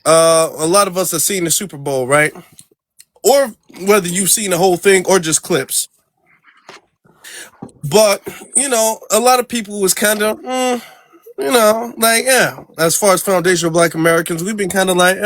A lot of us have seen the Super Bowl, right? Or whether you've seen the whole thing or just clips. But a lot of people was kind of, like, yeah. As far as foundational Black Americans, we've been kind of like,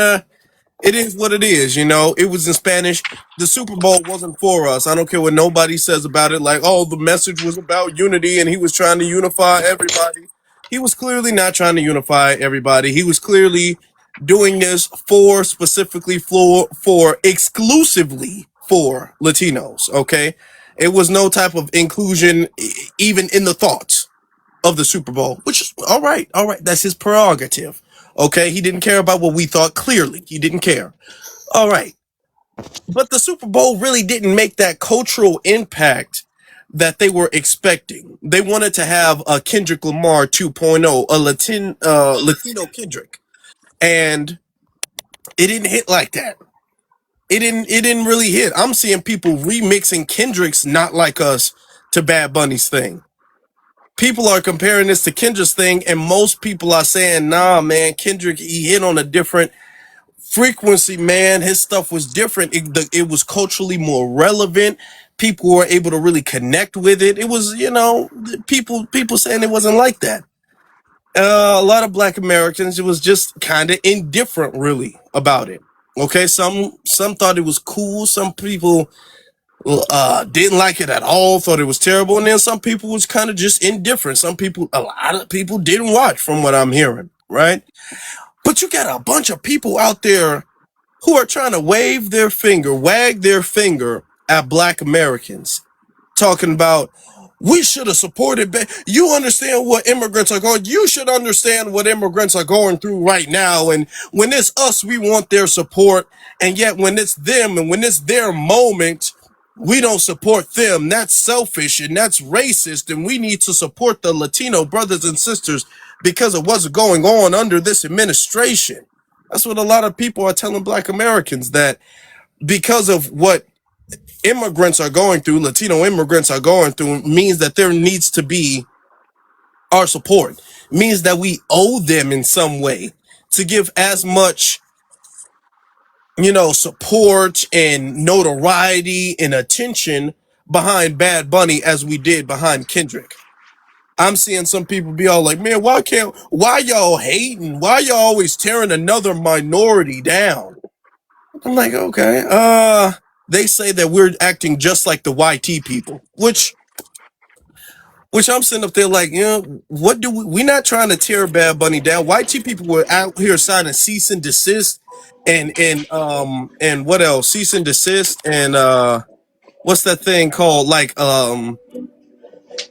it is what it is. It was in Spanish. The Super Bowl wasn't for us. I don't care what nobody says about it. Like, oh, the message was about unity, and he was trying to unify everybody. He was clearly not trying to unify everybody. He was clearly doing this for specifically for exclusively for Latinos. Okay, it was no type of inclusion even in the thoughts of the Super Bowl, which is all right. All right, that's his prerogative. Okay, he didn't care about what we thought. Clearly, he didn't care. All right, but the Super Bowl really didn't make that cultural impact that they were expecting. They wanted to have a Kendrick Lamar 2.0, a Latino Kendrick, and it didn't hit like that. It didn't really hit. I'm seeing people remixing Kendrick's "Not Like Us" to Bad Bunny's thing. People are comparing this to Kendrick's thing, and most people are saying, nah, man, Kendrick, he hit on a different frequency, man. His stuff was different. It was culturally more relevant. People were able to really connect with it. It was, people saying it wasn't like that. A lot of Black Americans, it was just kind of indifferent, really, about it. Okay, some thought it was cool. Some people didn't like it at all, thought it was terrible, and then some people was kind of just indifferent. A lot of people didn't watch, from what I'm hearing, right? But you got a bunch of people out there who are trying to wag their finger at Black Americans, talking about we should have supported. You understand what immigrants are going. You should understand what immigrants are going through right now. And when it's us, we want their support. And yet, when it's them and when it's their moment, we don't support them. That's selfish and that's racist. And we need to support the Latino brothers and sisters because of what's going on under this administration. That's what a lot of people are telling Black Americans, that because of what immigrants are going through, Latino immigrants are going through, means that there needs to be our support. It means that we owe them in some way to give as much, support and notoriety and attention behind Bad Bunny as we did behind Kendrick. I'm seeing some people be all like, man, why y'all hating? Why y'all always tearing another minority down? I'm like, okay, they say that we're acting just like the YT people, which I'm sitting up there like, what do we're not trying to tear Bad Bunny down. YT people were out here signing cease and desist and what else? Cease and desist and what's that thing called? Like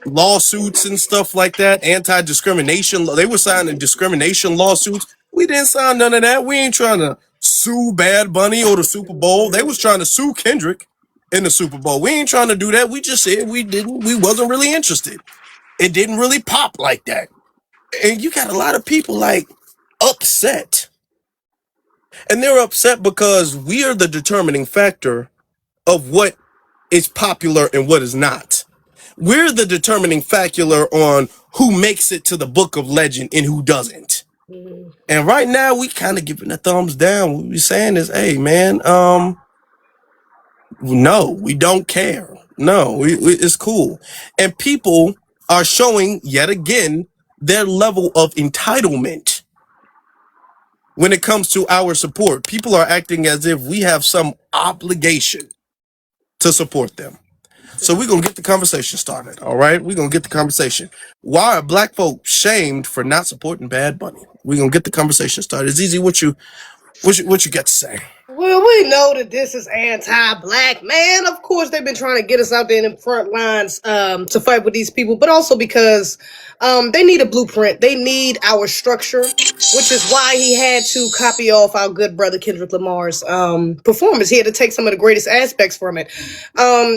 lawsuits and stuff like that, anti-discrimination. They were signing discrimination lawsuits. We didn't sign none of that. We ain't trying to sue Bad Bunny or the Super Bowl. They was trying to sue Kendrick in the Super Bowl. We ain't trying to do that. We just said we wasn't really interested. It didn't really pop like that. And you got a lot of people like upset. And they're upset because we are the determining factor of what is popular and what is not. We're the determining factor on who makes it to the book of legend and who doesn't. And right now, we kind of giving a thumbs down. What we're saying is, hey, man, no, we don't care. No, it's cool. And people are showing, yet again, their level of entitlement when it comes to our support. People are acting as if we have some obligation to support them. So we're going to get the conversation started, all right? We're going to get the conversation. Why are Black folks shamed for not supporting Bad Bunny? We're going to get the conversation started. It's easy. What you got to say? Well, we know that this is anti-Black, man. Of course, they've been trying to get us out there in the front lines to fight with these people, but also because they need a blueprint. They need our structure, which is why he had to copy off our good brother Kendrick Lamar's performance. He had to take some of the greatest aspects from it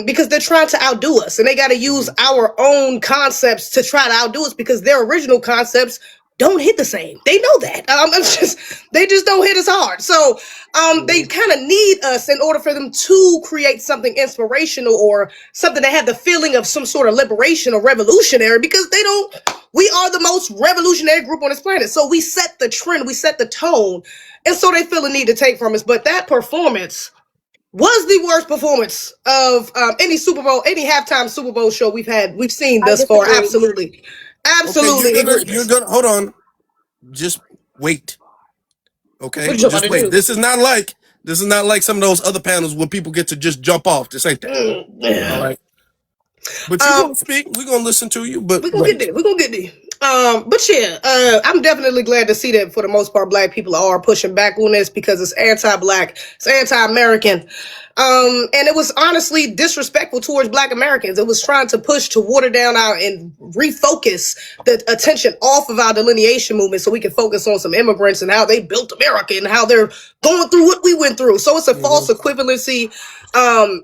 because they're trying to outdo us, and they got to use our own concepts to try to outdo us because their original concepts don't hit the same. They know that. They just don't hit as hard. So they kind of need us in order for them to create something inspirational or something that had the feeling of some sort of liberation or revolutionary, because they don't We are the most revolutionary group on this planet. So we set the trend, we set the tone. And so they feel a need to take from us. But that performance was the worst performance of any Super Bowl, any halftime Super Bowl show we've seen thus far. Absolutely. Okay, Absolutely agree. you're gonna hold on. Just wait. Okay, What you about just to wait. do? This is not like some of those other panels where people get to just jump off. This ain't that. All right. But you're gonna speak. We're gonna listen to you. But We're gonna get there. We're gonna get there. But yeah, I'm definitely glad to see that for the most part, black people are pushing back on this because it's anti-black, it's anti-American. And it was honestly disrespectful towards black Americans. It was trying to push to water down and refocus the attention off of our delineation movement so we can focus on some immigrants and how they built America and how they're going through what we went through. So it's a false equivalency.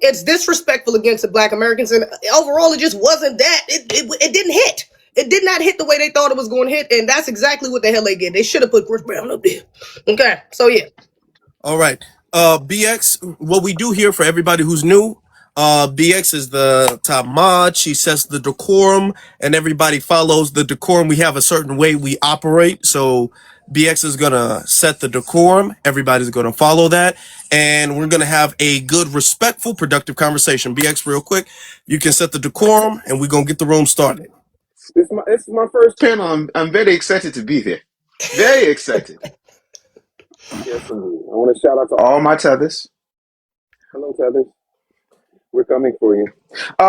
It's disrespectful against the black Americans, and overall, it just wasn't that. It didn't hit. It did not hit the way they thought it was going to hit, and that's exactly what the hell they did. They should have put Chris Brown up there. Okay, so yeah. all right. BX, what we do here for everybody who's new, BX is the top mod. She sets the decorum, and everybody follows the decorum. We have a certain way we operate, so BX is gonna set the decorum. Everybody's gonna follow that, and we're gonna have a good, respectful, productive conversation. BX, real quick, you can set the decorum, and we're gonna get the room started. This is my first panel. I'm very excited to be here. Very excited. Yes, indeed. I want to shout out to all my tethers. Hello, tethers. We're coming for you.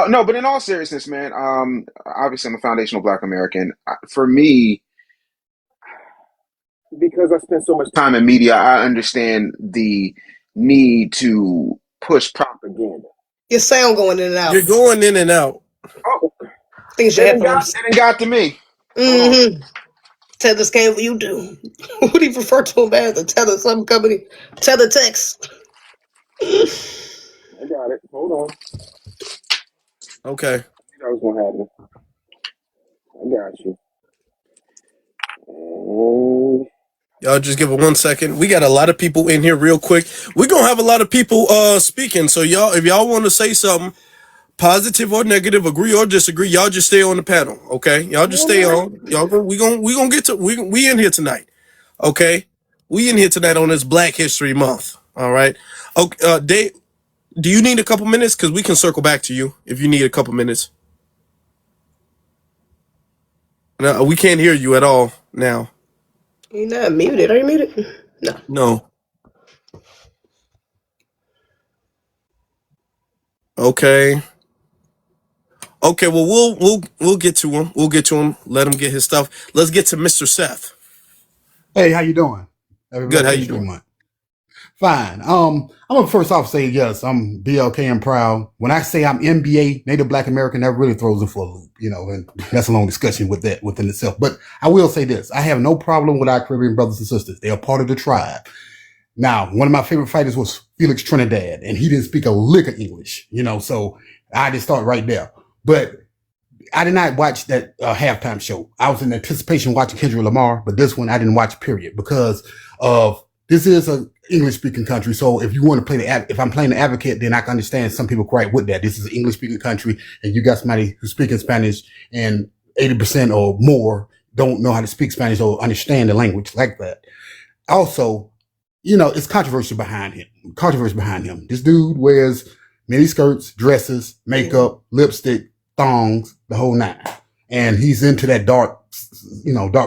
No, but in all seriousness, man. Obviously, I'm a foundational Black American. For me, because I spend so much time in media, I understand the need to push propaganda. Your sound going in and out. You're going in and out. Oh, Things your headphones. it got to me. Mm-hmm. Tether came for you too. What do you refer to them as? The Tether some company? Tether Text. I got it. Hold on. Okay. I was gonna happen. I got you. And Y'all just give it 1 second. We got a lot of people in here real quick. We're going to have a lot of people speaking. So y'all, if y'all want to say something, positive or negative, agree or disagree, y'all just stay on the panel, okay? Y'all just stay on. We gonna get to we in here tonight. Okay? We in here tonight on this Black History Month. All right. Okay, Dave, do you need a couple minutes? Because we can circle back to you if you need a couple minutes. No, we can't hear you at all now. You're not muted. Are you muted? No. No. Okay. Okay, well we'll get to him. We'll get to him. Let him get his stuff. Let's get to Mr. Seth. Hey, how you doing? Good, how you doing? Month. Fine. I'm gonna first off say yes, I'm BLK and proud. When I say I'm NBA, Native Black American, that really throws them for a loop, and that's a long discussion with that within itself. But I will say this: I have no problem with our Caribbean brothers and sisters. They are part of the tribe. Now, one of my favorite fighters was Felix Trinidad, and he didn't speak a lick of English, so I just start right there. But I did not watch that halftime show. I was in anticipation watching Kendrick Lamar, but this one I didn't watch, period, because of this is a English speaking country. So if you want to play if I'm playing the advocate, then I can understand some people gripe with that. This is an English speaking country, and you got somebody who's speaking Spanish, and 80% or more don't know how to speak Spanish or understand the language like that. Also, it's controversy behind him. This dude wears mini skirts, dresses, makeup, lipstick, thongs, the whole nine. And he's into that dark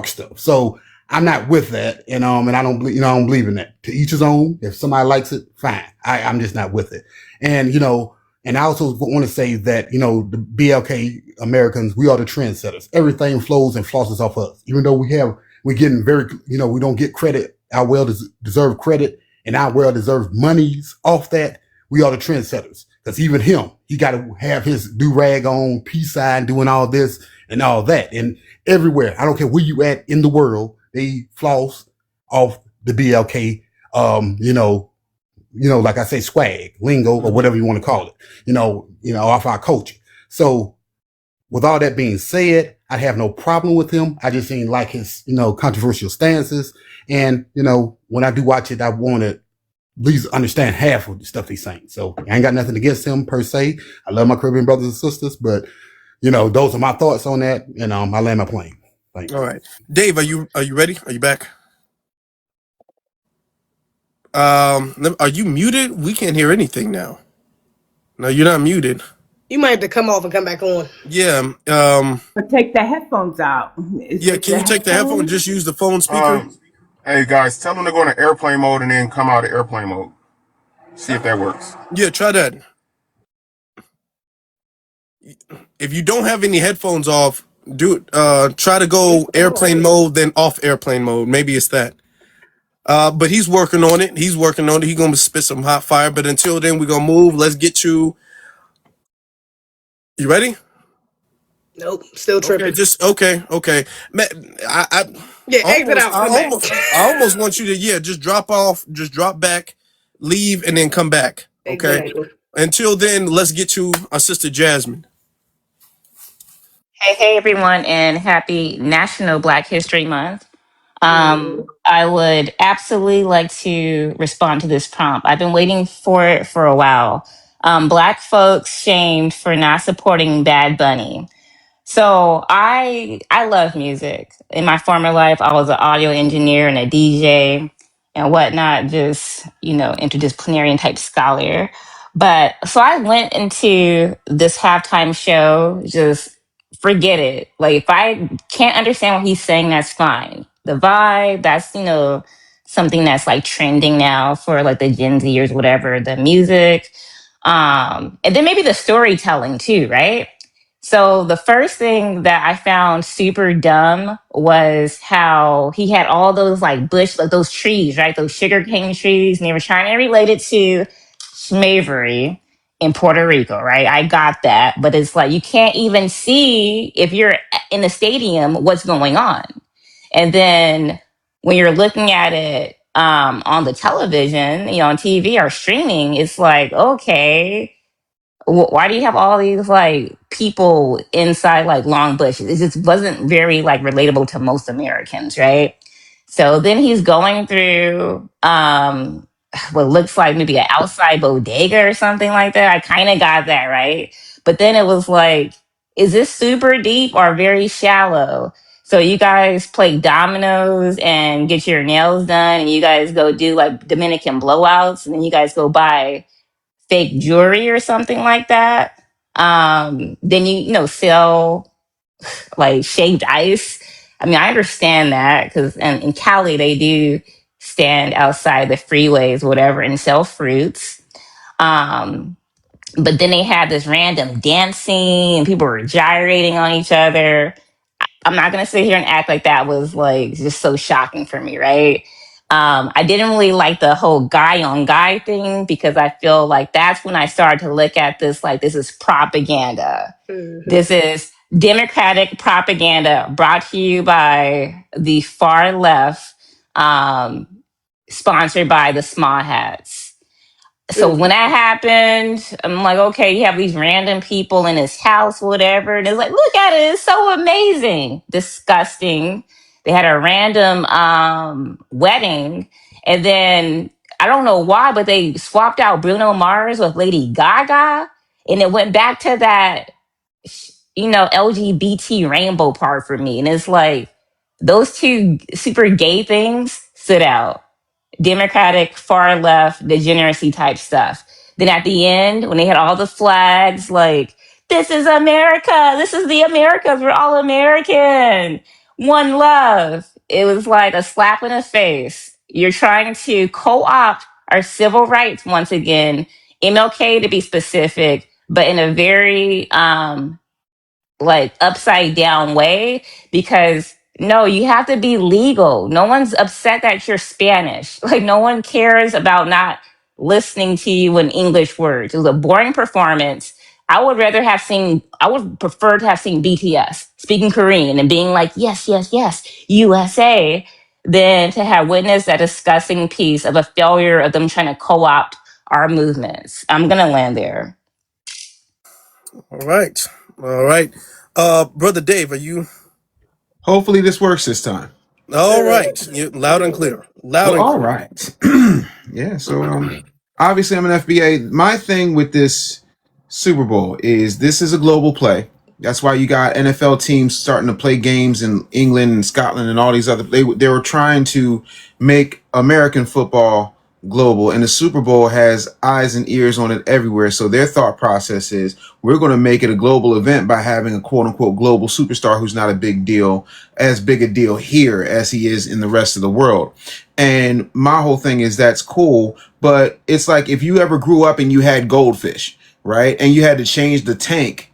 stuff. So I'm not with that. And I don't believe in that. To each his own. If somebody likes it, fine. I'm just not with it. And, and I also want to say that, the BLK Americans, we are the trendsetters. Everything flows and flosses off us. Even though we're getting very, we don't get credit, our well-deserved credit and our well-deserved monies off that. We are the trendsetters. Because even him, he got to have his do-rag on, peace sign, doing all this and all that. And everywhere, I don't care where you at in the world, they floss off the BLK, like I say, swag, lingo, or whatever you want to call it, off our culture. So with all that being said, I have no problem with him. I just ain't like his, controversial stances. And, when I do watch it, I want to at least understand half of the stuff he's saying. So I ain't got nothing against him per se. I love my Caribbean brothers and sisters, but those are my thoughts on that. And I land my plane. Thanks. All right, Dave, are you ready? Are you back? Are you muted? We can't hear anything now. No, you're not muted. You might have to come off and come back on. Yeah. But take the headphones out. Is Yeah. it Can the you take the headphone? headphones? Just use the phone speaker. Hey guys, tell them to go into airplane mode and then come out of airplane mode. See if that works. Yeah. Try that. If you don't have any headphones off, do it. Try to go airplane mode, then off airplane mode. Maybe it's that. But he's working on it. He's working on it. He's gonna spit some hot fire. But until then, we're gonna move. Let's get to. You ready? Nope, still Okay. tripping. Just okay. Okay. Man, I Yeah, exit almost, out, I come back. almost, I almost want you to just drop off, just drop back, leave, and then come back. Okay. Exactly. Until then, let's get to our sister Jasmine. Hey, everyone, and happy National Black History Month. Mhm. I would absolutely like to respond to this prompt. I've been waiting for it for a while. Black folks shamed for not supporting Bad Bunny. So I love music. In my former life, I was an audio engineer and a DJ and whatnot, just interdisciplinary type scholar. But so I went into this halftime show, just forget it. Like if I can't understand what he's saying, that's fine. The vibe, that's something that's like trending now for like the Gen Zers, whatever. The music, and then maybe the storytelling too, right? So the first thing that I found super dumb was how he had all those like bush, like those trees, right? Those sugarcane trees, and they were trying to relate it to slavery in Puerto Rico, right? I got that, but it's like you can't even see if you're in the stadium what's going on. And then when you're looking at it on the television, on TV or streaming, it's like, okay, why do you have all these like people inside like long bushes? It just wasn't very like relatable to most Americans, right? So then he's going through what looks like maybe an outside bodega or something like that. I kind of got that, right? But then it was like, is this super deep or very shallow? So you guys play dominoes and get your nails done, and you guys go do like Dominican blowouts, and then you guys go buy fake jewelry or something like that. Then sell like shaved ice. I mean, I understand that because in Cali they do stand outside the freeways, whatever, and sell fruits. Um, but then they had this random dancing and people were gyrating on each other. I'm not gonna sit here and act like that was like just so shocking for me, right? I didn't really like the whole guy on guy thing because I feel like that's when I started to look at this like this is propaganda. Mhm. This is Democratic propaganda brought to you by the far left, um, sponsored by the small hats. So when Mhm. that happened, I'm like, okay, you have these random people in his house, whatever. And it's like, look at it. It's so amazing. Disgusting. They had a random wedding. And then I don't know why, but they swapped out Bruno Mars with Lady Gaga. And it went back to that, LGBT rainbow part for me. And it's like, those two super gay things stood out. Democratic, far left, degeneracy type stuff. Then at the end, when they had all the flags, like, this is America, this is the Americas, we're all American, one love. It was like a slap in the face. You're trying to co opt our civil rights once again, MLK to be specific, but in a very like upside down way because no, you have to be legal. No one's upset that you're Spanish. Like no one cares about not listening to you in English words. It was a boring performance. I would prefer to have seen BTS speaking Korean and being like, yes, yes, yes, USA, than to have witnessed that disgusting piece of a failure of them trying to co-opt our movements. I'm gonna land there. All right. All right. Brother Dave, are you Hopefully this works this time. all right? You loud and clear. Loud Well, and all clear. right. Yeah, so obviously I'm an FBA. My thing with this Super Bowl is this is a global play. That's why you got NFL teams starting to play games in England and Scotland and all these other. They were trying to make American football global, and the Super Bowl has eyes and ears on it everywhere. So their thought process is we're going to make it a global event by having a quote unquote global superstar who's not a big deal, as big a deal here as he is in the rest of the world. And my whole thing is that's cool, but it's like if you ever grew up and you had goldfish, right, and you had to change the tank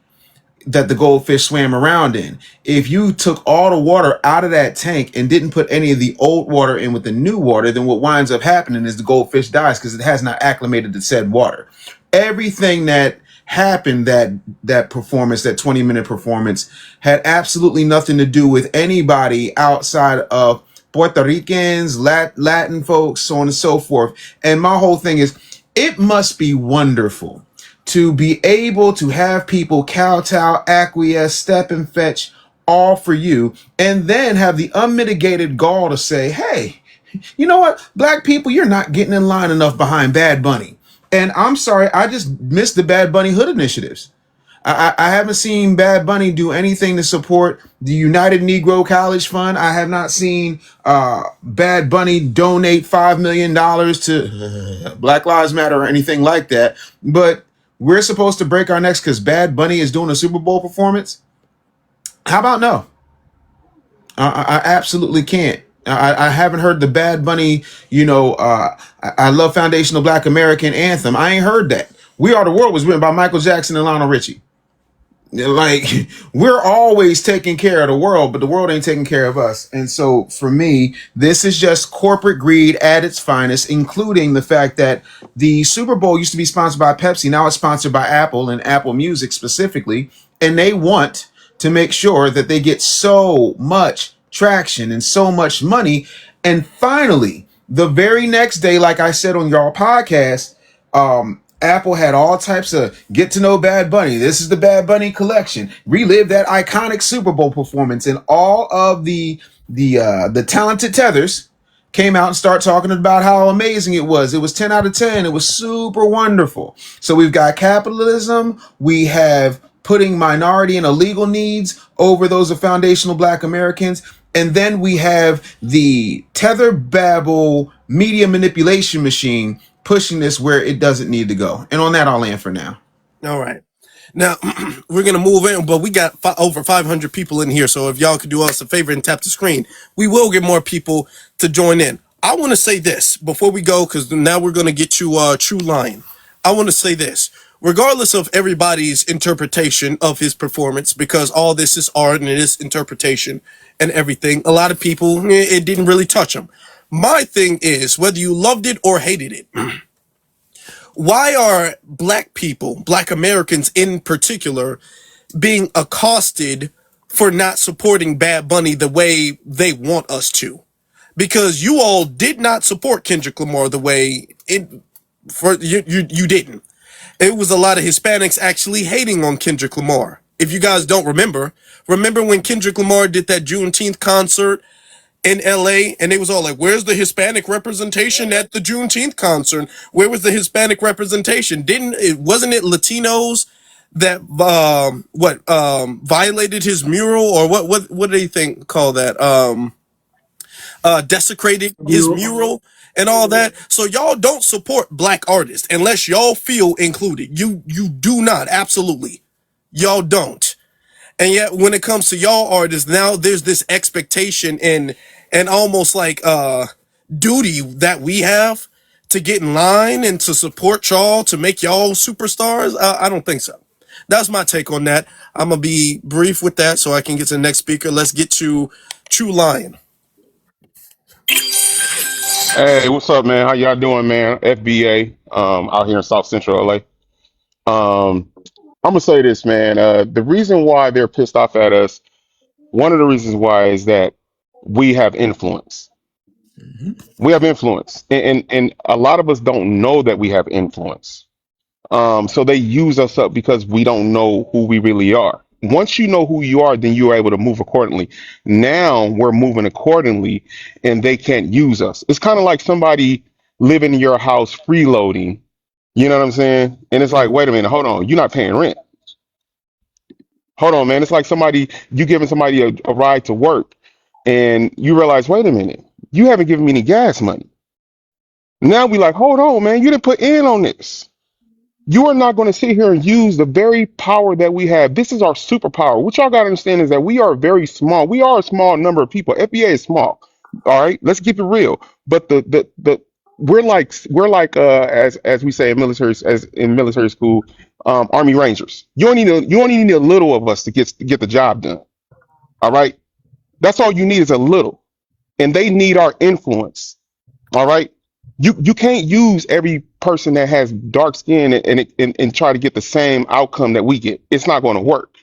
that the goldfish swam around in. If you took all the water out of that tank and didn't put any of the old water in with the new water, then what winds up happening is the goldfish dies because it has not acclimated to said water. Everything that happened, that performance, that 20-minute performance, had absolutely nothing to do with anybody outside of Puerto Ricans, Latin folks, so on and so forth. And my whole thing is, it must be wonderful to be able to have people kowtow, acquiesce, step and fetch all for you, and then have the unmitigated gall to say, hey, you know what? Black people, you're not getting in line enough behind Bad Bunny. And I'm sorry, I just missed the Bad Bunny Hood initiatives. I haven't seen Bad Bunny do anything to support the United Negro College Fund. I have not seen Bad Bunny donate $5 million to Black Lives Matter or anything like that. But we're supposed to break our necks because Bad Bunny is doing a Super Bowl performance? How about no? I absolutely can't. I haven't heard the Bad Bunny, I Love Foundational Black American anthem. I ain't heard that. We Are the World was written by Michael Jackson and Lionel Richie. Like, we're always taking care of the world, but the world ain't taking care of us. And so for me, this is just corporate greed at its finest, including the fact that the Super Bowl used to be sponsored by Pepsi. Now it's sponsored by Apple and Apple Music specifically. And they want to make sure that they get so much traction and so much money. And finally, the very next day, like I said on y'all podcast, Apple had all types of get to know Bad Bunny. This is the Bad Bunny collection. Relive that iconic Super Bowl performance, and all of the talented tethers came out and start talking about how amazing it was. It was 10 out of 10. It was super wonderful. So we've got capitalism. We have putting minority and illegal needs over those of foundational Black Americans. And then we have the tether babble media manipulation machine pushing this where it doesn't need to go. And on that, I'll land for now. All right. Now, we're going to move in, but we got over 500 people in here. So if y'all could do us a favor and tap the screen, we will get more people to join in. I want to say this before we go, because now we're going to get to True Lion. I want to say this. Regardless of everybody's interpretation of his performance, because all this is art and it is interpretation and everything, a lot of people, it didn't really touch them. My thing is, whether you loved it or hated it, why are Black people, Black Americans in particular, being accosted for not supporting Bad Bunny the way they want us to? Because you all did not support Kendrick Lamar the way you didn't. It was a lot of Hispanics actually hating on Kendrick Lamar. If you guys don't remember when Kendrick Lamar did that Juneteenth concert in LA, and they was all like, where's the Hispanic representation at the Juneteenth concert? Where was the Hispanic representation? Wasn't it Latinos that violated his mural, or what do they call that? Desecrated his mural and all that. So y'all don't support Black artists unless y'all feel included. You do not, absolutely. Y'all don't. And yet, when it comes to y'all artists, now there's this expectation and almost like duty that we have to get in line and to support y'all, to make y'all superstars. I don't think so. That's my take on that. I'm gonna be brief with that so I can get to the next speaker. Let's get to True Lion. Hey, what's up, man? How y'all doing, man? FBA, out here in South Central LA. I'm gonna say this, man. The reason why they're pissed off at us, one of the reasons why is that we have influence. We have influence, and a lot of us don't know that we have influence. So they use us up because we don't know who we really are. Once you know who you are, then you are able to move accordingly. Now we're moving accordingly, and they can't use us. It's kind of like somebody living in your house freeloading. You know what I'm saying? And it's like, wait a minute, hold on, you're not paying rent. Hold on, man. It's like you giving somebody a ride to work, and you realize, wait a minute, you haven't given me any gas money. Now we like, hold on, man, you didn't put in on this. You are not going to sit here and use the very power that we have. This is our superpower. What y'all got to understand is that we are very small. We are a small number of people. FBA is small. All right, let's keep it real. But the we're like as we say in military school, Army Rangers. You only need a little of us to get the job done. All right, that's all you need is a little, and they need our influence. All right. You can't use every person that has dark skin and try to get the same outcome that we get. It's not going to work.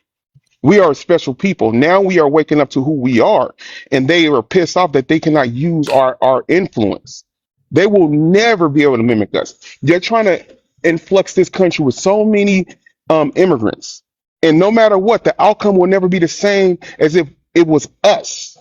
We are special people. Now we are waking up to who we are, and they are pissed off that they cannot use our influence. They will never be able to mimic us. They're trying to influx this country with so many immigrants, and no matter what, the outcome will never be the same as if it was us.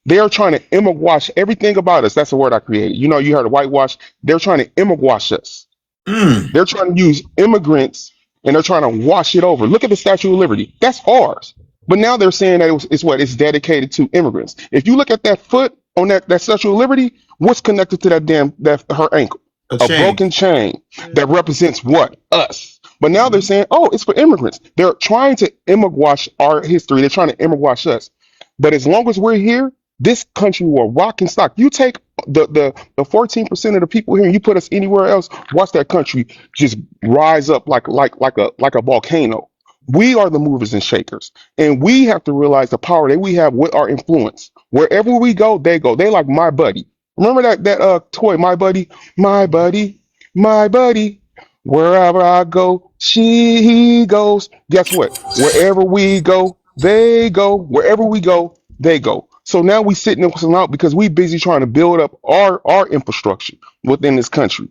They are trying to wash everything about us. That's the word I created. You know, you heard of whitewash. They're trying to wash us. They're trying to use immigrants and they're trying to wash it over. Look at the Statue of Liberty. That's ours. But now they're saying that it's dedicated to immigrants. If you look at that foot on that Statue of Liberty, what's connected to that her ankle? A broken chain that represents what? Us. But now they're saying, oh, it's for immigrants. They're trying to wash our history. They're trying to wash us. But as long as we're here, this country will rock and stock. You take the 14% of the people here and you put us anywhere else, watch that country just rise up like a volcano. We are the movers and shakers. And we have to realize the power that we have with our influence. Wherever we go, they go. They like my buddy. Remember that toy, my buddy, my buddy, my buddy. Wherever I go, he goes. Guess what? Wherever we go, they go. Wherever we go, they go. So now we sitting them out because we busy trying to build up our infrastructure within this country.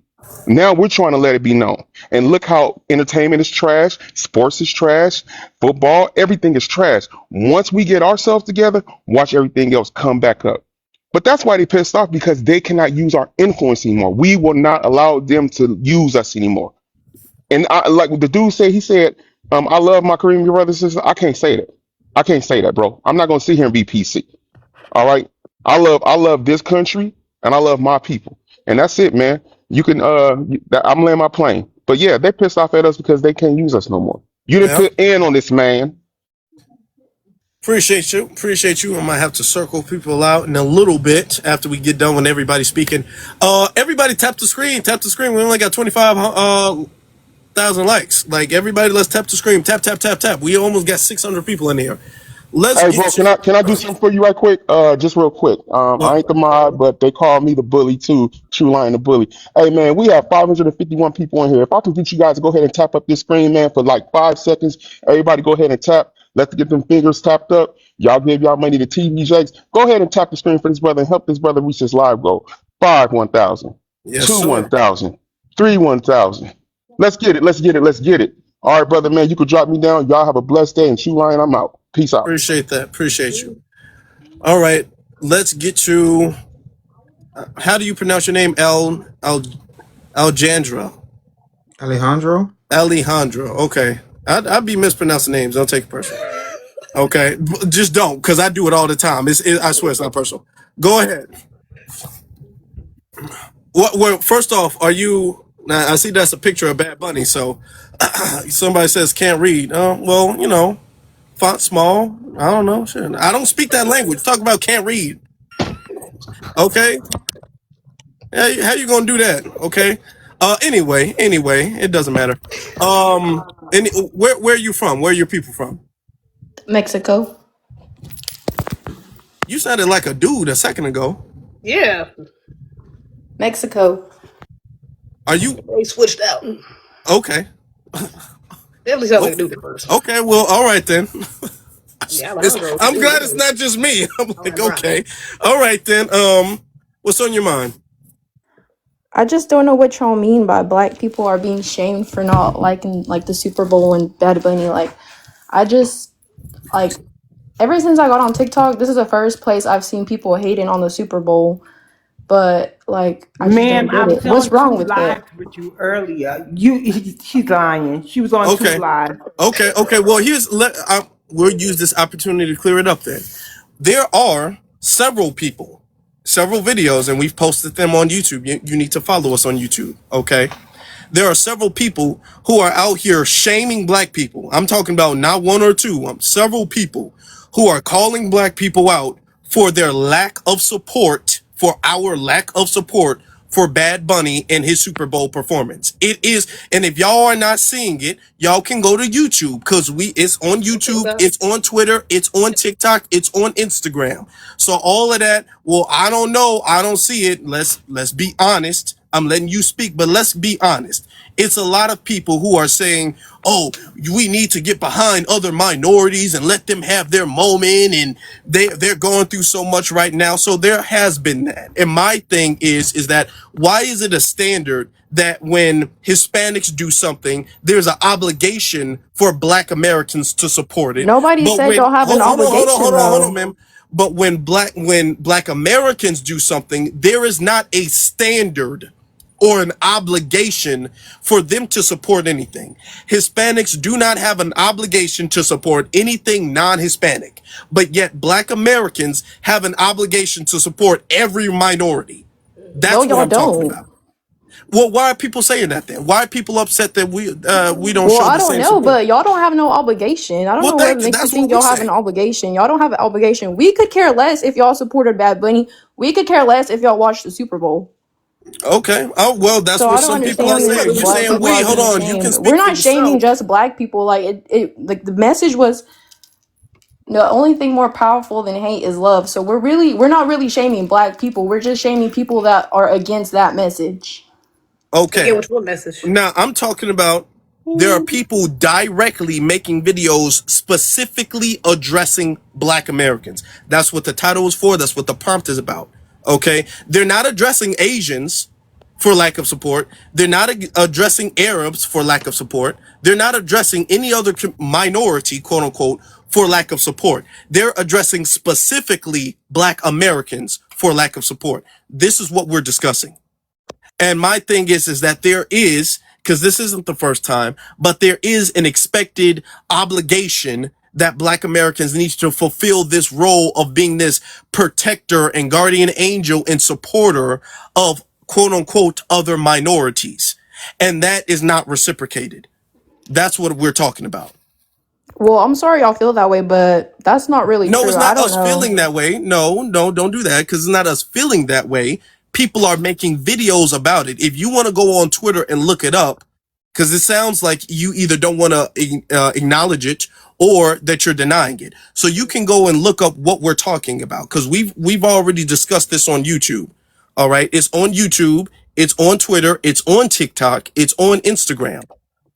Now we're trying to let it be known. And look how entertainment is trash, sports is trash, football, everything is trash. Once we get ourselves together, watch everything else come back up. But that's why they pissed off because they cannot use our influence anymore. We will not allow them to use us anymore. And like the dude said, he said, I love my Caribbean brothers and sisters. I can't say that. I can't say that, bro. I'm not gonna sit here and be PC. All right. I love this country and I love my people. And that's it, man. You can I'm laying my plane. But yeah, they pissed off at us because they can't use us no more. You didn't Yeah. put in on this, man. Appreciate you. Appreciate you. I might have to circle people out in a little bit after we get done with everybody speaking. Everybody tap the screen. Tap the screen. We only got 25,000 likes. Like everybody, let's tap the screen. Tap, tap, tap, tap. We almost got 600 people in here. Let's Hey, bro, get can you. I do something for you right quick? Just real quick. I ain't the mod, but they call me the bully too. True Lion the bully. Hey, man, we have 551 people in here. If I can get you guys to go ahead and tap up this screen, man, for like 5 seconds. Everybody, go ahead and tap. Let's get them fingers tapped up. Y'all give y'all money to TV Jakes. Go ahead and tap the screen for this brother and help this brother reach his live goal. 1,000, Yes, 2 sir. 1,000, 3 1,000. Let's get it. Let's get it. Let's get it. All right, brother, man, you could drop me down. Y'all have a blessed day. And True Lion, I'm out. Peace out. Appreciate that. Appreciate you. All right. Let's get you. How do you pronounce your name? Aljandra. Alejandro? Alejandro. Okay. I'd be mispronouncing names. Don't take it personal. Okay. Just don't, because I do it all the time. I swear it's not personal. Go ahead. Well, first off, are you. Now, I see that's a picture of Bad Bunny, so somebody says can't read. Well, font small. I don't know. Shit. I don't speak that language. Talk about can't read. Okay. How you gonna do that? Okay. Anyway, it doesn't matter. And where are you from? Where are your people from? Mexico. You sounded like a dude a second ago. Yeah, Mexico. Are you they switched out. okay? Definitely sounds like Oh, a dude at first. okay. Well, all right then. Yeah, Alejandro. I'm glad it's not just me. I'm like, okay, all right then. What's on your mind? I just don't know what y'all mean by black people are being shamed for not liking like the Super Bowl and Bad Bunny. Like, I just like ever since I got on TikTok, this is the first place I've seen people hating on the Super Bowl. But like, I just Ma'am, don't I get was it. What's on wrong two with lives that? with you earlier. She's lying. She was on two Okay, lives. okay. Well, we'll use this opportunity to clear it up then. There are several people, several videos, and we've posted them on YouTube. You need to follow us on YouTube, okay? There are several people who are out here shaming black people. I'm talking about not one or two, several people who are calling black people out for their lack of support, for our lack of support for Bad Bunny and his Super Bowl performance. It is, and if y'all are not seeing it, y'all can go to YouTube because it's on YouTube, it's on Twitter, it's on TikTok, it's on Instagram. So all of that, well, I don't know, I don't see it. Let's be honest. I'm letting you speak, but let's be honest. It's a lot of people who are saying, oh, we need to get behind other minorities and let them have their moment, and they're going through so much right now. So there has been that. And my thing is that why is it a standard that when Hispanics do something, there's an obligation for black Americans to support it? Nobody But said when y'all have an obligation, hold though. on, ma'am. But when black Americans do something, there is not a standard or an obligation for them to support anything. Hispanics do not have an obligation to support anything non-Hispanic, but yet black Americans have an obligation to support every minority. No, That's what y'all I'm talking don't. about. Well, why are people saying that then? Why are people upset that we don't Well, show I the don't same know, support? but y'all don't have no obligation. I don't Well, know what thank you. makes you That's what think we y'all have an say. obligation. Y'all don't have an obligation. We could care less if y'all supported Bad Bunny. We could care less if y'all watched the Super Bowl. Okay. Oh, well, that's So what I don't some people are understand when saying. You black saying people we? are Hold being on. You can shamed. We're speak for not shaming yourself. just black people. Like like the message was the only thing more powerful than hate is love. So we're not really shaming black people. We're just shaming people that are against that message. Again, Okay. which one message? Now, I'm talking about there are people directly making videos specifically addressing black Americans. That's what the title is for. That's what the prompt is about. Okay. They're not addressing Asians for lack of support. They're not addressing Arabs for lack of support. They're not addressing any other minority, quote unquote, for lack of support. They're addressing specifically black Americans for lack of support. This is what we're discussing. And my thing is that there is, because this isn't the first time, but there is an expected obligation that black Americans need to fulfill this role of being this protector and guardian angel and supporter of quote unquote other minorities. And that is not reciprocated. That's what we're talking about. Well, I'm sorry y'all feel that way, but that's not really No, true. it's I not don't us know. feeling that way. No, don't do that because it's not us feeling that way. People are making videos about it. If you want to go on Twitter and look it up, because it sounds like you either don't want to acknowledge it or that you're denying it. So you can go and look up what we're talking about because we've already discussed this on YouTube. All right, it's on YouTube, it's on Twitter, it's on TikTok, it's on Instagram.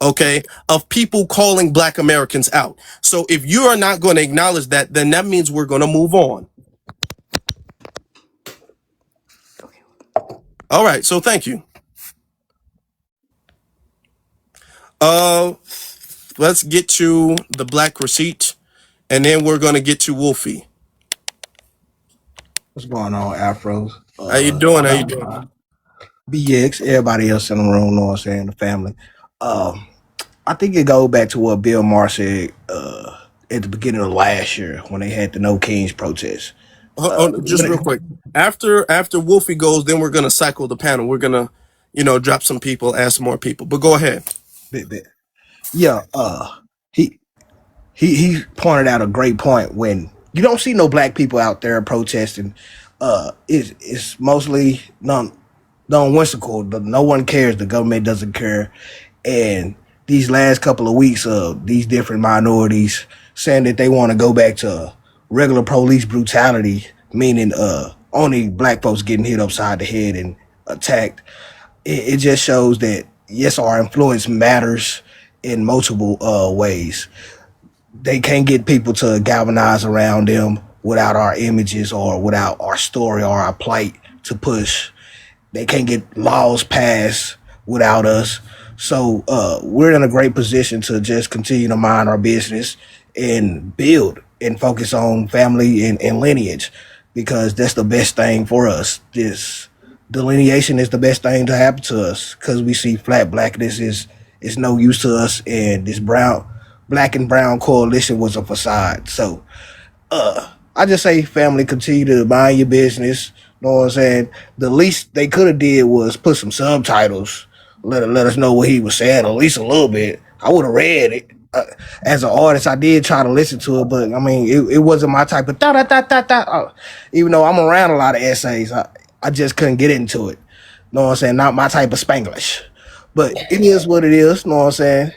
Okay, of people calling black Americans out. So if you are not going to acknowledge that, then that means we're going to move on. All right, so thank you. Let's get to the black receipt, and then we're going to get to Wolfie. What's going on, Afros? How you doing? How you doing? BX, everybody else in the room, know what I'm saying, the family. I think it goes back to what Bill Maher said at the beginning of last year when they had the No Kings protest. Just real quick. After Wolfie goes, then we're going to cycle the panel. We're going to, drop some people, add some more people. But go ahead. Yeah, he pointed out a great point when you don't see no black people out there protesting. It's mostly non-whimsical. No one cares. The government doesn't care. And these last couple of weeks of these different minorities saying that they want to go back to regular police brutality, meaning only black folks getting hit upside the head and attacked. It just shows that yes, our influence matters in multiple ways. They can't get people to galvanize around them without our images or without our story or our plight to push. They can't get laws passed without us. So we're in a great position to just continue to mind our business and build and focus on family and lineage because that's the best thing for us. This delineation is the best thing to happen to us because we see flat blackness is no use to us, and this black and brown coalition was a facade. So I just say, family, continue to mind your business. You know what I'm saying? The least they could have did was put some subtitles, let us know what he was saying, at least a little bit. I would have read it. As an artist, I did try to listen to it, but I mean, it wasn't my type of da da da da da. Even though I'm around a lot of essays, I just couldn't get into it. You know what I'm saying? Not my type of Spanglish. But it is what it is. You know what I'm saying?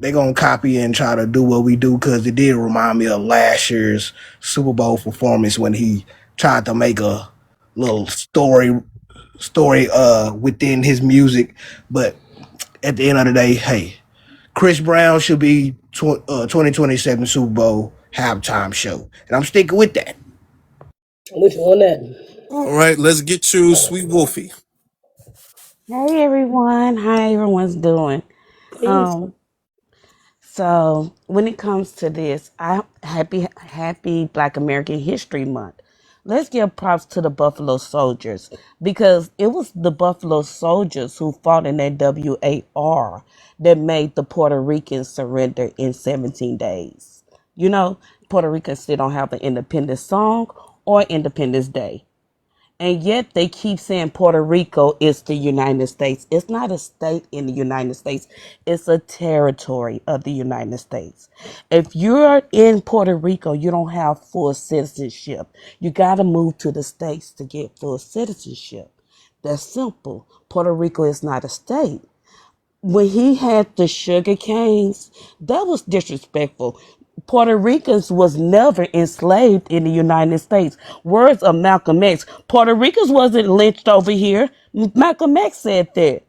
They gonna copy and try to do what we do because it did remind me of last year's Super Bowl performance when he tried to make a little story within his music. But at the end of the day, hey, Chris Brown should be 2027 Super Bowl halftime show, and I'm sticking with that. Which one that? All right, let's get you, Sweet Wolfie. Hey everyone, how everyone's doing? Peace. Um, so when it comes to this, I happy Black American History Month. Let's give props to the Buffalo Soldiers because it was the Buffalo Soldiers who fought in that WAR that made the Puerto Ricans surrender in 17 days. You know, Puerto Ricans still don't have an independence song or Independence Day. And yet they keep saying Puerto Rico is the United States. It's not a state in the United States. It's a territory of the United States. If you're in Puerto Rico, you don't have full citizenship. You got to move to the states to get full citizenship. That's simple. Puerto Rico is not a state. When he had the sugar canes, that was disrespectful. Puerto Ricans was never enslaved in the United States. Words of Malcolm X. Puerto Ricans wasn't lynched over here. Malcolm X said that.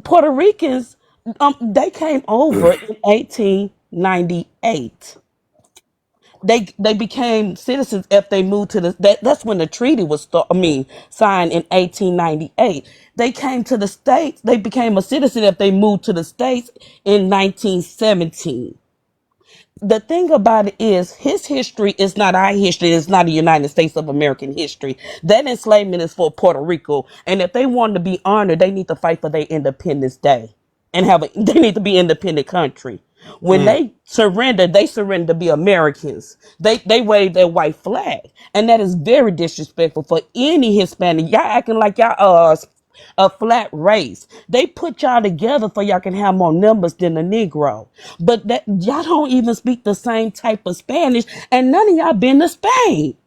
Puerto Ricans, they came over in 1898. They became citizens if they moved to that's when the treaty was signed in 1898. They came to the states. They became a citizen if they moved to the states in 1917. The thing about it is his history is not our history. It's not the United States of American history. That enslavement is for Puerto Rico. And if they want to be honored, they need to fight for their Independence Day and they need to be independent country. When Mm. they surrender to be Americans. They wave their white flag. And that is very disrespectful for any Hispanic. Y'all acting like y'all a flat race. They put y'all together for y'all can have more numbers than the Negro. But that y'all don't even speak the same type of Spanish, and none of y'all been to Spain.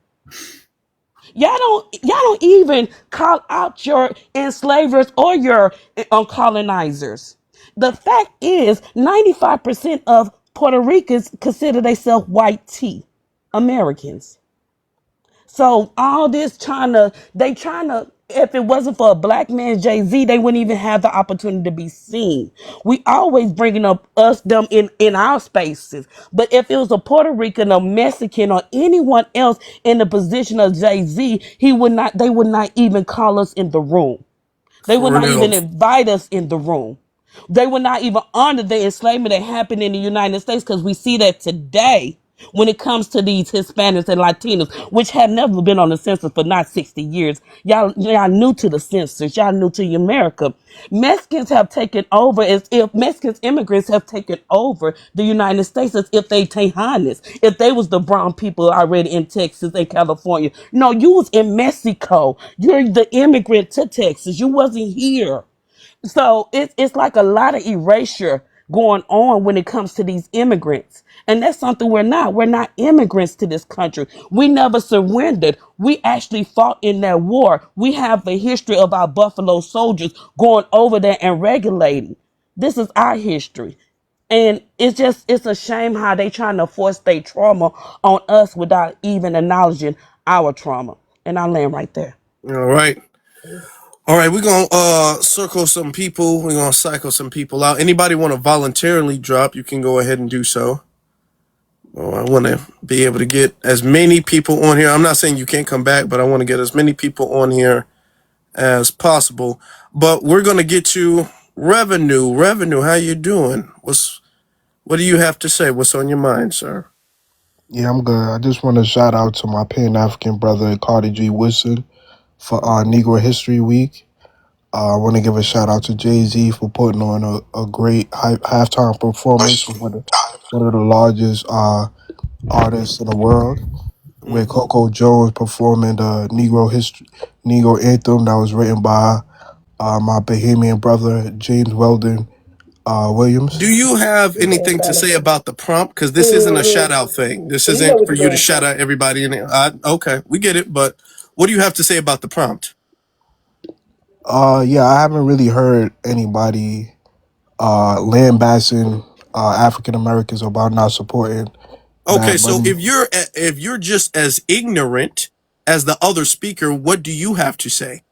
Y'all don't even call out your enslavers or your colonizers. The fact is, 95% of Puerto Ricans consider themselves white tea Americans. So all this if it wasn't for a black man, Jay-Z, they wouldn't even have the opportunity to be seen. We always bringing up them in our spaces. But if it was a Puerto Rican, a Mexican, or anyone else in the position of Jay-Z, they would not even call us in the room. They would For not real. even invite us in the room. They would not even honor the enslavement that happened in the United States because we see that today when it comes to these Hispanics and Latinos, which have never been on the census for not 60 years. Y'all new to the census. Y'all new to America. Mexicans have taken over as if Mexicans immigrants have taken over the United States as if they Tejanos, if they was the brown people already in Texas and California. No, you was in Mexico. You're the immigrant to Texas. You wasn't here. So it's like a lot of erasure going on when it comes to these immigrants. And that's something we're not. We're not immigrants to this country. We never surrendered. We actually fought in that war. We have the history of our Buffalo Soldiers going over there and regulating. This is our history. And it's a shame how they trying to force their trauma on us without even acknowledging our trauma. And I land right there. All right. All right, we're gonna circle some people. We're gonna cycle some people out. Anybody want to voluntarily drop, you can go ahead and do so. I want to be able to get as many people on here. I'm not saying you can't come back, but I want to get as many people on here as possible. But we're gonna get you revenue. Revenue, how you doing? What do you have to say? What's on your mind, sir? Yeah, I'm good. I just want to shout out to my Pan African brother Carter G. Woodson for Negro History Week. I want to give a shout out to Jay-Z for putting on a great halftime performance with one of the largest artists in the world, with Coco Jones performing the Negro anthem that was written by my Bahamian brother James Weldon Do Williams. you have anything to say about the prompt? Because this isn't a shout out thing. This You know isn't what for you're you to doing. shout out everybody. Okay, we get it. But what do you have to say about the prompt? Yeah, I haven't really heard anybody lambasting African Americans about not supporting Okay, Bad so Bunny. if you're just as ignorant as the other speaker, what do you have to say?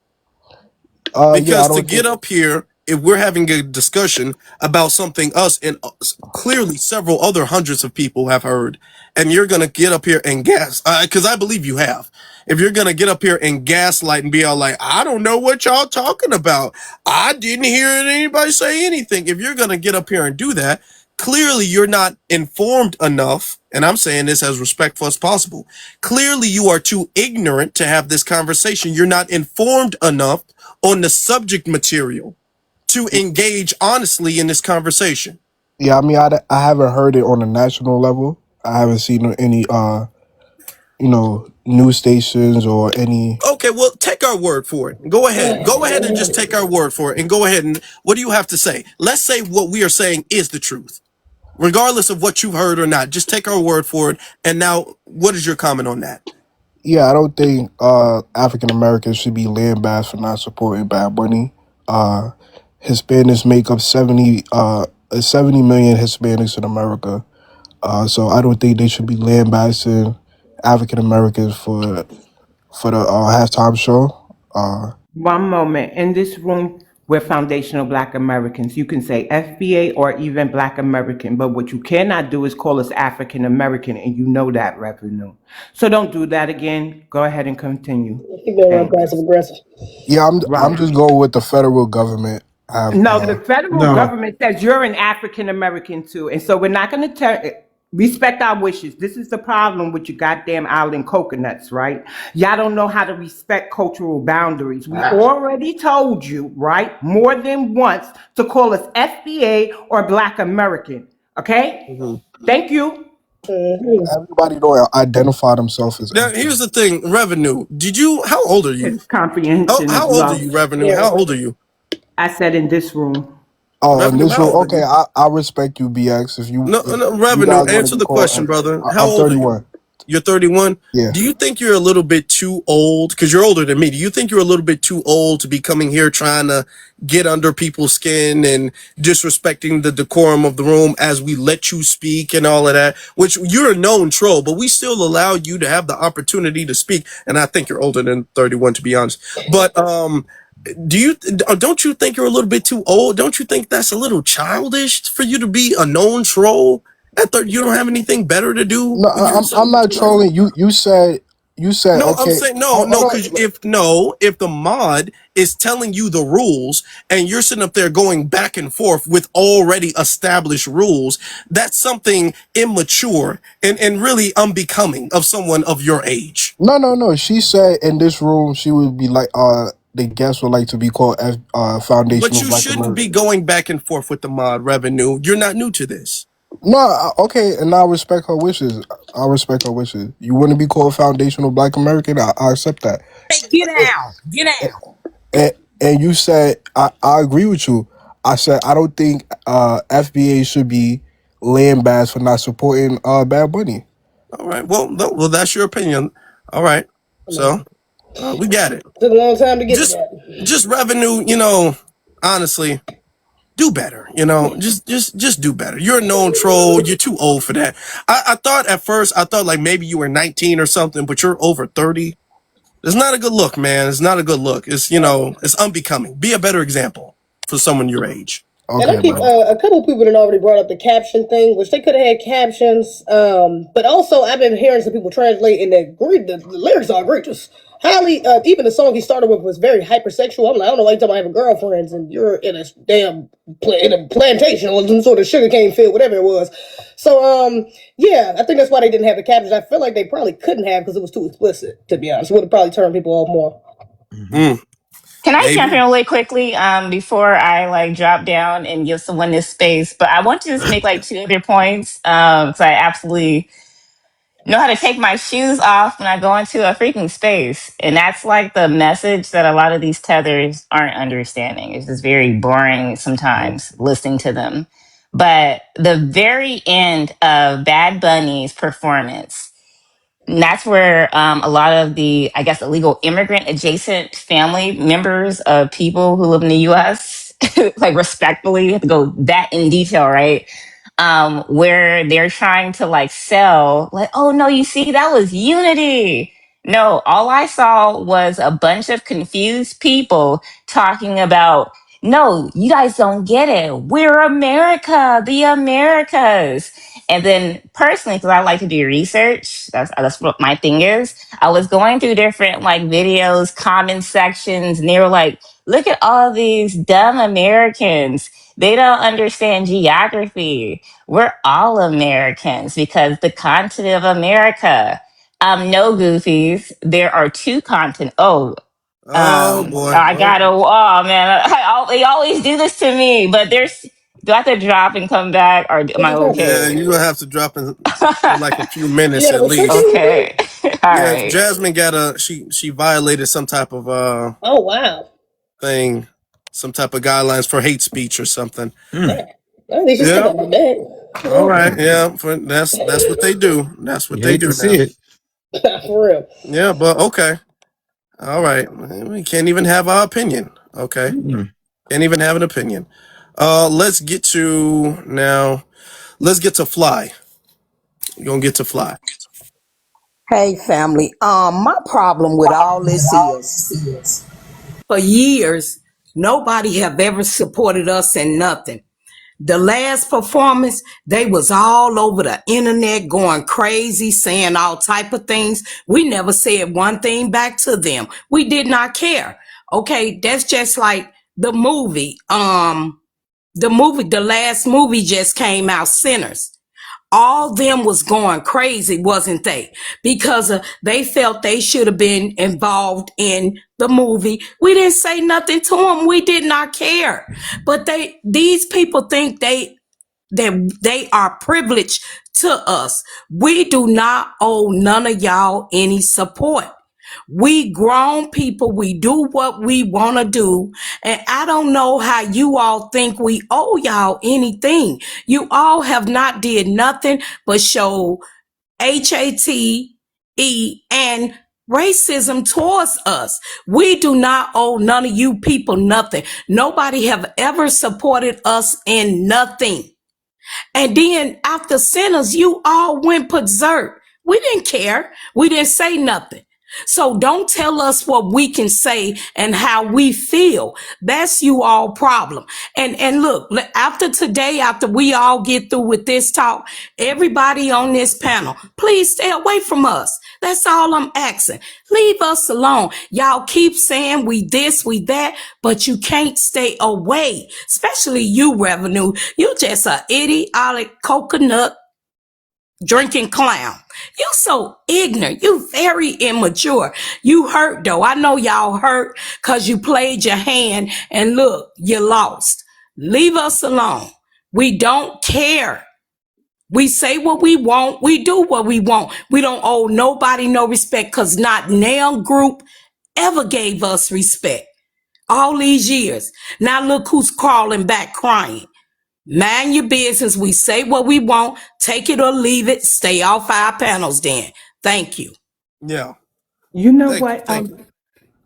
Yeah, I Because to don't get think. up here, if we're having a discussion about something us and clearly several other hundreds of people have heard, and you're gonna get up here and gas, because I believe you have. If you're gonna get up here and gaslight and be all like, I don't know what y'all talking about, I didn't hear anybody say anything. If you're gonna get up here and do that, clearly you're not informed enough. And I'm saying this as respectful as possible. Clearly, you are too ignorant to have this conversation. You're not informed enough on the subject material to engage honestly in this conversation. Yeah, I mean, I haven't heard it on a national level. I haven't seen any news stations or any. Okay, well, take our word for it. Go ahead. Go ahead and just take our word for it and go ahead and what do you have to say? Let's say what we are saying is the truth. Regardless of what you've heard or not, just take our word for it. And now, what is your comment on that? Yeah, I don't think African Americans should be lambasted for not supporting Bad Bunny. Uh, Hispanics make up 70 million Hispanics in America. So I don't think they should be lambasting African Americans for the halftime show. One moment. In this room, we're foundational Black Americans. You can say FBA or even Black American, but what you cannot do is call us African American, and you know that, Revenue. So don't do that again. Go ahead and continue. Keep going around Thanks. passive aggressive. Yeah, I'm Right. just going with the federal government. Have No, the federal No. government says you're an African American too. And so we're not going to respect our wishes. This is the problem with your goddamn island coconuts, right? Y'all don't know how to respect cultural boundaries. We already told you, right, more than once to call us FBA or Black American. Okay? Thank you. everybody don't identify themselves as Now, FBA. here's the thing, Revenue. How old are you? His comprehension How is old are low. you, Revenue? Yeah. How old are you? I said in this room. Oh, and Revenue, this how one, old are okay, you? I respect you, BX. No, If no, you Revenue. guys want to Answer be the called, question, brother. How I'm old are you? 31. You're 31. Yeah. Do you think you're a little bit too old? Because you're older than me. Do you think you're a little bit too old to be coming here trying to get under people's skin and disrespecting the decorum of the room as we let you speak and all of that? Which you're a known troll, but we still allow you to have the opportunity to speak. And I think you're older than 31, to be honest. But don't you think you're a little bit too old? Don't you think that's a little childish for you to be a known troll? You don't have anything better to do. No, You're I'm not trolling. You said no, I'm okay. saying no, no, Hold because on. if the mod is telling you the rules and you're sitting up there going back and forth with already established rules, that's something immature and really unbecoming of someone of your age. No. She said in this room she would be like the guests would like to be called But Foundational you Black shouldn't be American. going back and forth with the mod Revenue. You're not new to this. No, okay, and I respect her wishes. I respect her wishes. You want to be called Foundational Black American? I accept that. Hey, get down. Get down. And you said I agree with you. I said I don't think FBA should be lambasted for not supporting Bad Bunny. All right. Well, no, well, that's your opinion. All right. So we got it. Took a long time to get to Just, that. just Revenue. Honestly, do better. Just do better. You're a known troll. You're too old for that. I thought at first, I thought like maybe you were 19 or something, but you're over 30. It's not a good look, man. It's not a good look. It's unbecoming. Be a better example for someone your age. And I Okay, keep man. a couple people that already brought up the caption thing, which they could have had captions. But also I've been hearing some people translate and the lyrics are egregious. Highly, even the song he started with was very hypersexual. I'm like, I don't know why you talking about having girlfriends and you're in a damn in a plantation or some sort of sugarcane field, whatever it was. So, yeah, I think that's why they didn't have the captions. I feel like they probably couldn't have because it was too explicit. To be honest, it would have probably turned people off more. Mm. Can I jump in Maybe. really quickly before I like drop down and give someone this space? But I want to just make like two other points because I absolutely know how to take my shoes off when I go into a freaking space. And that's like the message that a lot of these tethers aren't understanding. It's just very boring sometimes listening to them. But the very end of Bad Bunny's performance, and that's where a lot of the, I guess, illegal immigrant adjacent family members of people who live in the US, like respectfully, we have to go that in detail, right? Where they're trying to like sell, like, oh no, you see, that was unity. No, all I saw was a bunch of confused people talking about, no, you guys don't get it. We're America, the Americas. And then personally, because I like to do research, that's what my thing is. I was going through different like videos, comment sections, and they were like, look at all these dumb Americans. They don't understand geography. We're all Americans because the continent of America. No, goofies. There are two continents. Oh boy. I gotta. Oh man, they always do this to me. But there's. Do I have to drop and come back, or am I Yeah, okay? you're gonna have to drop in for like a few minutes Yeah, at but least. Okay. All Yeah, right. Jasmine got she violated some type of oh wow. thing, some type of guidelines for hate speech or something. Mm. At least you still Yeah. got my back. All right. Yeah. That's what they do. That's what You they hate to do see now. it. For real. Yeah. But okay. All right. We can't even have our opinion. Okay. Mm. Can't even have an opinion. Let's get to now. Let's get to Fly. You're gonna get to Fly. Hey, family. My problem with all this is for years, nobody have ever supported us in nothing. The last performance, they was all over the internet going crazy, saying all type of things. We never said one thing back to them. We did not care. Okay, that's just like the movie. The last movie just came out, Sinners. All them was going crazy, wasn't they? Because they felt they should have been involved in the movie. We didn't say nothing to them. We did not care. But these people think that they are privileged to us. We do not owe none of y'all any support. We grown people, we do what we want to do. And I don't know how you all think we owe y'all anything. You all have not did nothing but show HATE and racism towards us. We do not owe none of you people nothing. Nobody have ever supported us in nothing. And then after Sinners, you all went berserk. We didn't care. We didn't say nothing. So don't tell us what we can say and how we feel. That's you all problem. And look, after today, after we all get through with this talk, everybody on this panel, please stay away from us. That's all I'm asking. Leave us alone. Y'all keep saying we this, we that, but you can't stay away. Especially you, Revenue. You just a idiotic coconut drinking clown. You so ignorant. You very immature. You hurt though. I know y'all hurt because you played your hand and look, you lost. Leave us alone. We don't care. We say what we want. We do what we want. We don't owe nobody no respect because not Nail Group ever gave us respect all these years. Now look who's crawling back crying. Mind your business. We say what we want. Take it or leave it. Stay off our panels then. Thank you. Yeah. You know Thank you. what? Thank you.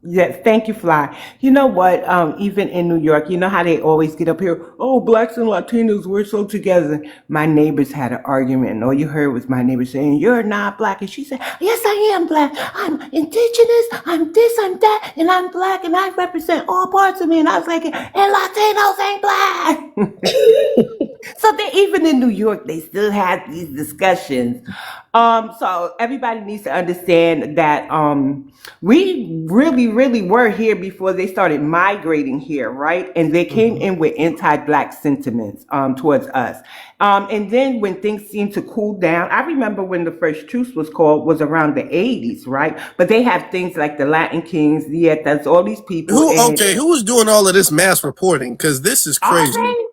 Yes, thank you, Fly. You know what? Even in New York, you know how they always get up here, oh, blacks and Latinos, we're so together. My neighbors had an argument, and all you heard was my neighbor saying, you're not black. And she said, yes, I am black. I'm indigenous, I'm this, I'm that, and I'm black, and I represent all parts of me. And I was like, and Latinos ain't black. So they even in New York, they still have these discussions. So everybody needs to understand that we really, really were here before they started migrating here, right? And they came in with anti-black sentiments towards us. And then when things seemed to cool down, I remember when the first truce was called was around the 80s, right? But they have things like the Latin Kings, that's all these people, and Who was doing all of this mass reporting? Because this is are crazy. they?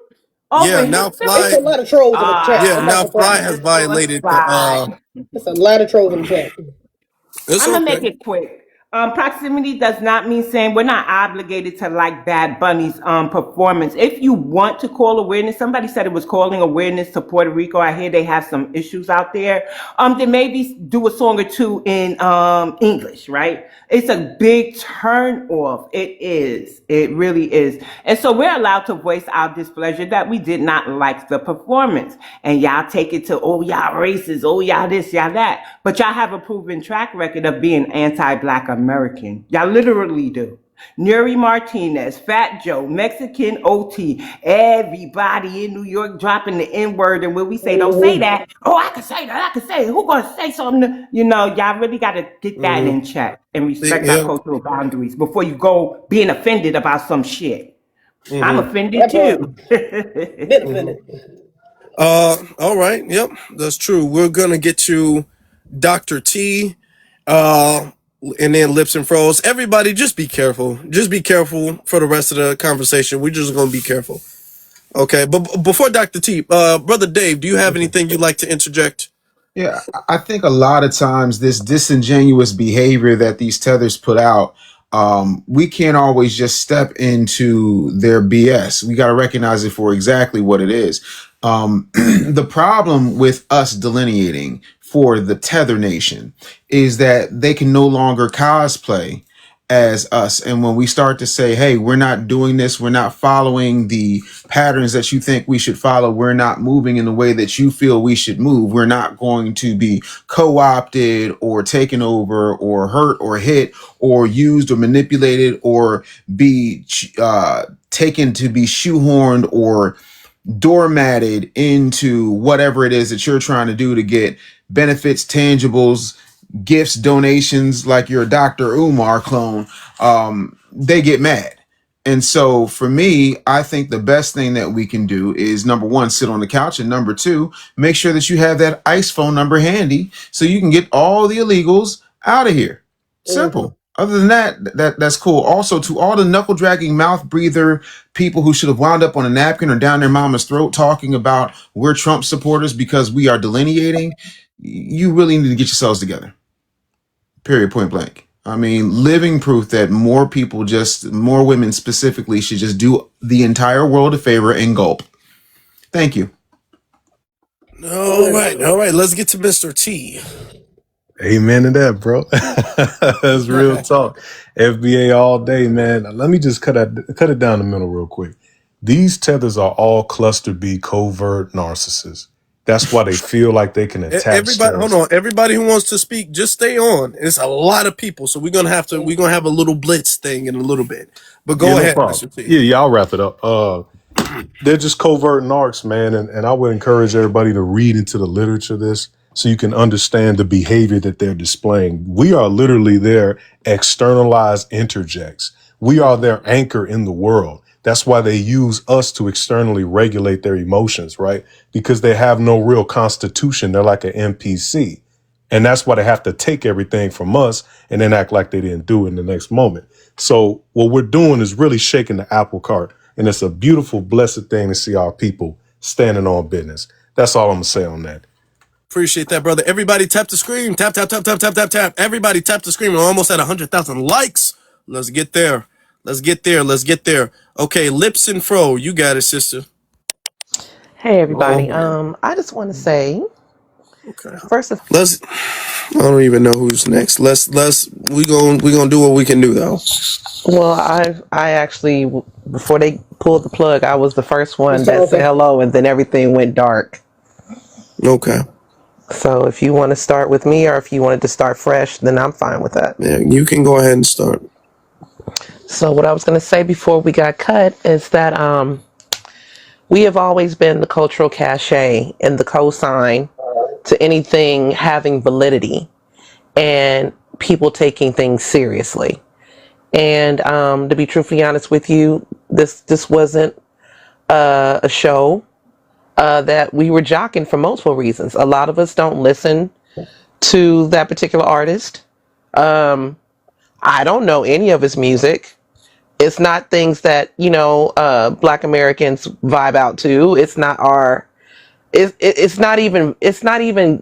Oh, Yeah, but now It's Fly. a lot of trolls in the chat. Yeah, I'm not now Fly surprised. has just go and violated the. slide. It's a lot of trolls in the chat. It's I'm gonna make okay. it quick. Proximity does not mean saying we're not obligated to like Bad Bunny's performance. If you want to call awareness, somebody said it was calling awareness to Puerto Rico. I hear they have some issues out there. Then maybe do a song or two in English, right? It's a big turn off. It is. It really is. And so we're allowed to voice our displeasure that we did not like the performance. And y'all take it to, oh, y'all racist, oh, y'all this, y'all that. But y'all have a proven track record of being anti-Black American. Y'all literally do. Nuri Martinez, Fat Joe, Mexican OT, everybody in New York dropping the N-word, and when we say don't say that, oh, I can say that, I can say it. Who gonna say something? Y'all really gotta get that in check and respect our Yeah. cultural boundaries before you go being offended about some shit. I'm offended That part. too. Bit offended. All right. Yep, that's true. We're gonna get to Dr. T. Uh. And then Lips and Froze. Everybody, just be careful. Just be careful for the rest of the conversation. We're just gonna be careful. Okay. But before Dr. T, brother Dave, do you have Okay. anything you'd like to interject? Yeah, I think a lot of times this disingenuous behavior that these tethers put out, we can't always just step into their BS. We got to recognize it for exactly what it is. The problem with us delineating for the Tether Nation is that they can no longer cosplay as us. And when we start to say, hey, we're not doing this, we're not following the patterns that you think we should follow, we're not moving in the way that you feel we should move, we're not going to be co-opted or taken over or hurt or hit or used or manipulated or be taken to be shoehorned or doormatted into whatever it is that you're trying to do to get benefits, tangibles, gifts, donations, like your Dr. Umar clone, they get mad. And so for me, I think the best thing that we can do is number one, sit on the couch, and number two, make sure that you have that ICE phone number handy so you can get all the illegals out of here. Simple. Other than that's cool. Also, to all the knuckle dragging, mouth breather people who should have wound up on a napkin or down their mama's throat talking about we're Trump supporters because we are delineating, you really need to get yourselves together. Period, point blank. I mean, living proof that more people, just more women specifically, should just do the entire world a favor and gulp. Thank you. All right. All right. Let's get to Mr. T. Amen to that, bro. That's real talk. FBA all day, man. Let me just cut it down the middle real quick. These tethers are all cluster B covert narcissists. That's why they feel like they can attach Everybody, hold things. on. Everybody who wants to speak, just stay on. It's a lot of people, so we're gonna have a little blitz thing in a little bit. But Yeah, go no ahead, problem. Mr. T. Yeah, I'll wrap it up. They're just covert narcs, man. And I would encourage everybody to read into the literature of this so you can understand the behavior that they're displaying. We are literally their externalized interjects. We are their anchor in the world. That's why they use us to externally regulate their emotions, right? Because they have no real constitution. They're like an NPC. And that's why they have to take everything from us and then act like they didn't do it in the next moment. So what we're doing is really shaking the apple cart. And it's a beautiful, blessed thing to see our people standing on business. That's all I'm going to say on that. Appreciate that, brother. Everybody tap the screen. Tap, tap, tap, tap, tap, tap, tap. Everybody tap the screen. We're almost at 100,000 likes. Let's get there. Let's get there. Let's get there. Okay, Lips and Fro, you got it, sister. Hey everybody. Oh, I just want to say okay. first of Let's. I don't even know who's next. We gonna do what we can do though. well, I actually before they pulled the plug, I was the first one Mr. that said Arthur. hello, and then everything went dark. Okay. So if you want to start with me, or if you wanted to start fresh, then I'm fine with that. Yeah, you can go ahead and start. So what I was going to say before we got cut is that we have always been the cultural cachet and the cosign to anything having validity and people taking things seriously. And to be truthfully honest with you, this wasn't a show that we were jocking for multiple reasons. A lot of us don't listen to that particular artist. I don't know any of his music. It's not things that Black Americans vibe out to. It's not our. It's not even. It's not even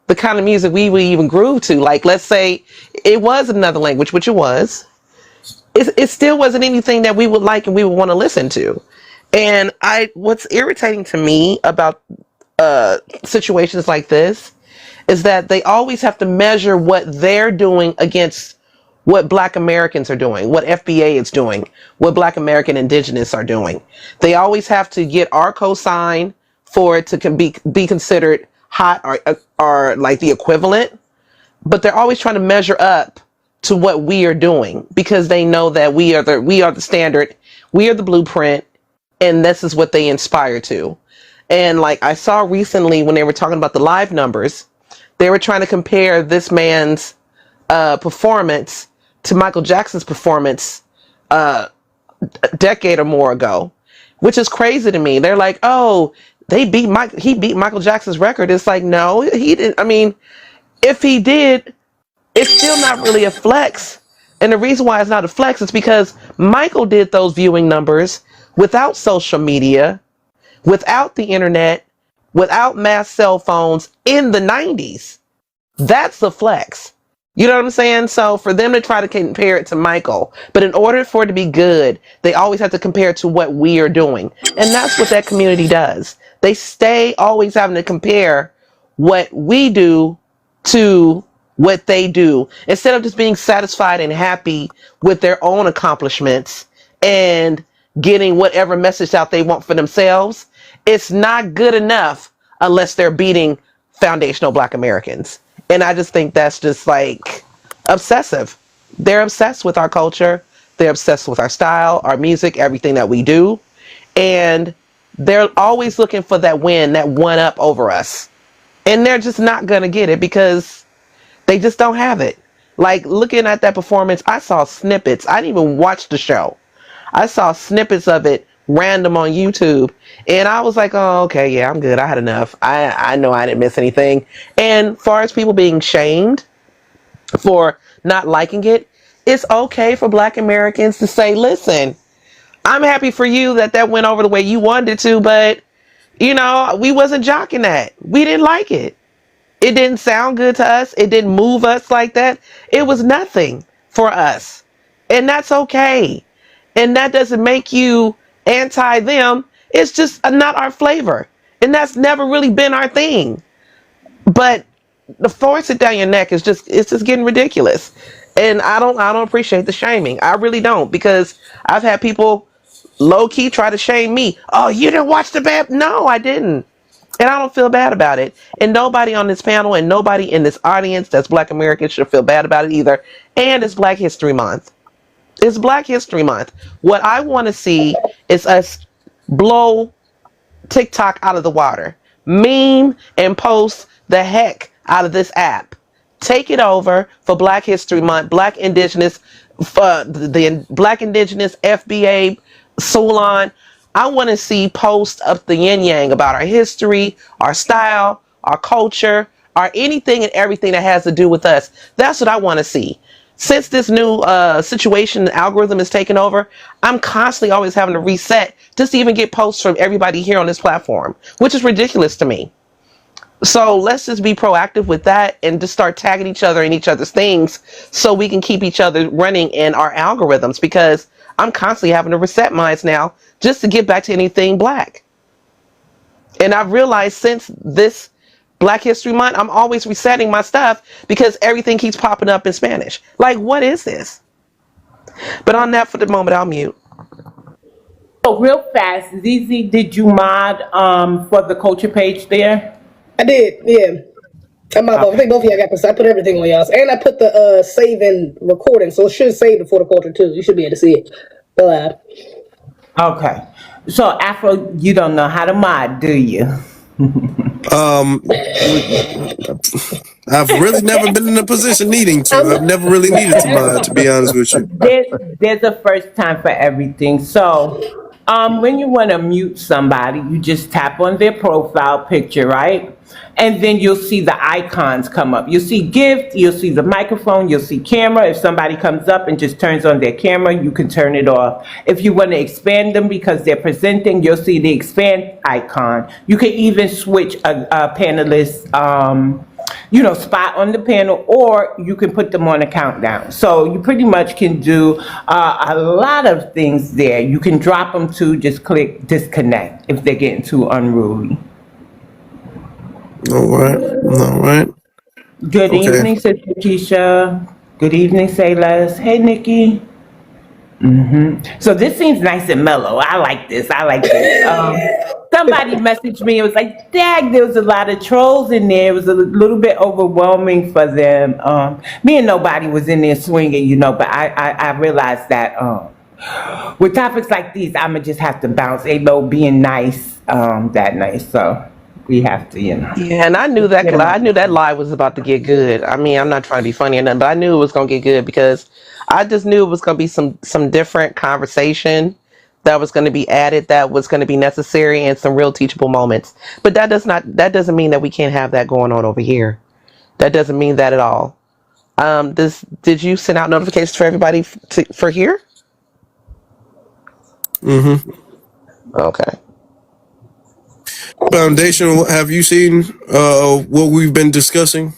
the kind of music we would even groove to. Like, let's say it was another language, which it was. It still wasn't anything that we would like and we would want to listen to. And what's irritating to me about situations like this is that they always have to measure what they're doing against what Black Americans are doing, what FBA is doing, what Black American Indigenous are doing. They always have to get our cosign for it to be considered hot or like the equivalent, but they're always trying to measure up to what we are doing because they know that we are the standard, we are the blueprint, and this is what they inspire to. And like I saw recently when they were talking about the live numbers, they were trying to compare this man's performance to Michael Jackson's performance a decade or more ago, which is crazy to me. They're like, oh, he beat Michael Jackson's record. It's like, no, he didn't. I mean, if he did, it's still not really a flex. And the reason why it's not a flex is because Michael did those viewing numbers without social media, without the internet, without mass cell phones in the 90s. That's the flex. You know what I'm saying? So for them to try to compare it to Michael, but in order for it to be good, they always have to compare it to what we are doing. And that's what that community does. They stay always having to compare what we do to what they do instead of just being satisfied and happy with their own accomplishments and getting whatever message out they want for themselves. It's not good enough unless they're beating foundational Black Americans. And I just think that's just like obsessive. They're obsessed with our culture. They're obsessed with our style, our music, everything that we do. And they're always looking for that win, that one up over us. And they're just not going to get it because they just don't have it. Like looking at that performance, I saw snippets. I didn't even watch the show. I saw snippets of it random on YouTube. And I was like, oh, okay, yeah, I'm good. I had enough. I know I didn't miss anything. And far as people being shamed for not liking it, it's okay for Black Americans to say, listen, I'm happy for you that went over the way you wanted it to, but, we wasn't jocking that. We didn't like it. It didn't sound good to us. It didn't move us like that. It was nothing for us. And that's okay. And that doesn't make you anti them. It's just not our flavor. And that's never really been our thing. But the force it down your neck it's just getting ridiculous. And I don't appreciate the shaming. I really don't, because I've had people low key try to shame me. Oh, you didn't watch the bad? No, I didn't. And I don't feel bad about it. And nobody on this panel and nobody in this audience that's Black American should feel bad about it either. And it's Black History Month. It's Black History Month. What I want to see is us blow TikTok out of the water. Meme and post the heck out of this app. Take it over for Black History Month, Black Indigenous, the Black Indigenous, FBA, Solon. I want to see posts of the yin yang about our history, our style, our culture, or anything and everything that has to do with us. That's what I want to see. Since this new situation algorithm is taking over, I'm constantly always having to reset just to even get posts from everybody here on this platform, which is ridiculous to me. So let's just be proactive with that and just start tagging each other in each other's things so we can keep each other running in our algorithms, because I'm constantly having to reset mine now just to get back to anything Black. And I've realized since this Black History Month, I'm always resetting my stuff because everything keeps popping up in Spanish. Like, what is this? But on that, for the moment, I'll mute. So real fast, ZZ, did you mod for the culture page there? I did, yeah. I think both of y'all got this. I put everything on y'all's. And I put the save and recording, so it should save it for the culture too. You should be able to see it. Okay. So Afro, you don't know how to mod, do you? Um, I've really never been in a position needing to. I've never really needed to mod, to be honest with you. There's a first time for everything. So, when you want to mute somebody, you just tap on their profile picture, right? And then you'll see the icons come up. You'll see gift, you'll see the microphone, you'll see camera. If somebody comes up and just turns on their camera, you can turn it off. If you want to expand them because they're presenting, you'll see the expand icon. You can even switch a panelist spot on the panel, or you can put them on a countdown. So you pretty much can do a lot of things there. You can drop them to just click disconnect if they're getting too unruly. All right. Good Okay. evening, Sister Keisha. Good evening, Saylas. Hey, Nikki. So this seems nice and mellow. I like this. Somebody messaged me. It was like, "Dag, there was a lot of trolls in there. It was a little bit overwhelming for them." Me and nobody was in there swinging, but I realized that with topics like these, I'ma just have to bounce. Ain't no being nice that nice. So we have to, Yeah, and I knew that get them I out. knew that live was about to get good. I mean, I'm not trying to be funny or nothing, but I knew it was gonna get good because I just knew it was gonna be some different conversation that was gonna be added, that was gonna be necessary, and some real teachable moments. But that doesn't mean that we can't have that going on over here. That doesn't mean that at all. This did you send out notifications for everybody for here? Mm-hmm. Okay. Foundation, have you seen what we've been discussing?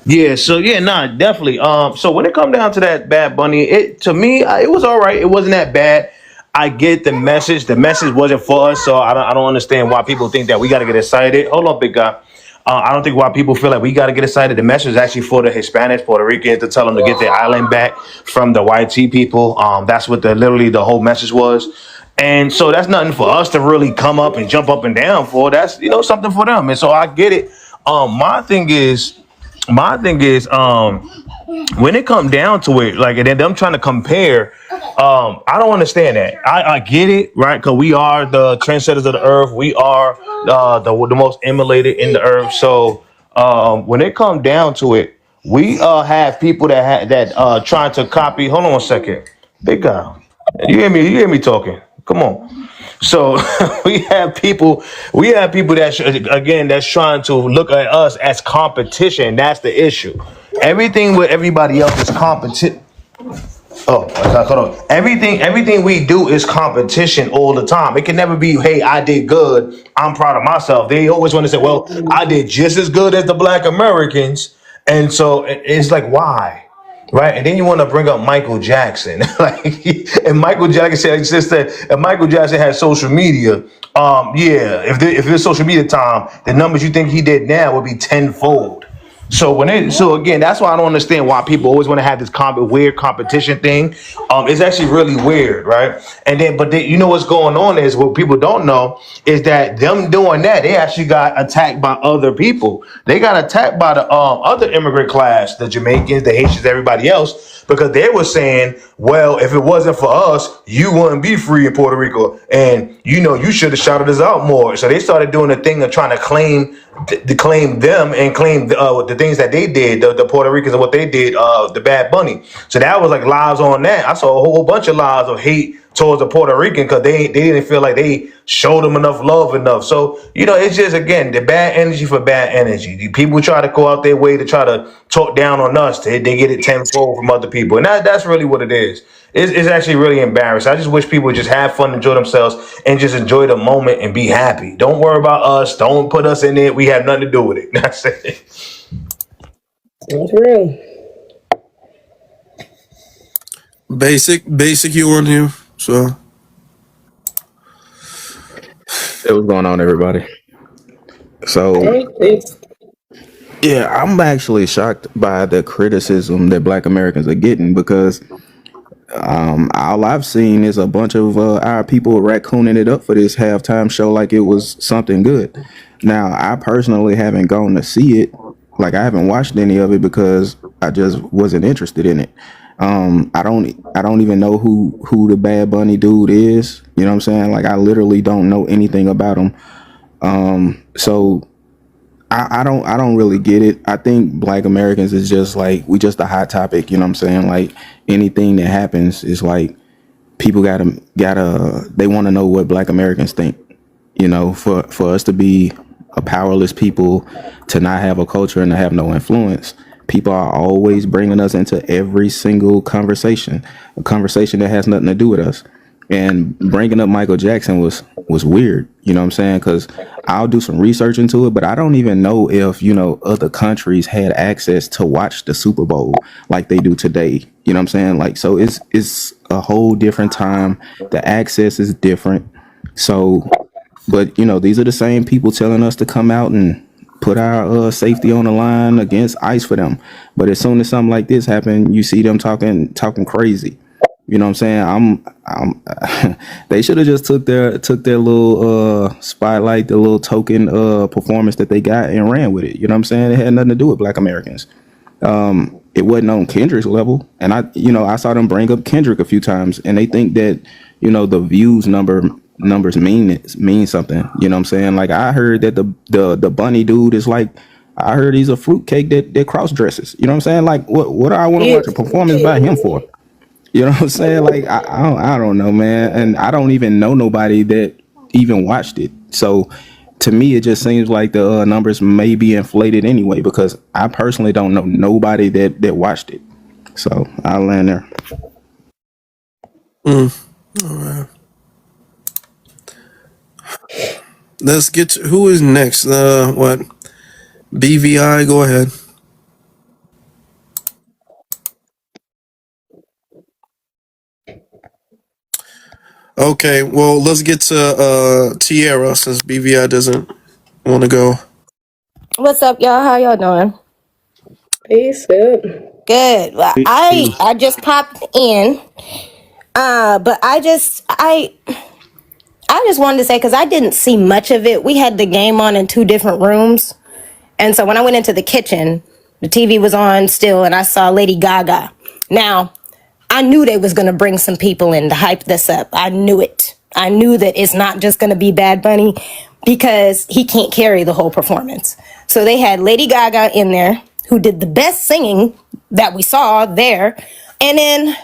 Yeah, so yeah, nah, definitely. So when it come down to that Bad Bunny, it to me, it was all right. It wasn't that bad. I get the message. The message wasn't for us, so I don't understand why people think that we got to get excited. Hold on, big guy. I don't think why people feel like we got to get excited. The message is actually for the Hispanics, Puerto Ricans, to tell them to get their island back from the YT people. That's what literally the whole message was. And so that's nothing for us to really come up and jump up and down for. That's something for them. And so I get it. My thing is, when it come down to it, like, and then them trying to compare, I don't understand that. I get it, right? Because we are the trendsetters of the earth. We are the most emulated in the earth. So when it come down to it, we have people that trying to copy. Hold on 1 second, big guy. You hear me? You hear me talking? Come on. So we have people that again that's trying to look at us as competition. That's the issue. Everything with everybody else is competition. Oh, hold on. Everything we do is competition all the time. It can never be, hey, I did good, I'm proud of myself. They always want to say, well, I did just as good as the Black Americans, and so it's like, why? Right, and then you want to bring up Michael Jackson, like, and Michael Jackson said, if Michael Jackson had social media, yeah, if it's social media time, the numbers you think he did now would be tenfold. So again, that's why I don't understand why people always want to have this weird competition thing. It's actually really weird, right? But you know what's going on is what people don't know is that them doing that, they actually got attacked by other people. They got attacked by the other immigrant class, the Jamaicans, the Haitians, everybody else, because they were saying, well, if it wasn't for us, you wouldn't be free in Puerto Rico, and you should have shouted us out more. So they started doing the thing of trying to claim them and claim the things that they did, the Puerto Ricans and what they did, the Bad Bunny. So that was like lives on that. I saw a whole bunch of lives of hate towards the Puerto Rican because they didn't feel like they showed them enough love enough. So it's just, again, the bad energy for bad energy. The people try to go out their way to try to talk down on us. They get it tenfold from other people, and that's really what it is. It's actually really embarrassing. I just wish people would just have fun, enjoy themselves, and just enjoy the moment and be happy. Don't worry about us. Don't put us in it. We have nothing to do with it. That's it. That's real. Basic, you on here? So Hey, what's going on, everybody? So, yeah, I'm actually shocked by the criticism that Black Americans are getting because all I've seen is a bunch of our people raccooning it up for this halftime show like it was something good. Now, I personally haven't gone to see it, Like I haven't watched any of it because I just wasn't interested in it. I don't even know who the Bad Bunny dude is. You know what I'm saying? Like I literally don't know anything about him. So I don't really get it. I think Black Americans is just like we just a hot topic. You know what I'm saying? Like anything that happens is like people gotta they want to know what Black Americans think. You know, for us to be a powerless people, to not have a culture and to have no influence, people are always bringing us into every single conversation, a conversation that has nothing to do with us. And bringing up Michael Jackson was weird. You know what I'm saying? Because I'll do some research into it, but I don't even know if other countries had access to watch the Super Bowl like they do today. You know what I'm saying? Like so, it's a whole different time. The access is different. So, but these are the same people telling us to come out and put our safety on the line against ICE for them. But as soon as something like this happen, you see them talking crazy. You know what I'm saying? They should have just took their little spotlight, the little token performance that they got and ran with it. You know what I'm saying? It had nothing to do with Black Americans. It wasn't on Kendrick's level, and I saw them bring up Kendrick a few times, and they think that the views numbers mean something. You know what I'm saying? Like I heard that the bunny dude is like, I heard he's a fruitcake that cross dresses. You know what I'm saying? Like what do I want to watch a performance by him for? You know what I'm saying? Like I don't know, man, and I don't even know nobody that even watched it. So to me, it just seems like the numbers may be inflated anyway because I personally don't know nobody that watched it. So I'll land there. All right. Let's get to who is next. What? BVI, go ahead. Okay, well, let's get to Tierra since BVI doesn't want to go. What's up, y'all? How y'all doing? Peace. Good. Good. Well, I just popped in, but I just wanted to say because I didn't see much of it. We had the game on in two different rooms, and so when I went into the kitchen, the TV was on still, and I saw Lady Gaga. Now, I knew they was gonna bring some people in to hype this up. I knew it. I knew that it's not just gonna be Bad Bunny because he can't carry the whole performance. So they had Lady Gaga in there who did the best singing that we saw there. And then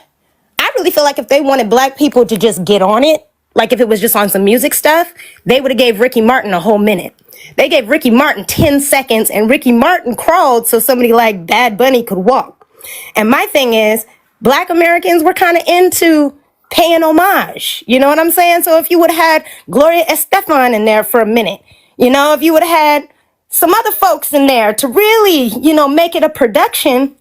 I really feel like if they wanted Black people to just get on it, like if it was just on some music stuff, they would have gave Ricky Martin a whole minute. They gave Ricky Martin 10 seconds and Ricky Martin crawled so somebody like Bad Bunny could walk. And my thing is, Black Americans were kind of into paying homage. You know what I'm saying? So if you would have had Gloria Estefan in there for a minute, if you would have had some other folks in there to really, make it a production,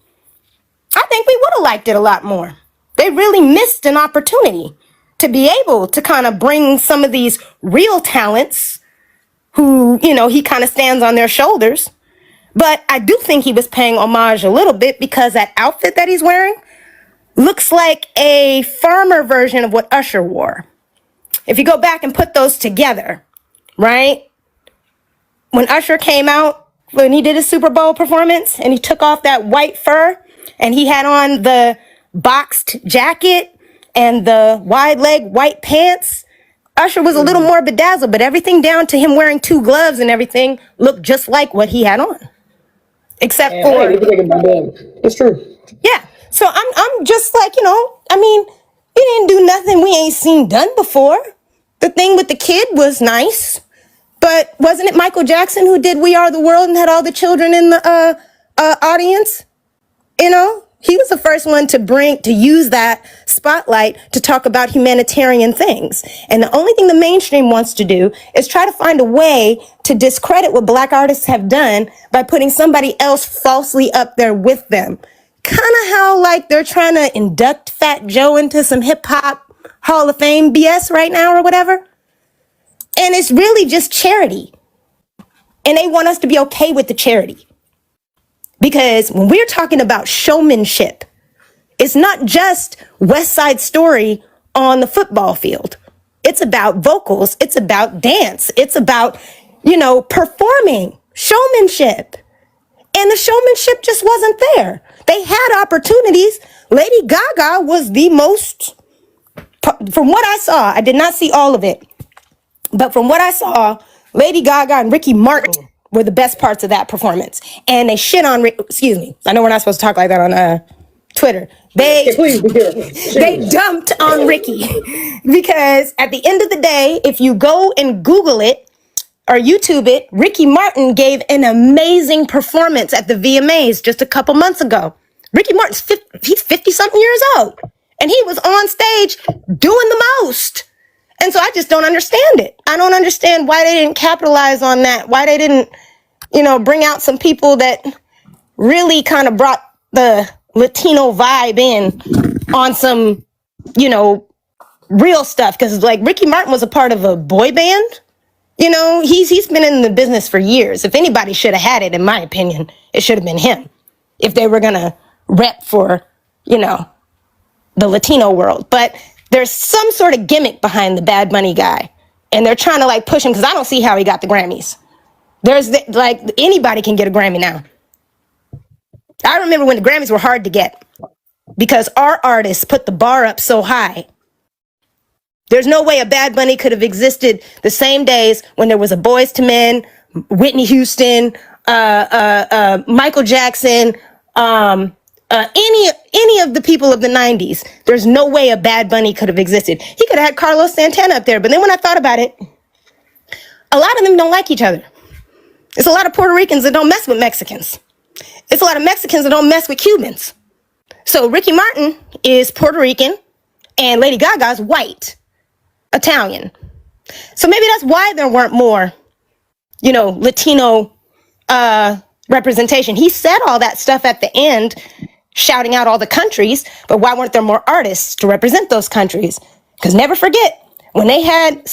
I think we would have liked it a lot more. They really missed an opportunity to be able to kind of bring some of these real talents who, he kind of stands on their shoulders. But I do think he was paying homage a little bit because that outfit that he's wearing looks like a farmer version of what Usher wore. If you go back and put those together, right? When Usher came out, when he did his Super Bowl performance and he took off that white fur and he had on the boxed jacket and the wide leg white pants, Usher was a little more bedazzled, but everything down to him wearing two gloves and everything looked just like what he had on. Except for... It's true. Yeah. So I'm just like, he didn't do nothing we ain't seen done before. The thing with the kid was nice, but wasn't it Michael Jackson who did We Are the World and had all the children in the audience? He was the first one to use that spotlight to talk about humanitarian things. And the only thing the mainstream wants to do is try to find a way to discredit what Black artists have done by putting somebody else falsely up there with them. Kind of how like they're trying to induct Fat Joe into some hip hop Hall of Fame BS right now or whatever. And it's really just charity. And they want us to be okay with the charity. Because when we're talking about showmanship, it's not just West Side Story on the football field. It's about vocals. It's about dance. It's about, performing, showmanship. and the showmanship just wasn't there. They had opportunities. Lady Gaga was the most, from what I saw, I did not see all of it, but from what I saw, Lady Gaga and Ricky Martin were the best parts of that performance. And they shit on, excuse me, I know we're not supposed to talk like that on Twitter. They dumped on Ricky because at the end of the day, if you go and Google it or YouTube it, Ricky Martin gave an amazing performance at the VMAs just a couple months ago. Ricky Martin's he's 50 something years old and he was on stage doing the most. And so I just don't understand it. I don't understand why they didn't capitalize on that. Why they didn't, bring out some people that really kind of brought the Latino vibe in on some, real stuff. Because like Ricky Martin was a part of a boy band. He's been in the business for years. If anybody should have had it, in my opinion, it should have been him. If they were going to rep for, the Latino world. But there's some sort of gimmick behind the Bad Bunny guy. And they're trying to like push him because I don't see how he got the Grammys. Anybody can get a Grammy now. I remember when the Grammys were hard to get because our artists put the bar up so high. There's no way a Bad Bunny could have existed the same days when there was a Boyz II Men, Whitney Houston, Michael Jackson, any of the people of the 90s. There's no way a Bad Bunny could have existed. He could have had Carlos Santana up there. But then when I thought about it, a lot of them don't like each other. It's a lot of Puerto Ricans that don't mess with Mexicans. It's a lot of Mexicans that don't mess with Cubans. So Ricky Martin is Puerto Rican and Lady Gaga's white, Italian. So maybe that's why there weren't more, Latino representation. He said all that stuff at the end, shouting out all the countries, but why weren't there more artists to represent those countries? Because never forget, when they had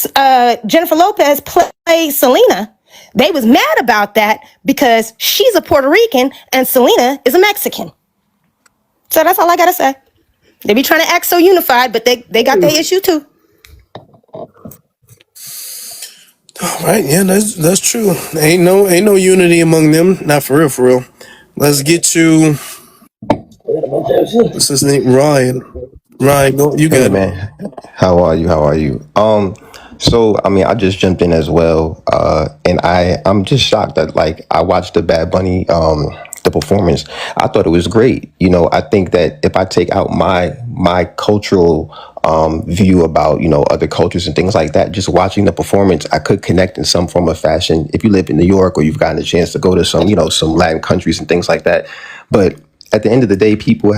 Jennifer Lopez play Selena, they was mad about that because she's a Puerto Rican and Selena is a Mexican. So that's all I gotta say. They be trying to act so unified, but they got their issue too. All right, yeah, that's true. Ain't no unity among them. Not for real, for real. Let's get to what's his name? Ryan. Ryan, go, you got Hey it. man, how are you? How are you? So I mean, I just jumped in as well, and I'm just shocked that like I watched the Bad Bunny the performance. I thought it was great. I think that if I take out my cultural view about other cultures and things like that, just watching the performance, I could connect in some form of fashion. If you live in New York or you've gotten a chance to go to some some Latin countries and things like that, but at the end of the day, people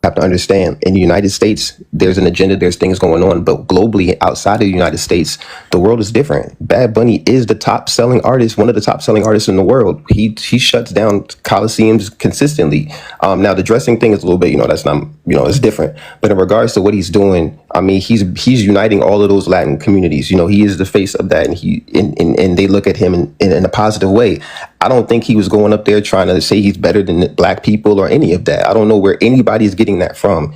have to understand in the United States, there's an agenda, there's things going on, but globally outside of the United States, the world is different. Bad Bunny is the top selling artist, one of the top selling artists in the world. He shuts down coliseums consistently. Now the dressing thing is a little bit, that's not, it's different. But in regards to what he's doing, I mean, he's uniting all of those Latin communities. He is the face of that, and they look at him in a positive way. I don't think he was going up there trying to say he's better than black people or any of that. I don't know where anybody's getting that from.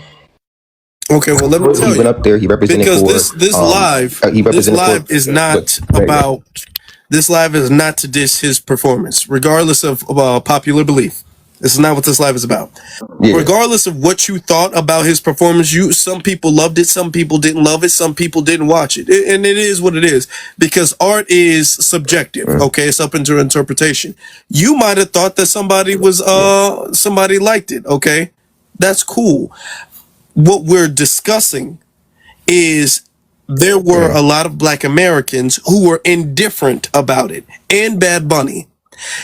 Okay, well let me tell He went up there. He represented because this live is not about. This live is not to diss his performance, regardless of popular belief. This is not what this live is about. Yeah. Regardless of what you thought about his performance, some people loved it, some people didn't love it, some people didn't watch it. And it is what it is, because art is subjective. Okay, it's up into interpretation. You might have thought that somebody liked it. Okay, that's cool. What we're discussing is there were a lot of Black Americans who were indifferent about it, and Bad Bunny.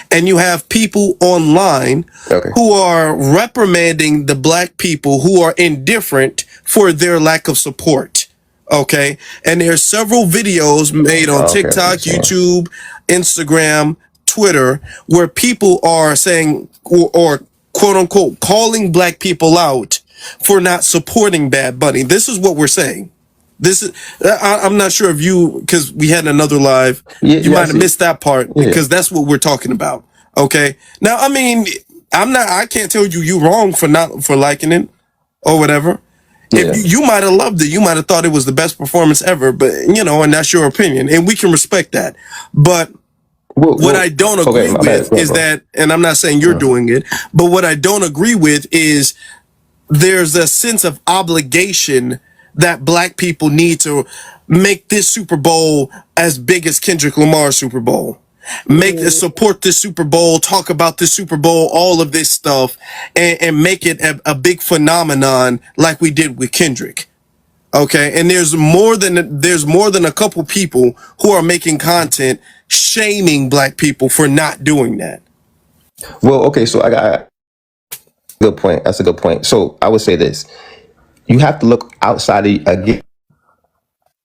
And you have people online who are reprimanding the Black people who are indifferent for their lack of support. Okay. And there's several videos made on TikTok, YouTube, Instagram, Twitter, where people are saying, or quote unquote, calling Black people out for not supporting Bad Bunny. This is what we're saying. This is, I'm not sure if you, because we had another live, you might have missed that part because that's what we're talking about. Okay. Now, I mean, I can't tell you wrong for liking it or whatever. If you might have loved it, you might have thought it was the best performance ever, but and that's your opinion and we can respect that. But What I don't okay, agree my bad. with Go ahead, is bro. that, and I'm not saying you're doing it, but what I don't agree with is there's a sense of obligation that black people need to make this Super Bowl as big as Kendrick Lamar's Super Bowl. Support this Super Bowl, talk about this Super Bowl, all of this stuff, and make it a big phenomenon like we did with Kendrick. Okay, and there's more than a couple people who are making content shaming black people for not doing that. Well, okay, so I got good point. That's a good point. So I would say this: you have to look outside again.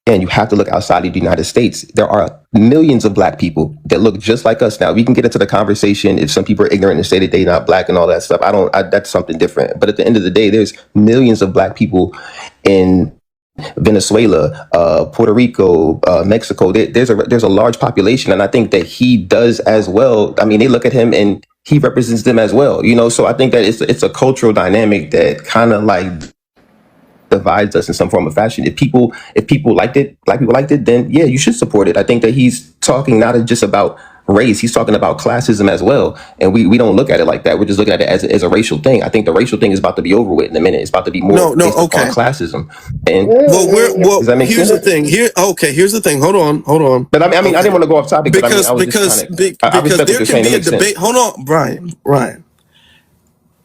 And you have to look outside of the United States. There are millions of black people that look just like us. Now we can get into the conversation if some people are ignorant and say that they're not black and all that stuff. That's something different. But at the end of the day, there's millions of black people in Venezuela, Puerto Rico, Mexico. There's a large population, and I think that he does as well. I mean, they look at him and he represents them as well. So I think that it's a cultural dynamic that kind of like divides us in some form of fashion. If people liked it, black people liked it, then yeah, you should support it. I think that he's talking not just about race, he's talking about classism as well. And we don't look at it like that. We're just looking at it as a racial thing. I think the racial thing is about to be over with in a minute. It's about to be more based upon classism. And does that make here's sense? the thing. Here's the thing. Hold on. But I mean, I didn't want to go off topic. Because I respect there what can you're saying. be It a makes sense. debate. Hold on, Brian.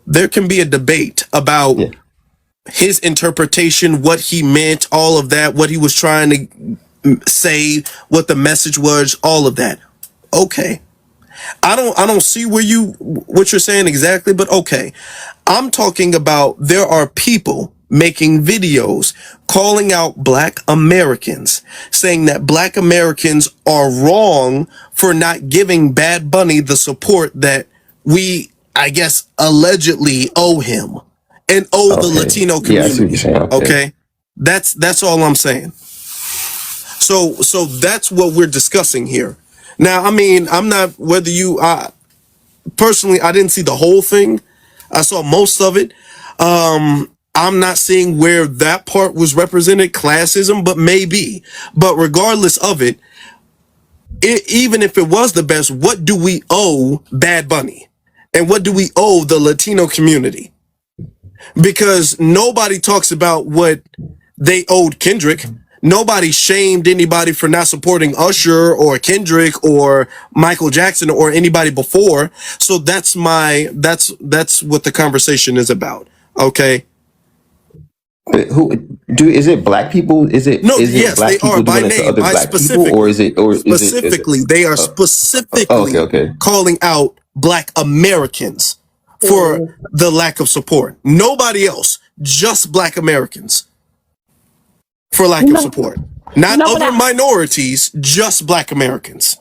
There can be a debate about his interpretation, what he meant, all of that, what he was trying to say, what the message was, all of that. Okay. I don't see what you're saying exactly, but okay. I'm talking about there are people making videos calling out black Americans, saying that black Americans are wrong for not giving Bad Bunny the support that we, I guess, allegedly owe him and owe the Latino community. Yeah, I see what you're saying. Okay. That's all I'm saying. So that's what we're discussing here. Now, I mean, I'm not whether you personally, I didn't see the whole thing. I saw most of it. I'm not seeing where that part was represented, classism, but maybe. But regardless of it, even if it was the best, what do we owe Bad Bunny? And what do we owe the Latino community? Because nobody talks about what they owed Kendrick. Nobody shamed anybody for not supporting Usher or Kendrick or Michael Jackson or anybody before. So that's what the conversation is about. Okay. But is it black people? Is it Yes, black they people are by doing it to name, other by black people, or is it specifically they are specifically okay. calling out black Americans for the lack of support. Nobody else, just black Americans for lack of support. Not other minorities, just black Americans.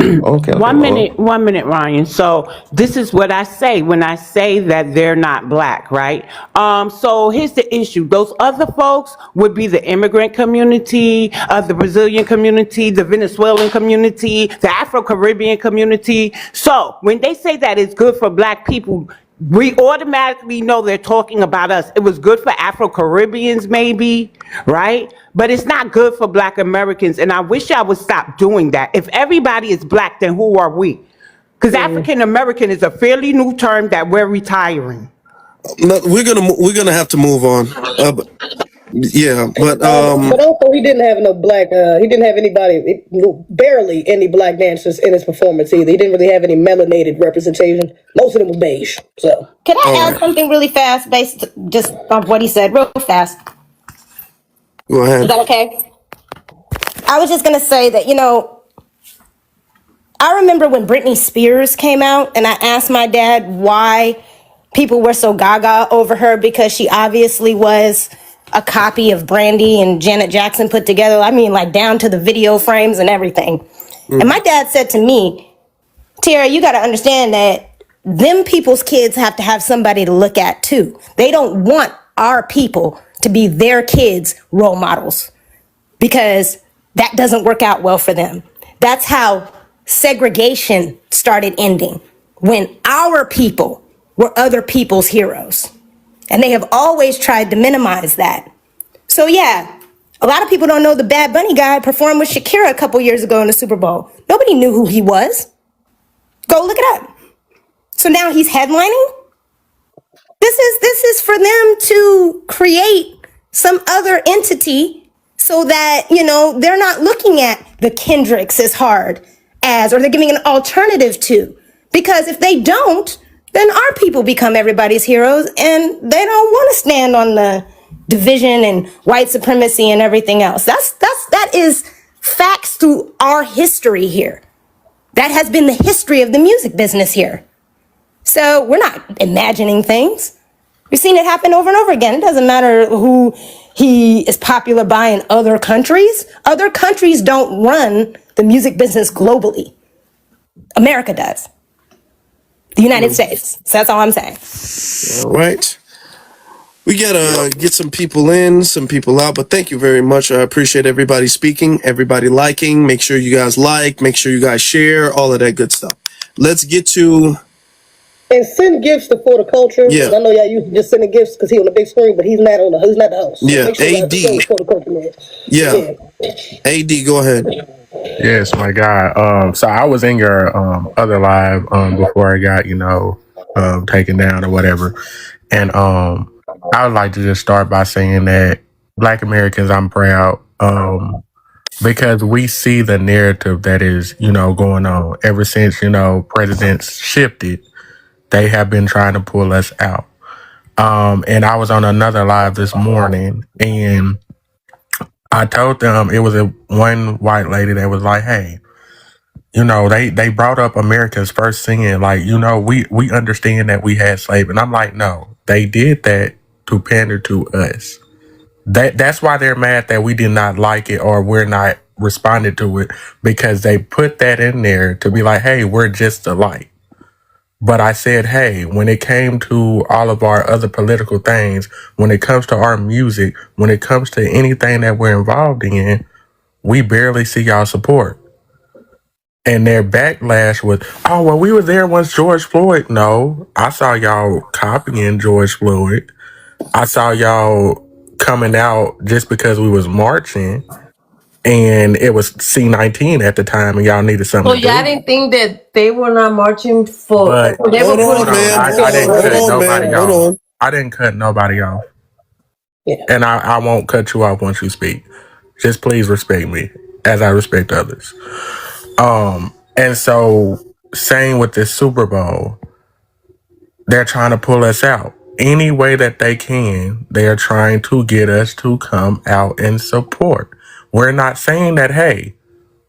Okay. 1 minute, Ryan. So this is what I say when I say that they're not black, right? So here's the issue. Those other folks would be the immigrant community, the Brazilian community, the Venezuelan community, the Afro-Caribbean community. So when they say that it's good for black people, we automatically know they're talking about us. It was good for Afro-Caribbeans maybe, right? But it's not good for black Americans, and I wish I would stop doing that. If everybody is black, then who are we? Because African American is a fairly new term that we're retiring. No, we're gonna have to move on. But also he didn't have no black. He didn't have anybody, barely any black dancers in his performance either. He didn't really have any melanated representation. Most of them were beige. So can I add something really fast based just on what he said, real fast? Go ahead. Is that okay? I was just gonna say that I remember when Britney Spears came out, and I asked my dad why people were so gaga over her, because she obviously was a copy of Brandy and Janet Jackson put together. I mean, like down to the video frames and everything. And my dad said to me, Tara, you got to understand that them people's kids have to have somebody to look at too. They don't want our people to be their kids' role models, because that doesn't work out well for them. That's how segregation started ending, when our people were other people's heroes. And they have always tried to minimize that. So yeah, A lot of people don't know the Bad Bunny guy performed with Shakira a couple years ago in the Super Bowl. Nobody knew who he was. Go look it up. So now he's headlining? This is for them to create some other entity so that, they're not looking at the Kendricks as hard as, or they're giving an alternative to. Because if they don't, then our people become everybody's heroes and they don't want to stand on the division and white supremacy and everything else. That is facts through our history here. That has been the history of the music business here. So we're not imagining things. We've seen it happen over and over again. It doesn't matter who he is popular by in other countries. Other countries don't run the music business globally. America does. The United States. So that's all I'm saying. All right. We gotta get some people in, some people out, but thank you very much. I appreciate everybody speaking, everybody liking. Make sure you guys like, make sure you guys share, all of that good stuff. Let's get to... And send gifts to For the Culture. Yeah. I know y'all used to just sending gifts because he's on the big screen, but he's not the host. So yeah, make sure AD. For the Culture, man. Yeah. AD, go ahead. Yes, my God. So I was in your other live before I got, taken down or whatever. And I would like to just start by saying that Black Americans, I'm proud. Because we see the narrative that is, going on ever since, presidents shifted. They have been trying to pull us out. And I was on another live this morning and I told them it was one white lady that was like, hey, they brought up America's first singing, like, we understand that we had slaves. And I'm like, no, they did that to pander to us. That's why they're mad that we did not like it or we're not responded to it, because they put that in there to be like, hey, we're just alike. But I said, hey, when it came to all of our other political things, when it comes to our music, when it comes to anything that we're involved in, we barely see y'all support. And their backlash was, oh, well, we were there once George Floyd. No, I saw y'all copying George Floyd. I saw y'all coming out just because we was marching. And it was C-19 at the time, and y'all needed something So to do. y'all didn't think that they were not marching for? But They were hold on, putting man. I didn't cut nobody off. Hold on. I didn't cut nobody off. Yeah. And I won't cut you off once you speak. Just please respect me as I respect others. And so same with this Super Bowl, they're trying to pull us out. Any way that they can, they're trying to get us to come out and support. We're not saying that, hey,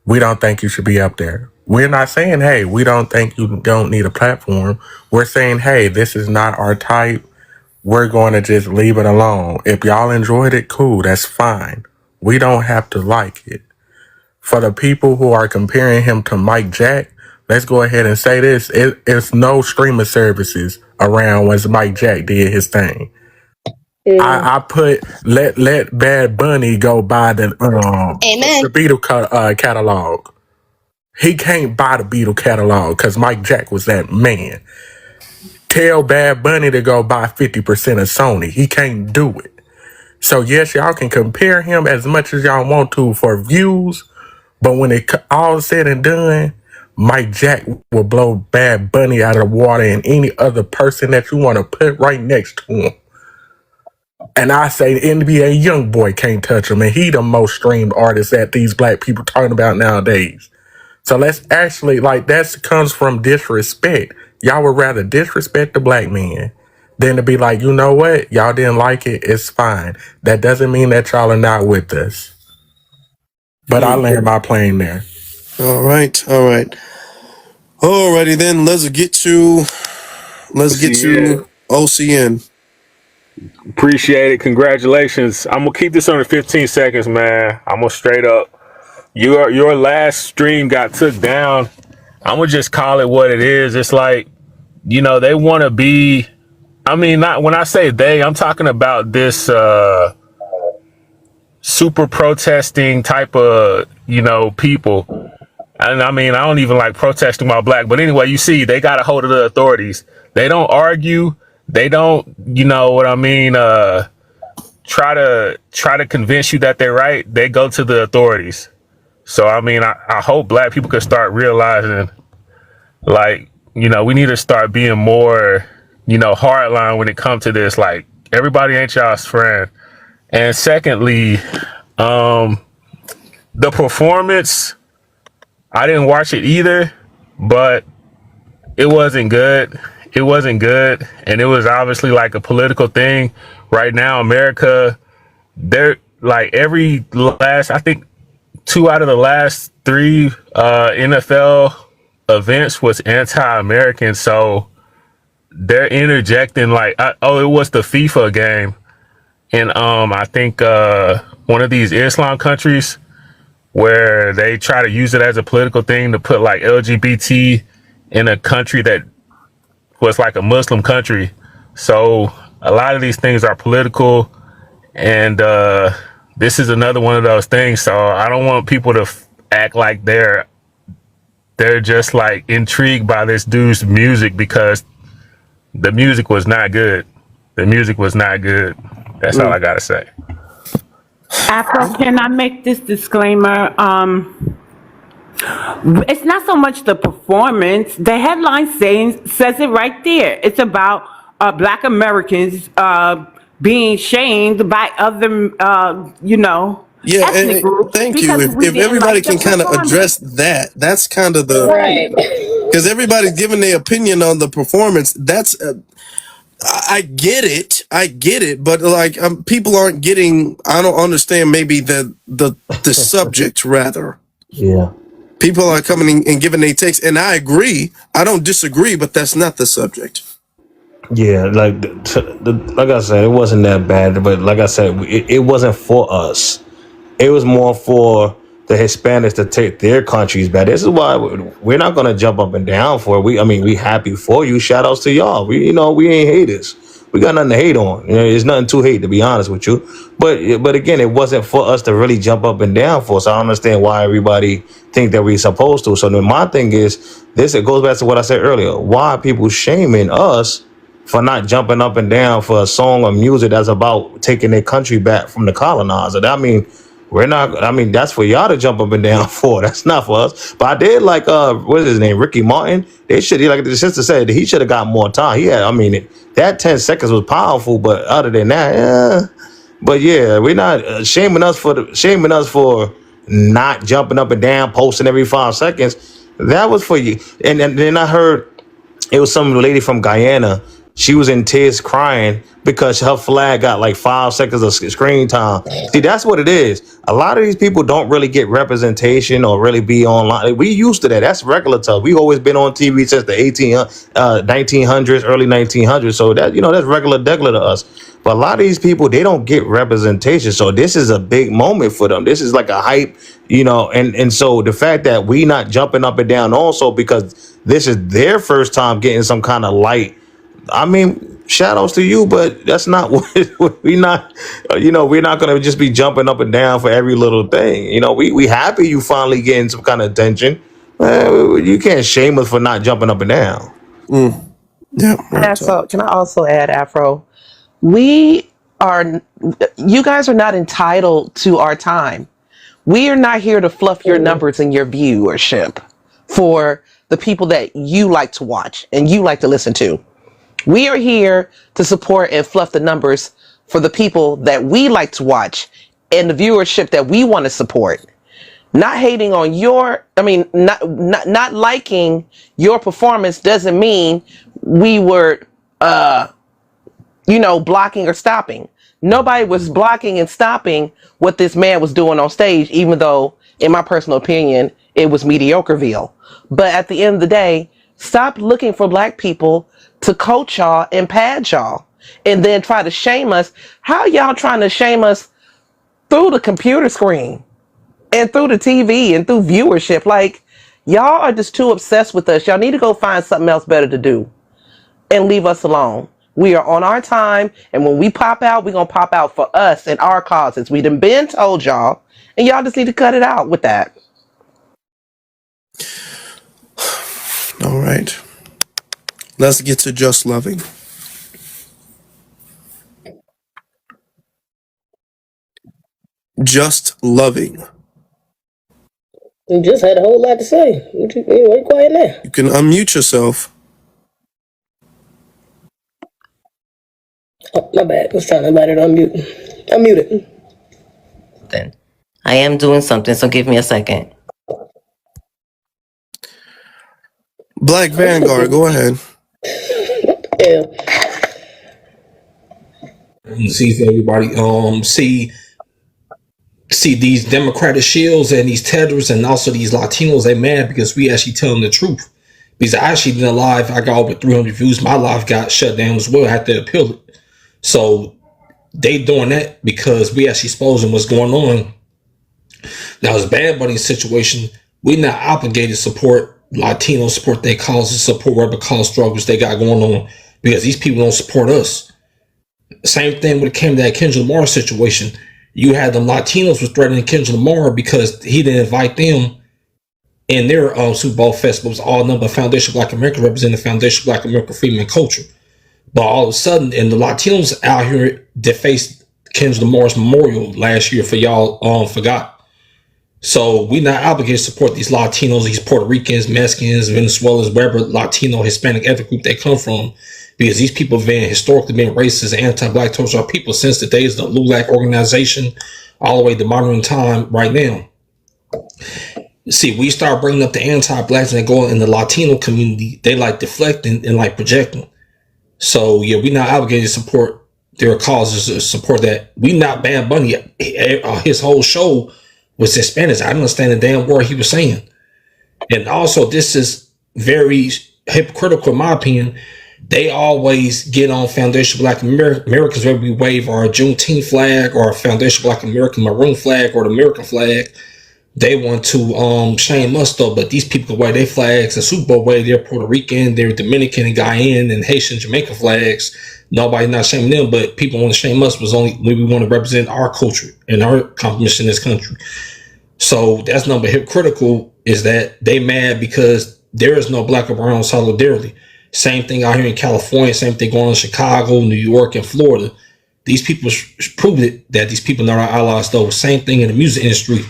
we don't think you should be up there. We're not saying, hey, we don't think you don't need a platform. We're saying, hey, this is not our type. We're going to just leave it alone. If y'all enjoyed it, cool, that's fine. We don't have to like it. For the people who are comparing him to Mike Jack, let's go ahead and say this. It's no streaming services around when Mike Jack did his thing. I put let Bad Bunny go buy the Beatle catalog. He can't buy the Beatle catalog because Mike Jack was that man. Tell Bad Bunny to go buy 50% of Sony. He can't do it. So yes, y'all can compare him as much as y'all want to for views, but when it all said and done, Mike Jack will blow Bad Bunny out of the water and any other person that you want to put right next to him. And I say the NBA YoungBoy can't touch him, and he the most streamed artist that these black people talking about nowadays. So let's actually, that comes from disrespect. Y'all would rather disrespect the black man than to be like, you know what? Y'all didn't like it. It's fine. That doesn't mean that y'all are not with us. But I land my plane there. All right. Alrighty then. Let's get to OCN. Appreciate it. Congratulations. I'm gonna keep this under 15 seconds, man. I'm gonna straight up. Your last stream got took down. I'm gonna just call it what it is. It's like, they want to be. I mean, not when I say they, I'm talking about this super protesting type of people. And I mean, I don't even like protesting while black, but anyway, you see, they got a hold of the authorities. They don't argue. They don't, try to convince you that they're right, they go to the authorities. So I mean, I hope black people could start realizing, like, we need to start being more, hardline when it comes to this. Like, everybody ain't y'all's friend. And secondly, the performance, I didn't watch it either, but it wasn't good. It wasn't good. And it was obviously like a political thing. Right now, America, they're like I think 2 out of the last 3 NFL events was anti-American. So they're interjecting like, it was the FIFA game. And I think one of these Islam countries where they try to use it as a political thing to put like LGBT in a country that was like a Muslim country. So a lot of these things are political, and this is another one of those things. So I don't want people to act like they're just like intrigued by this dude's music, because the music was not good. The music was not good. That's all I gotta say. Afro, can I make this disclaimer? It's not so much the performance. The headline says it right there. It's about Black Americans being shamed by other, Yeah, ethnic groups thank you. because If we didn't everybody like the can kind of performance. address that, that's kind of Right. because everybody's giving their opinion on the performance. That's I get it, but like people aren't getting. I don't understand. Maybe the subject rather. Yeah. People are coming in and giving their takes, and I agree. I don't disagree, but that's not the subject. Yeah, like like I said, it wasn't that bad, but like I said, it wasn't for us. It was more for the Hispanics to take their countries back. This is why we're not gonna jump up and down for it. We happy for you. Shout outs to y'all. We ain't haters. We got nothing to hate on. There's nothing to hate, to be honest with you. But again, it wasn't for us to really jump up and down for. So I don't understand why everybody think that we're supposed to. So then my thing is this. It goes back to what I said earlier. Why are people shaming us for not jumping up and down for a song or music that's about taking their country back from the colonizer? I mean, we're not. I mean, that's for y'all to jump up and down for. That's not for us. But I did like what is his name, Ricky Martin. They should, like the sister said, he should have got more time. He had. I mean, that 10 seconds was powerful. But other than that, yeah. But yeah, we're not shaming us for not jumping up and down, posting every 5 seconds. That was for you. And then I heard it was some lady from Guyana. She was in tears crying because her flag got like 5 seconds of screen time. See, that's what it is. A lot of these people don't really get representation or really be online. We used to that. That's regular to us. We've always been on TV since the 1900s, early 1900s. So that, that's regular to us. But a lot of these people, they don't get representation. So this is a big moment for them. This is like a hype, and so the fact that we not jumping up and down also because this is their first time getting some kind of light. I mean, shout outs to you, but that's not what we're not going to just be jumping up and down for every little thing. We happy you finally getting some kind of attention. You can't shame us for not jumping up and down. Yeah. And so, can I also add, Afro? We are, you guys are not entitled to our time. We are not here to fluff your numbers and your viewership for the people that you like to watch and you like to listen to. We are here to support and fluff the numbers for the people that we like to watch and the viewership that we want to support. Not hating on not liking your performance doesn't mean we were, blocking or stopping. Nobody was blocking and stopping what this man was doing on stage, even though, in my personal opinion, it was mediocreville. But at the end of the day, stop looking for black people to coach y'all and pad y'all and then try to shame us. How y'all trying to shame us through the computer screen and through the TV and through viewership? Like, y'all are just too obsessed with us. Y'all need to go find something else better to do and leave us alone. We are on our time, and when we pop out, we're going to pop out for us and our causes. We done been told y'all, and y'all just need to cut it out with that. All right. Let's get to just loving. just loving. You just had a whole lot to say. Why you quiet now? You can unmute yourself. Oh, my bad. I was trying to let it unmute. Unmute it. Then I am doing something, so give me a second. Black Vanguard, go ahead. Yeah. See if everybody see these Democratic shields and these tethers and also these Latinos, they mad because we actually tell them the truth. Because I actually did a live, I got over 300 views. My live got shut down as well. I had to appeal it. So they doing that because we actually exposing what's going on. Now, it's Bad Bunny's situation. We're not obligated to support Latinos, support their causes, support whatever cause struggles they got going on because these people don't support us. Same thing when it came to that Kendrick Lamar situation. You had them Latinos was threatening Kendrick Lamar because he didn't invite them in their Super Bowl festival. It was all number Foundation Black America representing the Foundation Black America Freedom and Culture. But all of a sudden, and the Latinos out here defaced Kendrick Lamar's memorial last year for y'all forgot. So we're not obligated to support these Latinos, these Puerto Ricans, Mexicans, Venezuelans, wherever Latino, Hispanic ethnic group they come from, because these people have been historically been racist and anti-black towards our people since the days of the LULAC organization, all the way to modern time right now. See, we start bringing up the anti-blacks and they go in the Latino community, they like deflecting and like projecting. So yeah, we're not obligated to support their causes or support that. We not Bad Bunny. His whole show was in Spanish. I don't understand the damn word he was saying. And also, this is very hypocritical in my opinion. They always get on Foundation Black Americans where we wave our Juneteenth flag or Foundation Black American maroon flag or the American flag. They want to shame us though, but these people wear their flags. The Super Bowl way, they're Puerto Rican, they're Dominican and Guyana and Haitian, Jamaican flags. Nobody not shaming them, but people want to shame us was only when we want to represent our culture and our accomplishments in this country. So that's number hypocritical is that they mad because there is no black or brown solidarity. Same thing out here in California, same thing going on in Chicago, New York, and Florida. These people proved it that these people are not our allies though. Same thing in the music industry.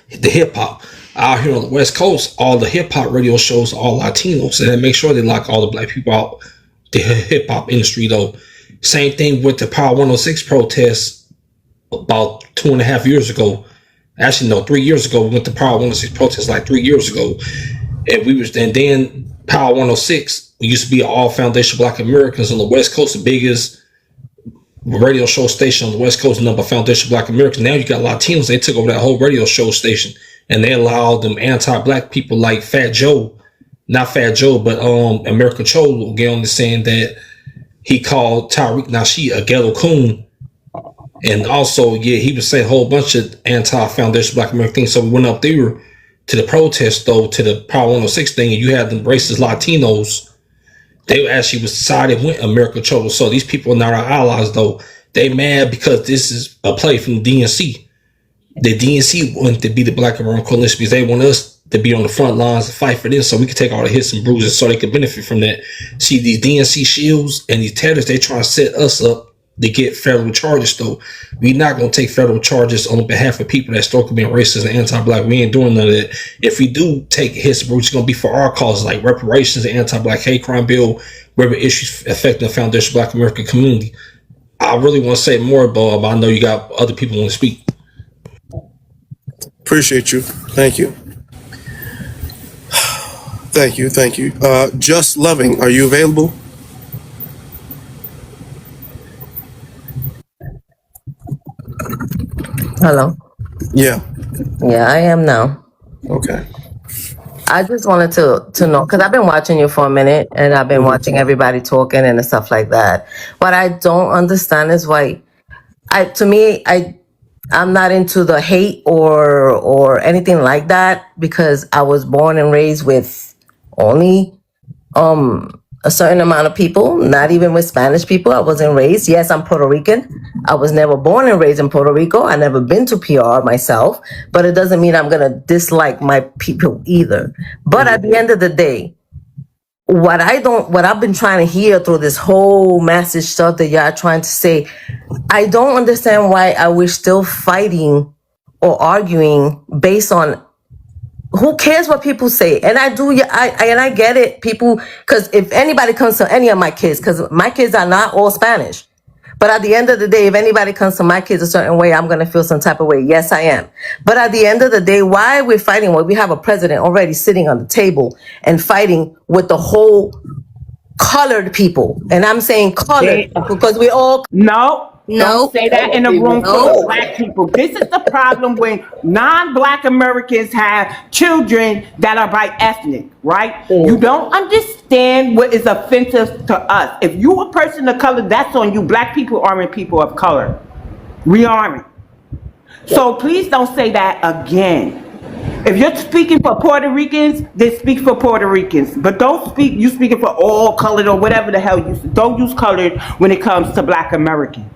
The hip hop out here on the West Coast, all the hip hop radio shows are all Latinos, and they make sure they lock all the black people out the hip hop industry though. Same thing with the Power 106 protests about 2.5 years ago. Actually, no, 3 years ago. We went to Power 106 protests like 3 years ago, and we was and then Power 106 used to be all Foundation Black Americans on the West Coast, the biggest radio show station on the West Coast, number Foundation Black Americans. Now you got Latinos, they took over that whole radio show station and they allowed them anti-black people like Fat Joe, not Fat Joe, but American Cholo get on the saying that he called Tariq Nasheed a ghetto coon. And also, yeah, he was saying a whole bunch of anti-Foundation Black American things. So we went up there to the protest though, to the Power 106 thing, and you had them racist Latinos. They actually was sided with America Cholo. So these people are not our allies though. They mad because this is a play from the DNC. The DNC wanted to be the Black and Brown coalition because they want us to be on the front lines and fight for this so we can take all the hits and bruises so they can benefit from that. See, these DNC shields and these tethers, they trying to set us up to get federal charges though. We're not going to take federal charges on behalf of people that still being racist and anti-black. We ain't doing none of that. If we do take hits and bruises, it's going to be for our causes like reparations, the anti-black hate crime bill, whatever issues affecting the Foundation Black American community. I really want to say more, Bob. I know you got other people want to speak. Appreciate you. Thank you. Thank you. Just Loving, are you available? Hello. Yeah. Yeah, I am now. Okay. I just wanted to know because I've been watching you for a minute and I've been watching everybody talking and stuff like that. What I don't understand is why I'm not into the hate or anything like that because I was born and raised with only a certain amount of people, not even with Spanish people. I wasn't raised. Yes, I'm Puerto Rican. I was never born and raised in Puerto Rico. I never been to PR myself, but it doesn't mean I'm going to dislike my people either. But at the end of the day, what I've been trying to hear through this whole message stuff that y'all trying to say, I don't understand why are we still fighting or arguing based on who cares what people say. And I get it, people, because if anybody comes to any of my kids, because my kids are not all Spanish, but at the end of the day, if anybody comes to my kids a certain way, I'm going to feel some type of way. Yes, I am. But at the end of the day, why are we fighting when we have a president already sitting on the table and fighting with the whole colored people? And I'm saying colored because we all... No. Don't say that in a room full of No. black people. This is the problem when non-black Americans have children that are by ethnic, right? You don't understand what is offensive to us. If you a person of color, that's on you. Black people aren't people of color. We aren't. So please don't say that again. If you're speaking for Puerto Ricans, then speak for Puerto Ricans. But don't speak, you speaking for all colored or whatever the hell you, don't use colored when it comes to black Americans.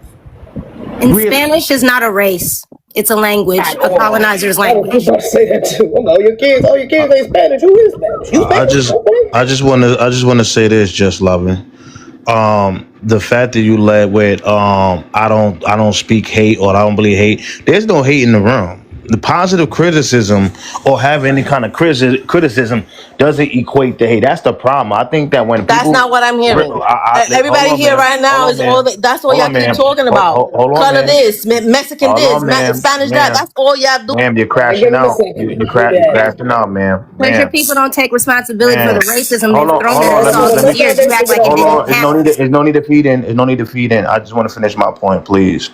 And Spanish is not a race. It's a language, a colonizer's language. I was about to say that too. All your kids ain't Spanish. Who is Spanish? You Spanish? I just want to say this, just loving. The fact that you led with I don't speak hate or I don't believe hate. There's no hate in the room. The positive criticism or have any kind of criticism doesn't equate to hate. That's the problem. I think that when That's people, not what I'm hearing. Everybody here right now is all that's all y'all keep talking about. Color this, Mexican this, Spanish that. That's all y'all do. Ma'am, you're crashing out. You're crashing out, ma'am. Because your people don't take responsibility for the racism Hold they've on, thrown hold at on. us all Let me, these years. You act like it didn't happen. There's no need to feed in. There's no need to feed in. I just want to finish my point, please.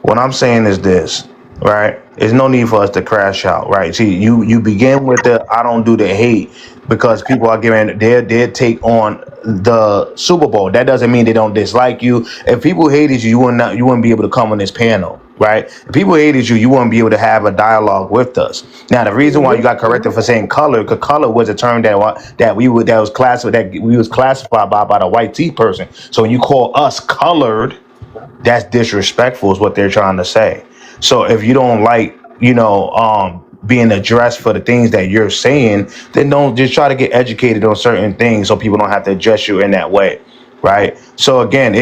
What I'm saying is this, right? There's no need for us to crash out, right? See, you begin with the I don't do the hate because people are giving their take on the Super Bowl. That doesn't mean they don't dislike you. If people hated you, you wouldn't be able to come on this panel, right? If people hated you, you wouldn't be able to have a dialogue with us. Now, the reason why you got corrected for saying color, because color was a term that was classified by the white T person. So when you call us colored, that's disrespectful is what they're trying to say. So if you don't like, being addressed for the things that you're saying, then don't just try to get educated on certain things so people don't have to address you in that way. Right. So again,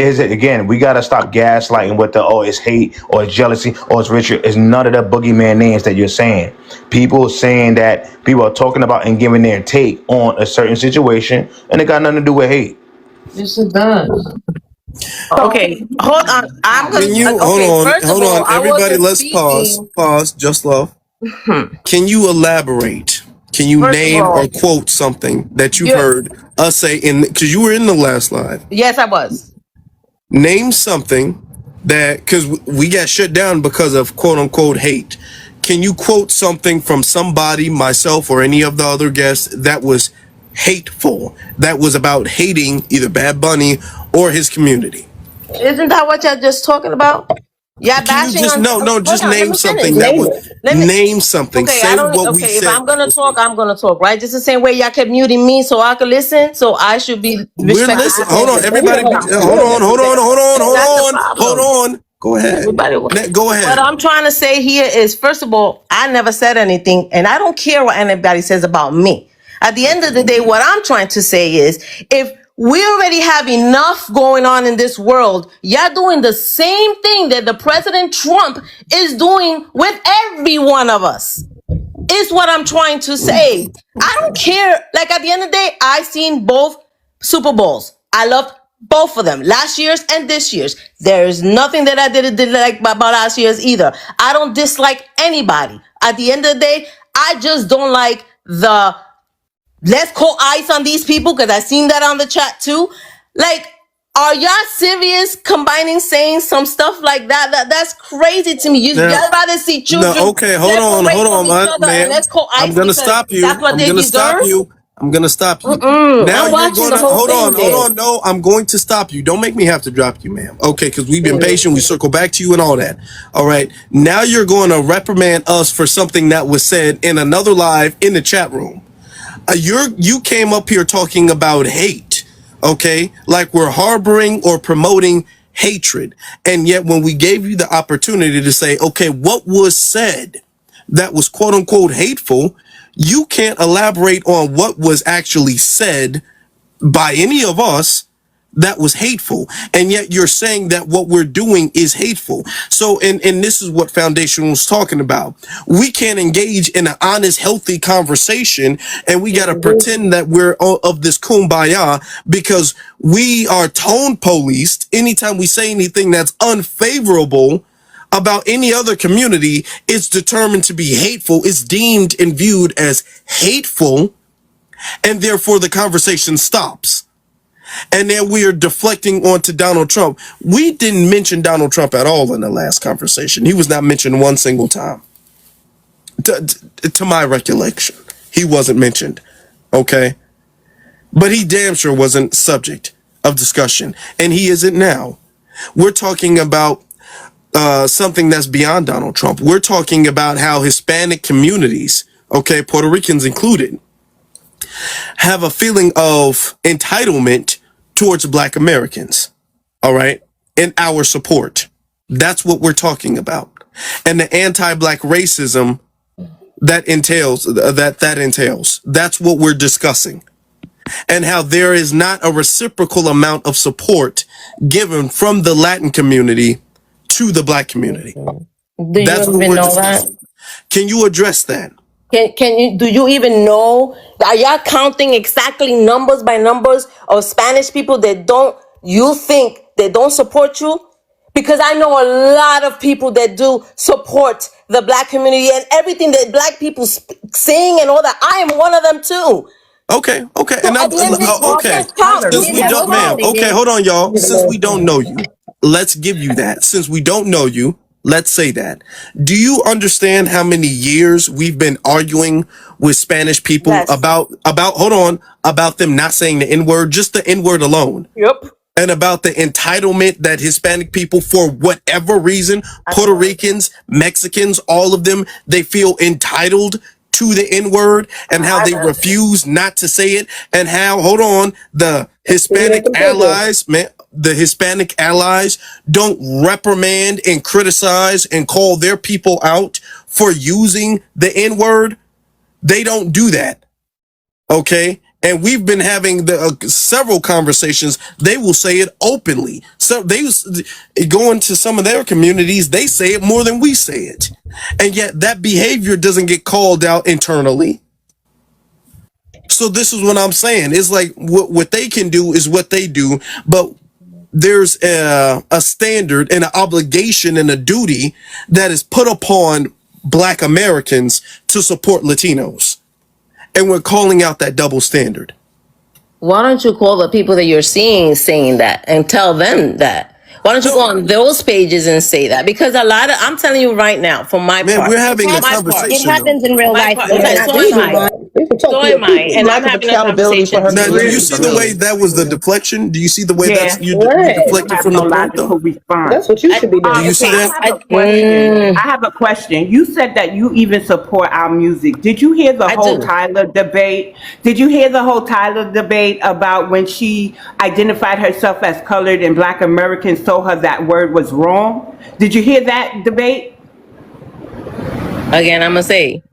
we got to stop gaslighting with it's hate or it's jealousy or it's Richard. It's none of the boogeyman names that you're saying. People saying that people are talking about and giving their take on a certain situation and it got nothing to do with hate. Yes, it does. Okay, hold on. I'm gonna. Can you Okay, first of hold all, on, I everybody? wasn't Let's speaking. pause. Just love. Can you elaborate? Can you First of name all, or quote something that you've you. heard us say because you were in the last live? Yes, I was. Name something that because we got shut down because of quote unquote hate. Can you quote something from somebody, myself or any of the other guests that was hateful, that was about hating either Bad Bunny or his community? Isn't that what y'all just talking about? Yeah, Can you bashing just on. just Hold on, let name me finish. something that was name something. Okay, I Say don't. what we Okay, if said. I'm gonna talk, I'm gonna talk. Right, just the same way y'all kept muting me so I could listen. So I should be We're respected. listening. Hold on, everybody. Hold on. Go ahead. Everybody, Go what ahead. I'm trying to say here is, first of all, I never said anything, and I don't care what anybody says about me. At the end of the day, what I'm trying to say is, if we already have enough going on in this world, y'all doing the same thing that the President Trump is doing with every one of us. Is what I'm trying to say. I don't care. Like, at the end of the day, I seen both Super Bowls. I loved both of them, last year's and this year's. There is nothing that I didn't like about last year's either. I don't dislike anybody. At the end of the day, I just don't like the let's call ice on these people, because I seen that on the chat too. Like, are y'all serious combining saying some stuff like that? That's crazy to me. Y'all rather see children Okay, hold on, ma'am. let's call ice. I'm gonna stop you. That's what they deserve. I'm gonna stop you. Now I'm you're watching gonna the whole hold thing on. No, I'm going to stop you. Don't make me have to drop you, ma'am. Okay, because we've been patient. We circle back to you and all that. All right. Now you're going to reprimand us for something that was said in another live in the chat room. You came up here talking about hate, okay? Like we're harboring or promoting hatred. And yet when we gave you the opportunity to say, okay, what was said that was quote unquote hateful, you can't elaborate on what was actually said by any of us that was hateful, and yet you're saying that what we're doing is hateful. So and this is what Foundation was talking about. We can't engage in an honest, healthy conversation, and we got to pretend that we're of this kumbaya because we are tone policed anytime we say anything that's unfavorable about any other community. It's determined to be hateful. It's deemed and viewed as hateful, and therefore the conversation stops. And then we are deflecting onto Donald Trump. We didn't mention Donald Trump at all in the last conversation. He was not mentioned one single time. To my recollection, he wasn't mentioned. Okay? But he damn sure wasn't subject of discussion. And he isn't now. We're talking about something that's beyond Donald Trump. We're talking about how Hispanic communities, okay, Puerto Ricans included, have a feeling of entitlement towards Black Americans, all right, and our support. That's what we're talking about. And the anti-Black racism that entails. That's what we're discussing. And how there is not a reciprocal amount of support given from the Latin community to the Black community. Do That's you what even we're know discussing. that? Can you address that? Can you, do you even know? Are y'all counting exactly numbers by numbers of Spanish people that you think they don't support you? Because I know a lot of people that do support the Black community and everything that Black people sing and all that. I am one of them too. Okay. So And at the end of the day, okay. just count. Since we don't, ma'am. Okay, hold on, y'all. Since we don't know you, let's give you that. Since we don't know you, let's say that. Do you understand how many years we've been arguing with Spanish people about them not saying the N-word, just the N-word alone? Yep. And about the entitlement that Hispanic people, for whatever reason, Puerto Ricans, Mexicans, all of them, they feel entitled to the N-word, and how they refuse not to say it, and how, hold on, the Hispanic allies, man, the Hispanic allies don't reprimand and criticize and call their people out for using the N-word. They don't do that. Okay? And we've been having several conversations. They will say it openly. So they go into some of their communities, they say it more than we say it. And yet that behavior doesn't get called out internally. So this is what I'm saying. It's like what they can do is what they do, but there's a standard and an obligation and a duty that is put upon Black Americans to support Latinos. And we're calling out that double standard. Why don't you call the people that you're seeing saying that and tell them that? Why don't you go on those pages and say that? Because I'm telling you right now, for my part. We're having a conversation. It happens in real life. So am I. And I'm having a conversation. Now, do you see the way that was the deflection? Do you see the way you deflected from the point, though? That's what you should be doing. Do you see that? I have a question. You said that you even support our music. Did you hear the whole Tyler debate? Did you hear the whole Tyler debate about when she identified herself as colored and Black Americans told her that word was wrong? Did you hear that debate? Again, I'm gonna say,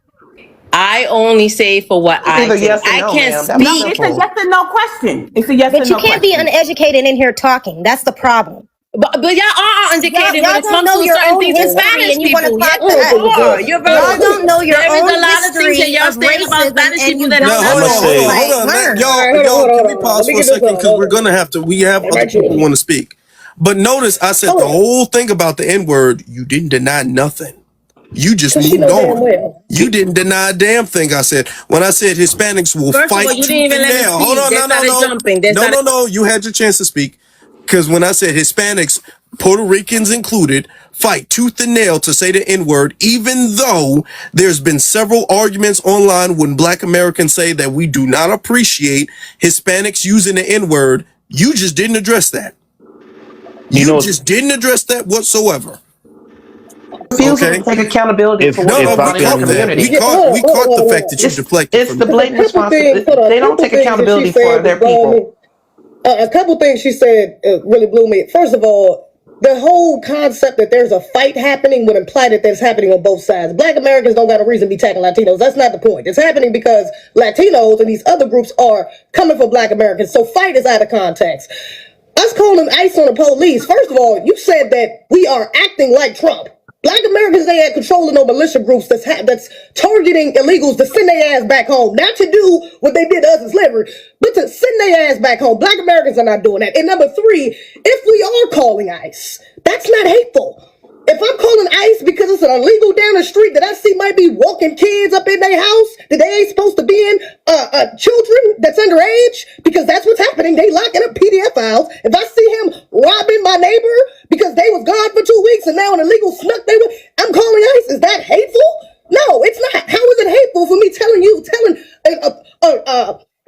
I only say for what I think. Yes or I no, can't ma'am. speak. No, it's a yes or no question. It's a yes But or you no can't question. be uneducated in here talking. That's the problem. But y'all are uneducated Y'all when it don't comes know to your certain own things in history Spanish and you want to people. talk Yes, to you us. are. You're very. Y'all don't know your There is own a lot of things that history y'all of saying about racism Spanish and people you that don't Now, want hold to on. like learn. Y'all, can we pause for a second? Because we're going to have to, we have other people who want to speak. But notice I said the whole thing about the N-word, you didn't deny nothing. You just moved on. You didn't deny a damn thing I said. When I said Hispanics will First of fight all, you tooth didn't even and let me nail. speak. Hold on, They started jumping. They started- no. You had your chance to speak. Because when I said Hispanics, Puerto Ricans included, fight tooth and nail to say the N-word, even though there's been several arguments online when Black Americans say that we do not appreciate Hispanics using the N-word, you just didn't address that. You just didn't address that whatsoever. Refusal to take accountability for what's going on in your community. We caught the fact that you deflected It's from the blatant responsibility. They don't take accountability for their people. A couple things she said really blew me. First of all, the whole concept that there's a fight happening would imply that that's happening on both sides. Black Americans don't got a reason to be attacking Latinos. That's not the point. It's happening because Latinos and these other groups are coming for Black Americans. So fight is out of context. Us calling ICE on the police, first of all, you said that we are acting like Trump. Black Americans, they had control of no militia groups that's targeting illegals to send their ass back home. Not to do what they did to us in slavery, but to send their ass back home. Black Americans are not doing that. And number three, if we are calling ICE, that's not hateful. If I'm calling ICE because it's an illegal down the street that I see might be walking kids up in their house that they ain't supposed to be in, children that's underage, because that's what's happening. They locking up PDF files. If I see him robbing my neighbor because they was gone for 2 weeks and now an illegal snuck I'm calling ICE. Is that hateful? No, it's not. How is it hateful for me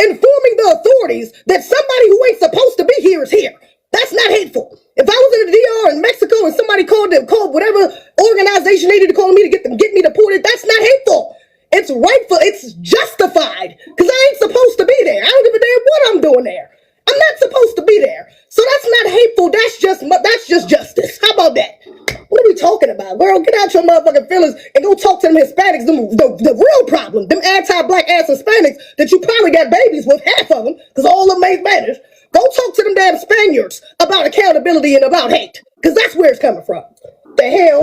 informing the authorities that somebody who ain't supposed to be here is here? That's not hateful. If I was in the DR in Mexico and somebody called whatever organization needed to call me to get me deported, that's not hateful. It's rightful. It's justified because I ain't supposed to be there. I don't give a damn what I'm doing there. I'm not supposed to be there. So that's not hateful. That's just justice. How about that? What are we talking about, girl? Get out your motherfucking feelings and go talk to them Hispanics. The real problem, them anti-black ass Hispanics that you probably got babies with, half of them, because all of them ain't Spanish. Go talk to them damn Spaniards about accountability and about hate, because that's where it's coming from. The hell?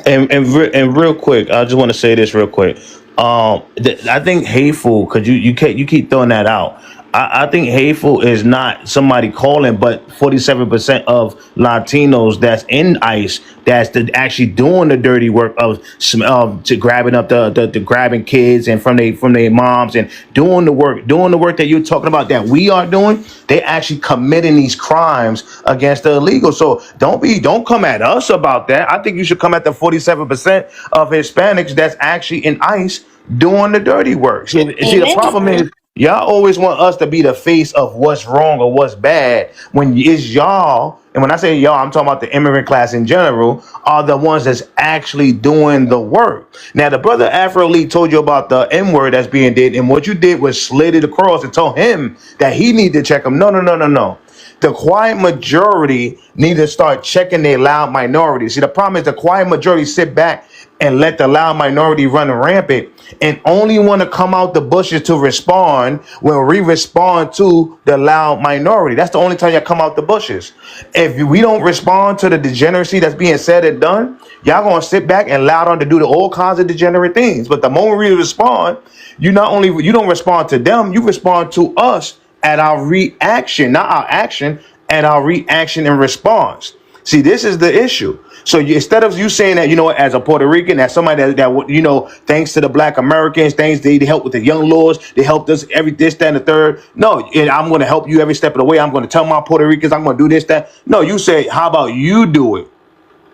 And real quick, I just want to say this real quick. I think hateful, because you keep throwing that out. I think hateful is not somebody calling, but 47% of Latinos that's in ICE that's actually doing the dirty work of to grabbing up the grabbing kids and from their moms and doing the work that you're talking about that we are doing. They actually committing these crimes against the illegal. So don't come at us about that. I think you should come at the 47% of Hispanics that's actually in ICE doing the dirty work. See, the problem is, y'all always want us to be the face of what's wrong or what's bad when it's y'all. And when I say y'all, I'm talking about the immigrant class in general, are the ones that's actually doing the work. Now, the brother Afro Lee told you about the N word that's being did, and what you did was slid it across and told him that he need to check him. No. The quiet majority need to start checking their loud minority. See, the problem is the quiet majority sit back and let the loud minority run rampant and only want to come out the bushes to respond when we respond to the loud minority. That's the only time y'all come out the bushes. If we don't respond to the degeneracy that's being said and done, y'all gonna sit back and allow them to do all kinds of degenerate things. But the moment we respond, you don't respond to them, you respond to us at our reaction, not our action, at our reaction and response. See, this is the issue. So instead of you saying that, as a Puerto Rican, as somebody that thanks to the Black Americans, they help with the young laws, they helped us this, that, and the third. No, and I'm going to help you every step of the way. I'm going to tell my Puerto Ricans I'm going to do this, that. No, you say, how about you do it?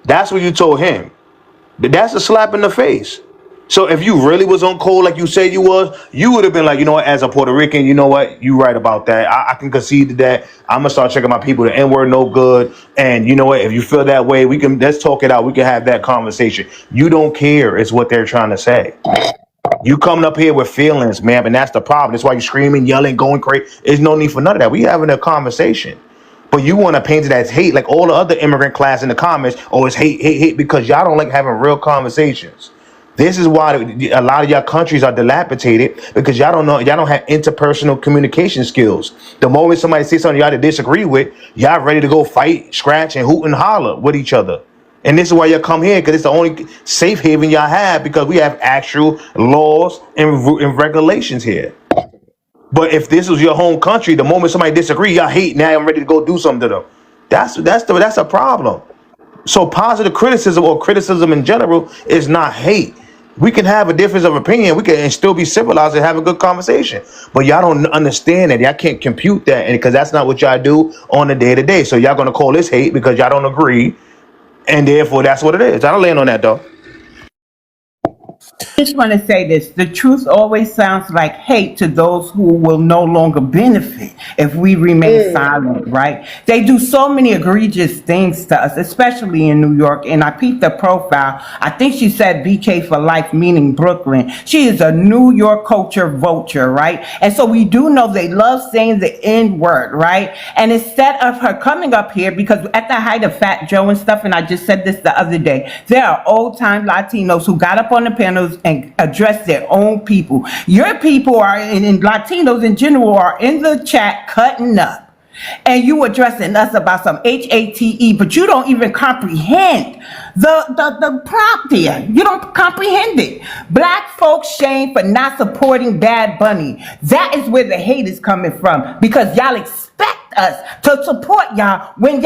That's what you told him. That's a slap in the face. So if you really was on cold like you said you was, you would have been like, as a Puerto Rican, you know what? You right about that. I can concede to that. I'm gonna start checking my people. The N-word no good. And you know what? If you feel that way, let's talk it out. We can have that conversation. You don't care is what they're trying to say. You coming up here with feelings, man, and that's the problem. That's why you're screaming, yelling, going crazy. There's no need for none of that. We having a conversation. But you want to paint it as hate, like all the other immigrant class in the comments. Oh, it's hate, because y'all don't like having real conversations. This is why a lot of y'all countries are dilapidated, because y'all don't have interpersonal communication skills. The moment somebody says something y'all disagree with, y'all ready to go fight, scratch, and hoot and holler with each other. And this is why y'all come here, because it's the only safe haven y'all have, because we have actual laws and regulations here. But if this was your home country, the moment somebody disagree, y'all hate. Now I'm ready to go do something to them. That's a problem. So positive criticism or criticism in general is not hate. We can have a difference of opinion. We can still be civilized and have a good conversation. But y'all don't understand that. Y'all can't compute that, and because that's not what y'all do on a day-to-day. So y'all gonna call this hate because y'all don't agree, and therefore that's what it is. I don't land on that though. just want to say this. The truth always sounds like hate to those who will no longer benefit if we remain silent, right? They do so many egregious things to us, especially in New York. And I peeped the profile. I think she said BK for life, meaning Brooklyn. She is a New York culture vulture, right? And so we do know they love saying the N word, right? And instead of her coming up here, because at the height of Fat Joe and stuff, and I just said this the other day, there are old time Latinos who got up on the panels and address their own people. Your people are, and Latinos in general, are in the chat cutting up. And you addressing us about some HATE, but you don't even comprehend the prompt here. You don't comprehend it. Black folks shame for not supporting Bad Bunny. That is where the hate is coming from, because y'all expect us to support y'all when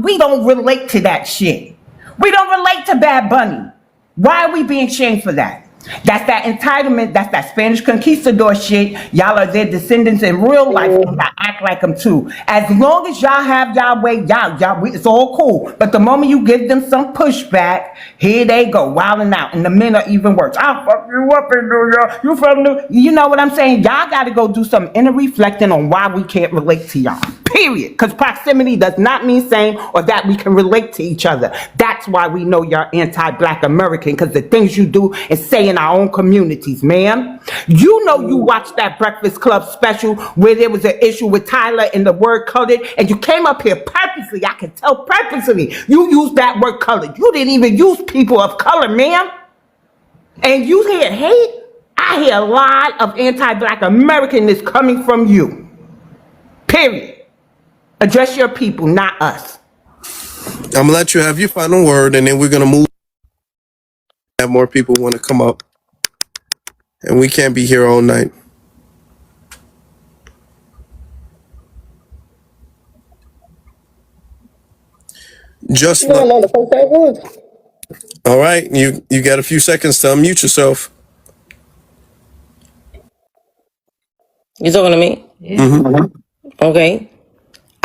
we don't relate to that shit. We don't relate to Bad Bunny. Why are we being shamed for that? That's that entitlement. That's that Spanish conquistador shit. Y'all are their descendants in real life. And y'all act like them too. As long as y'all have y'all way, it's all cool. But the moment you give them some pushback, here they go, wilding out. And the men are even worse. I'll fuck you up in New York. You from New York. You know what I'm saying? Y'all got to go do some inner reflecting on why we can't relate to y'all. Period. Because proximity does not mean same or that we can relate to each other. That's why we know you're anti-Black American, because the things you do is say in our own communities, ma'am. You know you watched that Breakfast Club special where there was an issue with Tyler and the word colored, and you came up here purposely, I can tell purposely, you used that word colored. You didn't even use people of color, ma'am. And you hear hate? I hear a lot of anti-Black Americanness coming from you. Period. Address your people, not us. I'm gonna let you have your final word, and then we're gonna move. Have more people want to come up, and we can't be here all night. Just all right. You got a few seconds to unmute yourself. You talking to me? Mm-hmm. Okay.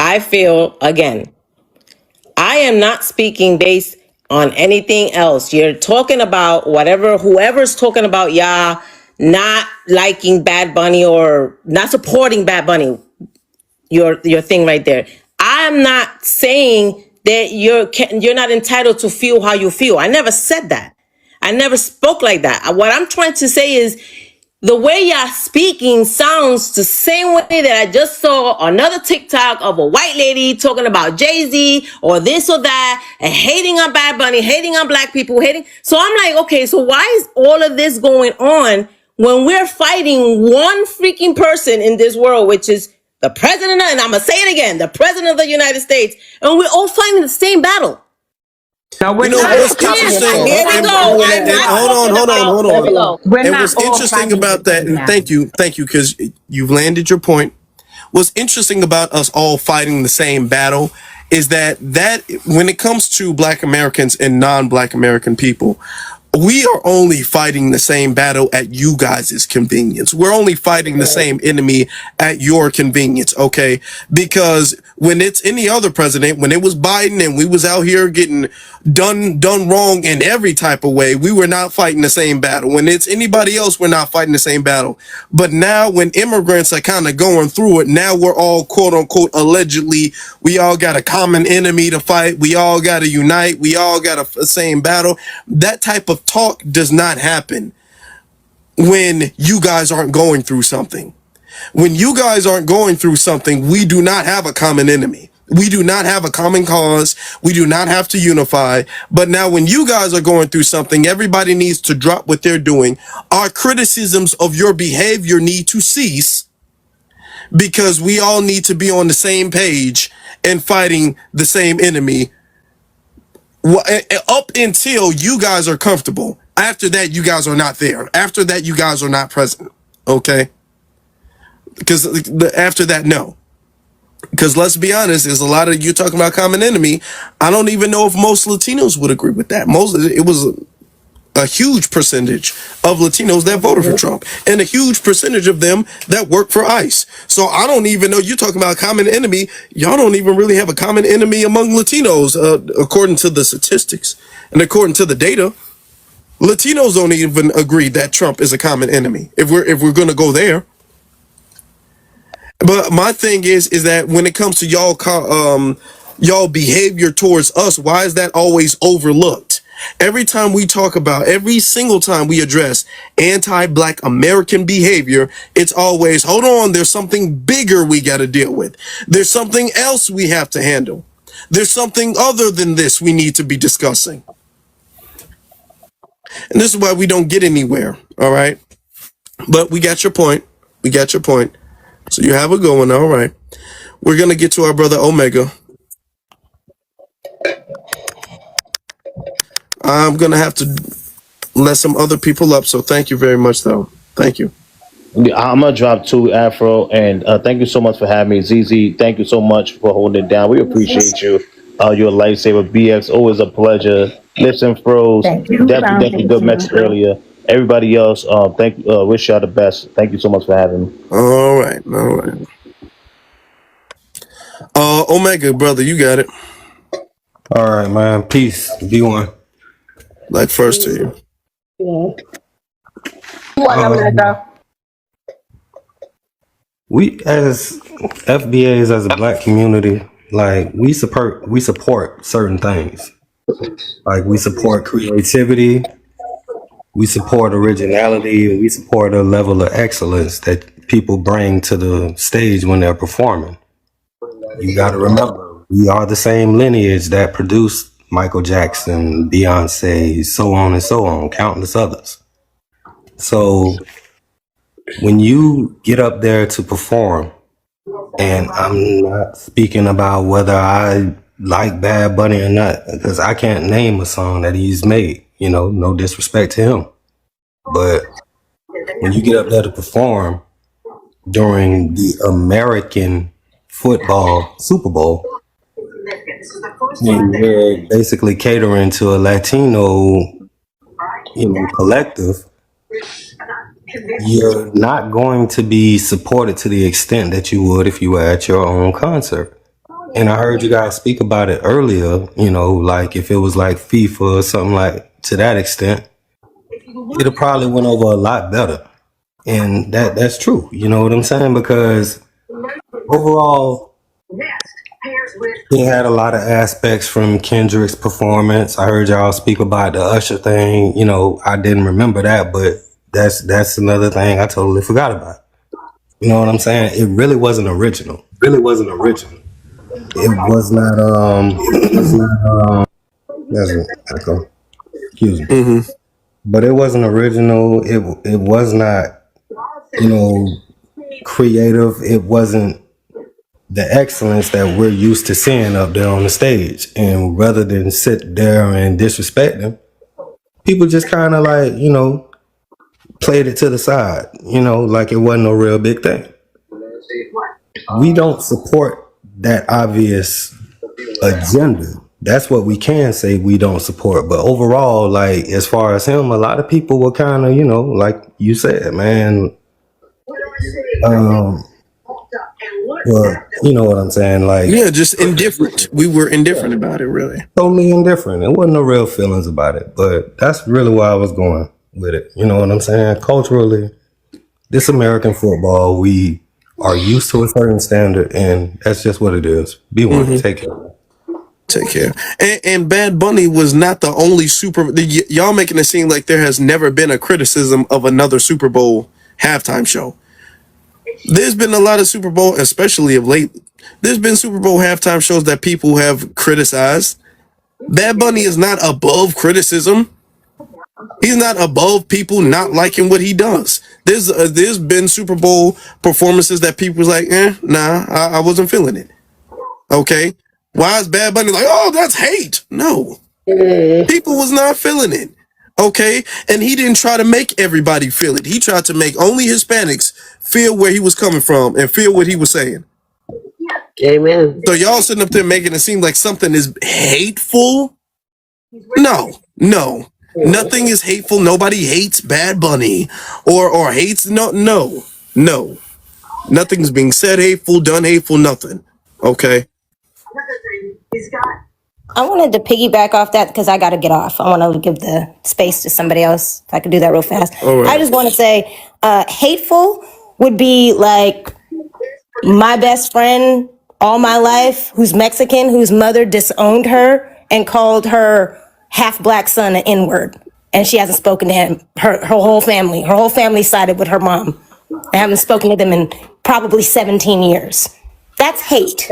I feel, again, I am not speaking based on anything else. You're talking about whoever's talking about y'all not liking Bad Bunny or not supporting Bad Bunny. Your thing right there. I'm not saying that you're not entitled to feel how you feel. I never said that. I never spoke like that. What I'm trying to say is, the way y'all speaking sounds the same way that I just saw another TikTok of a white lady talking about Jay-Z or this or that and hating on Bad Bunny, hating on Black people, hating. So I'm like, okay, so why is all of this going on when we're fighting one freaking person in this world, which is the president, and I'm going to say it again, the president of the United States, and we're all fighting the same battle. No, we're You know not. what's interesting? Here we go. Hold on. We're And not what's all interesting fighting about the that, same and thank you, because you've landed your point. What's interesting about us all fighting the same battle is that when it comes to Black Americans and non-Black American people, we are only fighting the same battle at you guys' convenience. We're only fighting the same enemy at your convenience, okay? Because when it's any other president, when it was Biden and we was out here getting done wrong in every type of way, we were not fighting the same battle. When it's anybody else, we're not fighting the same battle. But now when immigrants are kind of going through it, now we're all quote unquote allegedly, we all got a common enemy to fight. We all got to unite. We all got a same battle. That type of talk does not happen when you guys aren't going through something. When you guys aren't going through something, we do not have a common enemy. We do not have a common cause. We do not have to unify. But now when you guys are going through something, everybody needs to drop what they're doing. Our criticisms of your behavior need to cease, because we all need to be on the same page and fighting the same enemy up until you guys are comfortable. After that, you guys are not there. After that, you guys are not present. Okay? Because after that, no. Because let's be honest, there's a lot of you talking about common enemy. I don't even know if most Latinos would agree with that. It was a huge percentage of Latinos that voted for Trump, and a huge percentage of them that work for ICE. So I don't even know, you're talking about common enemy. Y'all don't even really have a common enemy among Latinos, according to the statistics and according to the data. Latinos don't even agree that Trump is a common enemy. If we're gonna go there. But my thing is that when it comes to y'all behavior towards us, why is that always overlooked? Every time we talk about, every single time we address anti-black American behavior, it's always, hold on, there's something bigger we got to deal with. There's something else we have to handle. There's something other than this we need to be discussing. And this is why we don't get anywhere, all right? But we got your point. We got your point. So you have a good one, all right. We're going to get to our brother Omega. I'm going to have to let some other people up, so thank you very much, though. Thank you. I'm gonna drop two Afro, and thank you so much for having me, ZZ. Thank you so much for holding it down. We appreciate you. You're a lifesaver, BX. Always a pleasure. Listen, Froze. Definitely good message earlier. Everybody else, wish y'all the best. Thank you so much for having me. All right. Omega, brother, you got it. All right, man. Peace. B1. Like first to you. We as FBAs, as a black community, like we support certain things. Like we support creativity, we support originality, and we support a level of excellence that people bring to the stage when they're performing. You got to remember, we are the same lineage that produced Michael Jackson, Beyonce, so on and so on, countless others. So when you get up there to perform, and I'm not speaking about whether I like Bad Bunny or not, because I can't name a song that he's made, no disrespect to him. But when you get up there to perform during the American football Super Bowl, and you're basically catering to a Latino, collective, you're not going to be supported to the extent that you would if you were at your own concert. And I heard you guys speak about it earlier, like if it was like FIFA or something like to that extent, it'll probably went over a lot better. And that's true. You know what I'm saying? Because overall, he had a lot of aspects from Kendrick's performance. I heard y'all speak about the Usher thing. I didn't remember that, but that's another thing I totally forgot about. You know what I'm saying? It really wasn't original. It was not that's an echo. Excuse me. Mm-hmm. But it wasn't original. It was not, creative. It wasn't the excellence that we're used to seeing up there on the stage. And rather than sit there and disrespect them, people just kind of like, played it to the side, like it wasn't a real big thing. We don't support that obvious agenda. That's what we can say we don't support. But overall, like as far as him, a lot of people were kind of, like you said, man. Well, you know what I'm saying? Like, yeah, just indifferent. We were indifferent about it, really. Totally indifferent. It wasn't no real feelings about it. But that's really where I was going with it. You know what I'm saying? Culturally, this American football, we are used to a certain standard, and that's just what it is. Be one. Mm-hmm. Take care. Take care. And Bad Bunny was not the only y'all making it seem like there has never been a criticism of another Super Bowl halftime show. There's been a lot of Super Bowl, especially of late. There's been Super Bowl halftime shows that people have criticized. Bad Bunny is not above criticism. He's not above people not liking what he does. There's been Super Bowl performances that people was like, nah, I wasn't feeling it. Okay. Why is Bad Bunny like, oh, that's hate? No. People was not feeling it. Okay. And he didn't try to make everybody feel it. He tried to make only Hispanics feel where he was coming from and feel what he was saying. Amen. So y'all sitting up there making it seem like something is hateful? No. Nothing is hateful. Nobody hates Bad Bunny or hates no. Nothing's being said hateful, done hateful, nothing. Okay. I wanted to piggyback off that because I got to get off. I want to give the space to somebody else. If I could do that real fast. All I right. just want to say, hateful would be like my best friend all my life, who's Mexican, whose mother disowned her and called her half black son an N-word. And she hasn't spoken to him. Her whole family sided with her mom. I haven't spoken to them in probably 17 years. That's hate.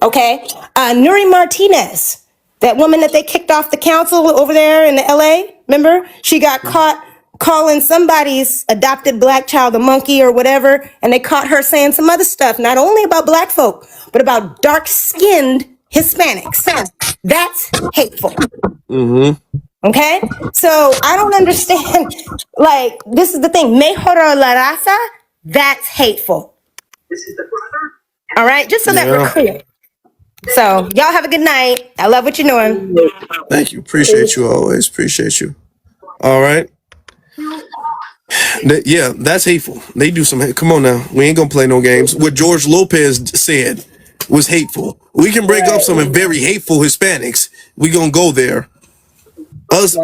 Okay? Nuri Martinez, that woman that they kicked off the council over there in the LA, remember? She got caught calling somebody's adopted black child a monkey or whatever, and they caught her saying some other stuff, not only about black folk, but about dark-skinned Hispanics. That's hateful. Mm-hmm. Okay? So I don't understand. Like, this is the thing. Mejora la raza, that's hateful. All right? Just so that we're Yeah. clear. So y'all have a good night. I love what you're doing. Thank you. Appreciate you always. Appreciate you. All right. Yeah, that's hateful. They do some. Come on now. We ain't gonna play no games. What George Lopez said was hateful. We can break up some very hateful Hispanics. We gonna go there. Us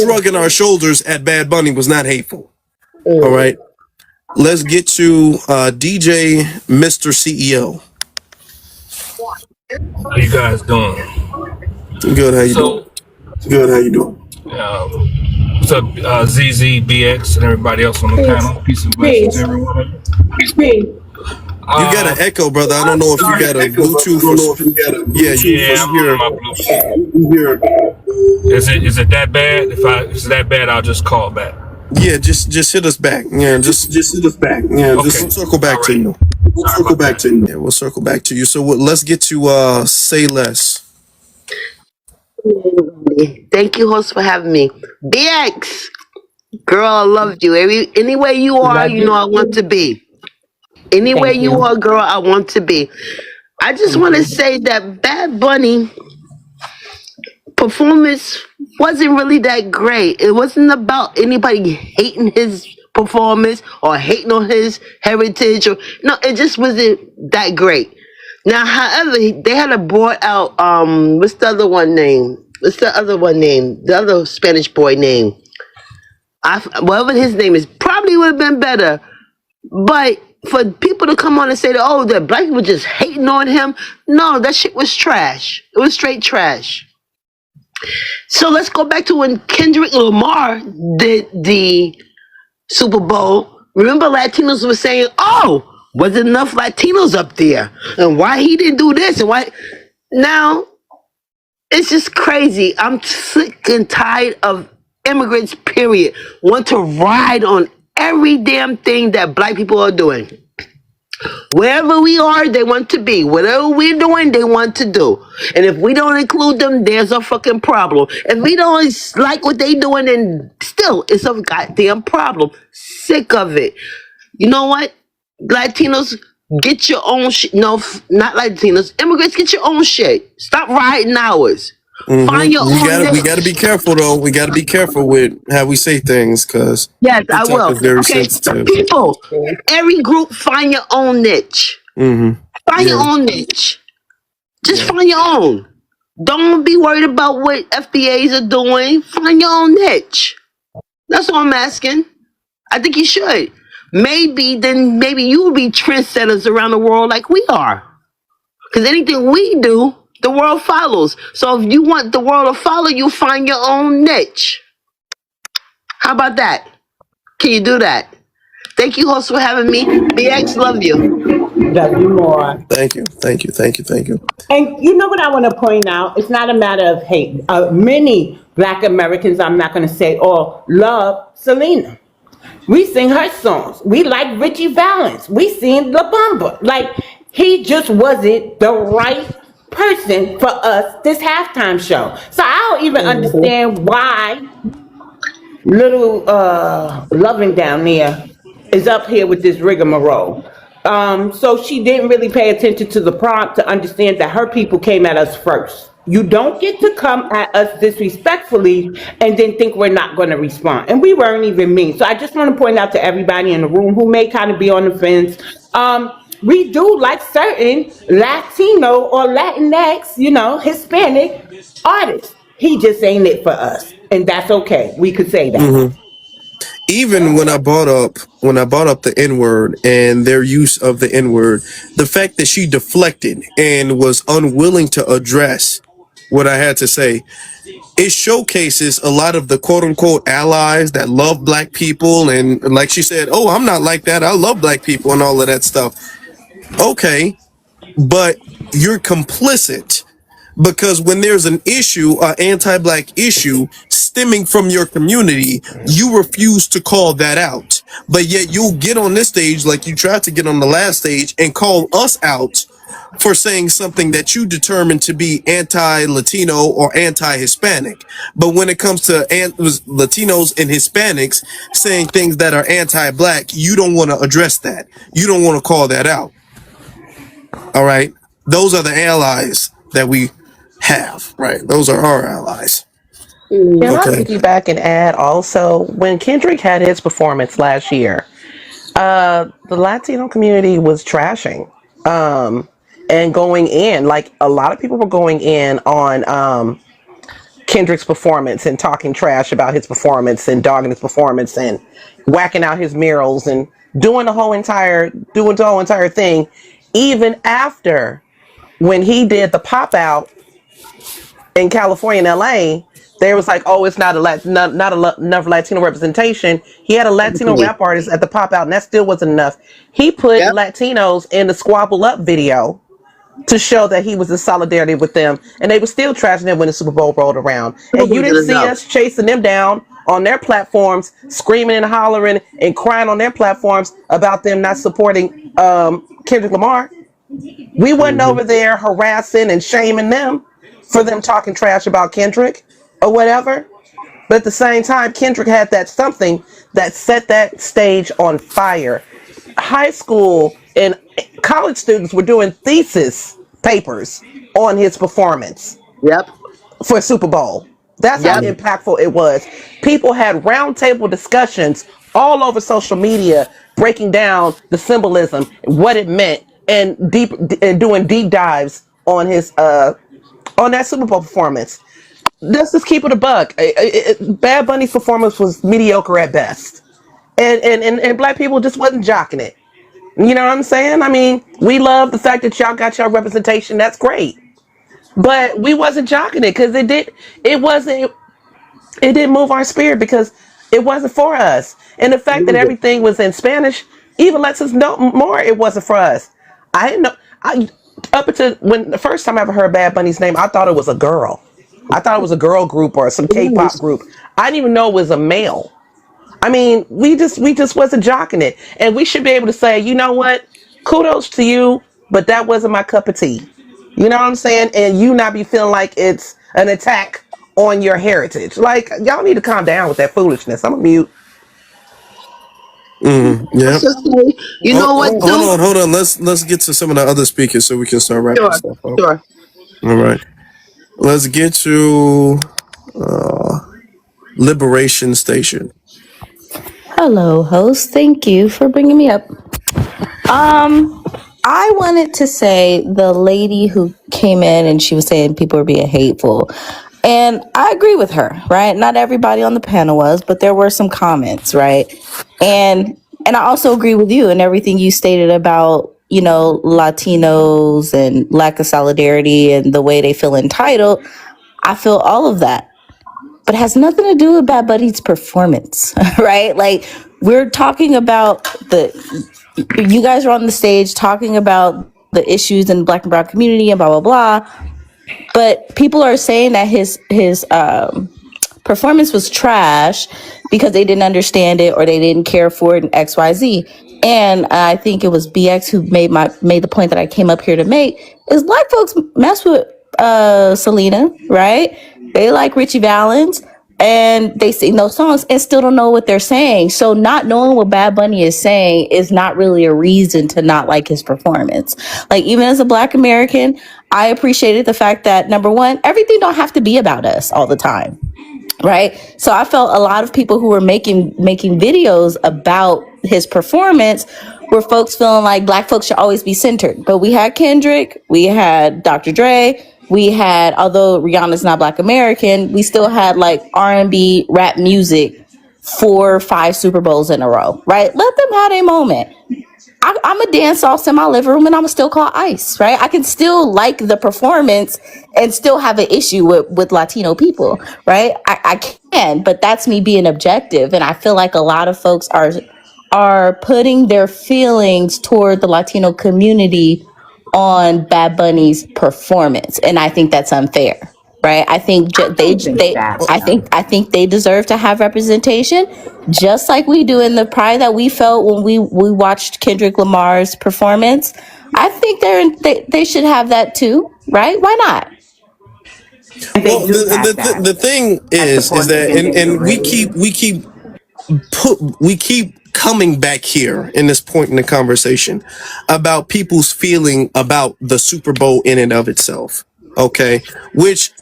shrugging our shoulders at Bad Bunny was not hateful. All right. Let's get to DJ Mr. CEO. How you guys doing? Good. How you doing? Good. How you doing? What's up, ZZ, BX, and everybody else on the panel? Peace and blessings to everyone. You got an echo, brother. I don't know if you got a Bluetooth. Yeah, I'm on my Bluetooth. Is it that bad? If it's that bad, I'll just call back. Yeah, just hit us back. Yeah, just hit us back. Yeah, Okay. just circle back to you. We'll circle back to you. Yeah, we'll circle back to you. So let's get to Say Less. Thank you, host, for having me. BX, girl, I love you. Anywhere you are, you know I want to be. Anywhere you are, girl, I want to be. I just want to say that Bad Bunny performance wasn't really that great. It wasn't about anybody hating his performance or hating on his heritage. No, it just wasn't that great. Now, however, they had a brought out what's the other one name? What's the other one name? The other Spanish boy name. Whatever his name is, probably would have been better. But for people to come on and say that, oh, the black people just hating on him, no, that shit was trash. It was straight trash. So let's go back to when Kendrick Lamar did the Super Bowl. Remember, Latinos were saying, oh, wasn't enough Latinos up there, and why he didn't do this, and why now. It's just crazy. I'm sick and tired of immigrants, period, want to ride on every damn thing that black people are doing. Wherever we are, they want to be. Whatever we're doing, they want to do. And if we don't include them, there's a fucking problem. If we don't like what they doing, then still, it's a goddamn problem. Sick of it. You know what? Latinos, get your own shit. No, not Latinos. Immigrants, get your own shit. Stop riding ours. Mm-hmm. Find your own. We gotta be careful though. We gotta be careful with how we say things, cause yes, I TikTok will. is very Okay, sensitive. people, every group, find your own niche. Mm-hmm. Find your own niche. Just find your own. Don't be worried about what FBAs are doing. Find your own niche. That's all I'm asking. I think you should. Maybe you will be trendsetters around the world like we are. Because anything we do, the world follows. So if you want the world to follow you, find your own niche. How about that? Can you do that? Thank you, host, for having me. BX, love you. Love you more. Thank you. And you know what I want to point out? It's not a matter of hate. Many Black Americans, I'm not going to say all, love Selena. We sing her songs. We like Richie Valens. We sing La Bamba. Like, he just wasn't the right person for us this halftime show. So I don't even understand why little Loving down there is up here with this rigmarole. So she didn't really pay attention to the prompt to understand that her people came at us first. You don't get to come at us disrespectfully and then think we're not going to respond. And we weren't even mean. So I just want to point out to everybody in the room who may kind of be on the fence. We do like certain Latino or Latinx, Hispanic artists. He just ain't it for us, and that's okay. We could say that. Hmm. Even when I brought up the N word and their use of the N word, the fact that she deflected and was unwilling to address what I had to say, it showcases a lot of the quote unquote allies that love black people. And like she said, oh, I'm not like that. I love black people and all of that stuff. Okay, but you're complicit because when there's an issue, an anti-black issue stemming from your community, you refuse to call that out. But yet you'll get on this stage like you tried to get on the last stage and call us out for saying something that you determine to be anti-Latino or anti-Hispanic. But when it comes to Latinos and Hispanics saying things that are anti-black, you don't want to address that. You don't want to call that out. All right. Those are the allies that we have, right? Those are our allies. Can I Okay. piggyback and add also when Kendrick had his performance last year, the Latino community was trashing and going in. Like a lot of people were going in on Kendrick's performance and talking trash about his performance and dogging his performance and whacking out his murals and doing the whole entire thing. Even after when he did the pop out in California and LA, there was like, oh, it's not enough Latino representation. He had a Latino rap artist at the pop out, and that still wasn't enough. He put Yep. Latinos in the Squabble Up video to show that he was in solidarity with them, and they were still trashing him when the Super Bowl rolled around. And you didn't see us chasing them down on their platforms, screaming and hollering and crying on their platforms about them not supporting Kendrick Lamar. We wasn't over there harassing and shaming them for them talking trash about Kendrick or whatever. But at the same time, Kendrick had that something that set that stage on fire. High school and college students were doing thesis papers on his performance Yep. for Super Bowl. That's how Yep. impactful it was. People had roundtable discussions all over social media, breaking down the symbolism, what it meant, and doing deep dives on his on that Super Bowl performance. Let's just keep it a buck. Bad Bunny's performance was mediocre at best, and black people just wasn't jocking it. You know what I'm saying? I mean, we love the fact that y'all got your representation. That's great, but we wasn't jocking it because it didn't move our spirit because it wasn't for us. And the fact that everything was in Spanish even lets us know more it wasn't for us. I didn't know. Up until when the first time I ever heard Bad Bunny's name, I thought it was a girl. I thought it was a girl group or some K-pop group. I didn't even know it was a male. I mean, we just wasn't jocking it, and we should be able to say, you know what, kudos to you, but that wasn't my cup of tea. You know what I'm saying? And you not be feeling like it's an attack on your heritage. Like y'all need to calm down with that foolishness. I'm a mute. Yeah. You know what, Hold on. Let's get to some of the other speakers so we can start wrapping Sure, stuff up. sure. All right. Let's get to Liberation Station. Hello, host. Thank you for bringing me up. I wanted to say the lady who came in and she was saying people were being hateful. And I agree with her, right? Not everybody on the panel was, but there were some comments, right? And I also agree with you and everything you stated about, Latinos and lack of solidarity and the way they feel entitled. I feel all of that. But it has nothing to do with Bad Bunny's performance, right? Like we're talking about you guys are on the stage talking about the issues in the Black and brown community and blah blah blah, but people are saying that his performance was trash because they didn't understand it or they didn't care for it and XYZ. And I think it was BX who made the point that I came up here to make is black folks mess with Selena, right? They like Richie Valens and they sing those songs and still don't know what they're saying. So not knowing what Bad Bunny is saying is not really a reason to not like his performance. Like even as a Black American, I appreciated the fact that number one, everything don't have to be about us all the time. Right. So I felt a lot of people who were making videos about his performance where folks feeling like black folks should always be centered. But we had Kendrick, we had Dr. Dre, we had, although Rihanna's not black American, we still had like R&B rap music 4 or 5 Super Bowls in a row, right? Let them have a moment. I'm a dance off in my living room and I'm still call ice, right? I can still like the performance and still have an issue with Latino people, right? I can, but that's me being objective. And I feel like a lot of folks are putting their feelings toward the Latino community on Bad Bunny's performance. And I think that's unfair. Right, I think I think they deserve to have representation, just like we do in the pride that we felt when we watched Kendrick Lamar's performance. I think they should have that too, right? Why not? Well, the thing is that, and we keep coming back here in this point in the conversation about people's feeling about the Super Bowl in and of itself. Okay, which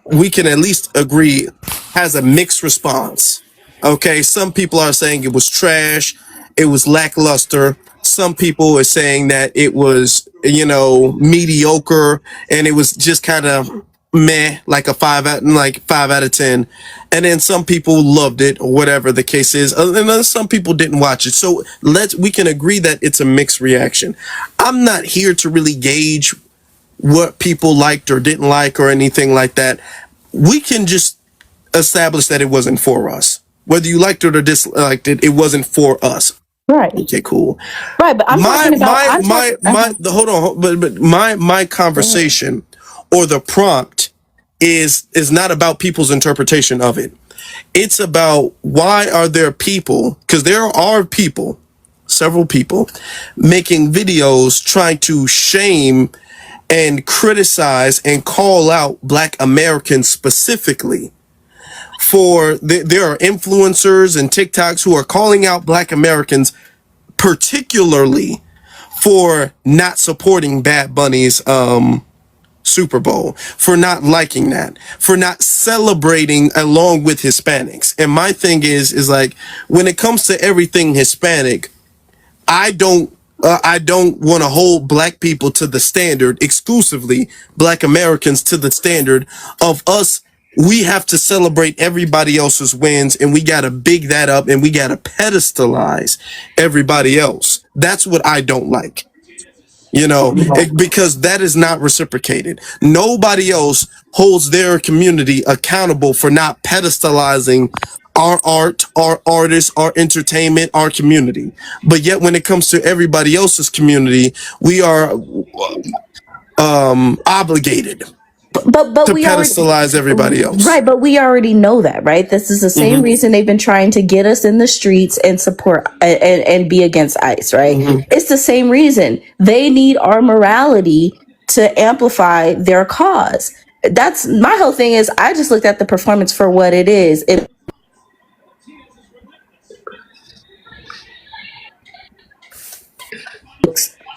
we can at least agree has a mixed response. Okay, some people are saying it was trash, it was lackluster. Some people are saying that it was, mediocre, and it was just kind of meh, like a 5 out of 10. And then some people loved it, or whatever the case is. And then some people didn't watch it. So we can agree that it's a mixed reaction. I'm not here to really gauge what people liked or didn't like or anything like that. We can just establish that it wasn't for us. Whether you liked it or disliked it, it wasn't for us. Right. Okay, cool. Right, but I'm talking about hold on, but my conversation or the prompt is not about people's interpretation of it. It's about why are there people, because there are people, several people, making videos trying to shame and criticize and call out Black Americans specifically for there are influencers and TikToks who are calling out Black Americans particularly for not supporting Bad Bunny's Super Bowl, for not liking that, for not celebrating along with Hispanics. And my thing is like, when it comes to everything Hispanic, I don't want to hold Black people to the standard, exclusively Black Americans to the standard of us. We have to celebrate everybody else's wins, and we got to big that up, and we got to pedestalize everybody else. That's what I don't like, because that is not reciprocated. Nobody else holds their community accountable for not pedestalizing our art, our artists, our entertainment, our community. But yet when it comes to everybody else's community, we are obligated but to we pedestalize everybody else. Right, but we already know that, right? This is the same reason they've been trying to get us in the streets and support and be against ICE, right? It's the same reason. They need our morality to amplify their cause. That's my whole thing. Is I just looked at the performance for what it is.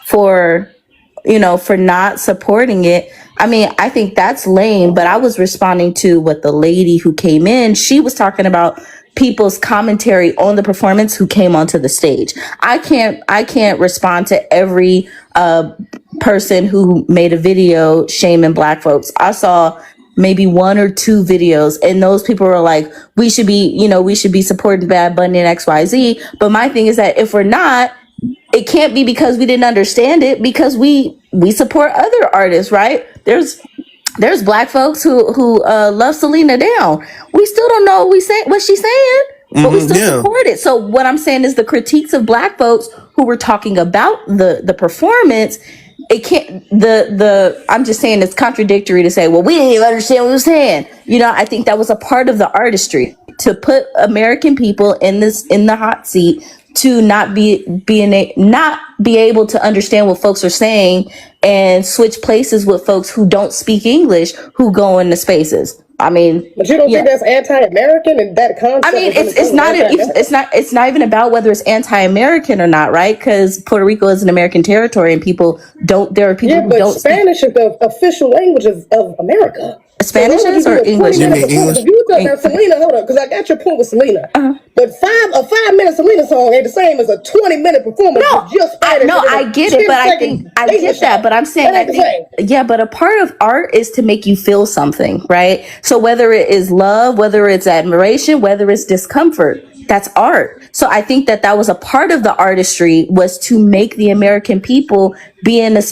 For not supporting it. I mean, I think that's lame, but I was responding to what the lady who came in, she was talking about people's commentary on the performance who came onto the stage. I can't respond to every person who made a video shaming Black folks. I saw maybe 1 or 2 videos, and those people were like, we should be supporting Bad Bunny and XYZ. But my thing is that if we're not, it can't be because we didn't understand it, because we support other artists, right? There's Black folks who love Selena down. We still don't know what she's saying, but we still support it. So what I'm saying is the critiques of Black folks who were talking about the performance, it can't I'm just saying it's contradictory to say, well, we didn't even understand what we were saying. I think that was a part of the artistry, to put American people in the hot seat, to not be able to understand what folks are saying and switch places with folks who don't speak English, who go into spaces. I mean, but you don't think that's anti-American and that concept? I mean, it's not even about whether it's anti-American or not, right? Because Puerto Rico is an American territory, and people don't. There are people who don't. Spanish is the official language of America. So why Spanish would you is do or a 20 English You minute mean is? performance? English? If you thought that Selena, hold on, because I got your point with Selena. But a 5 minute Selena song ain't the same as a 20-minute performance with just Spanish and then I a get it, but I 10-second think I English get that, song. but I'm saying That I ain't the think same. yeah, but a part of art is to make you feel something, right? So whether it is love, whether it's admiration, whether it's discomfort, that's art. So I think that that was a part of the artistry was to make the American people be in a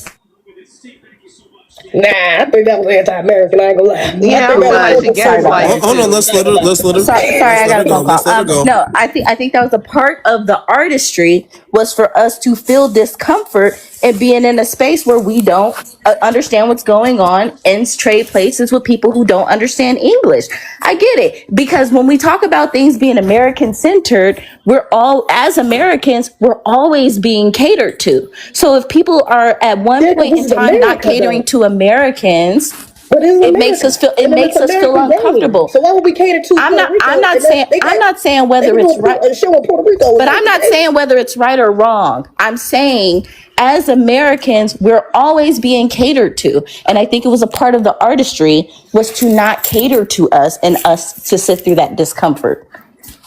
Nah, I think that was anti-American. I ain't gonna lie. I Yeah, think I'm that was glad more you sorry about gaslight that. her Hold on. too. Let's let her. Let's let her. Sorry, Let's I let got her a go. phone call. Let's let her go. No, I think that was a part of the artistry was for us to feel discomfort and being in a space where we don't understand what's going on and trade places with people who don't understand English. I get it because when we talk about things being American centered, we're all as Americans, we're always being catered to. So if people are at one Yeah, because point this in is time not America, catering though. to Americans, But this is it makes America, us feel and then it's American game. uncomfortable. So why would we cater to Puerto I'm Rico? not And saying they I'm got not saying they whether can do it's right, a show in Puerto Rico in but I'm 60 not days. saying whether it's right or wrong. I'm saying as Americans, we're always being catered to. And I think it was a part of the artistry was to not cater to us and us to sit through that discomfort.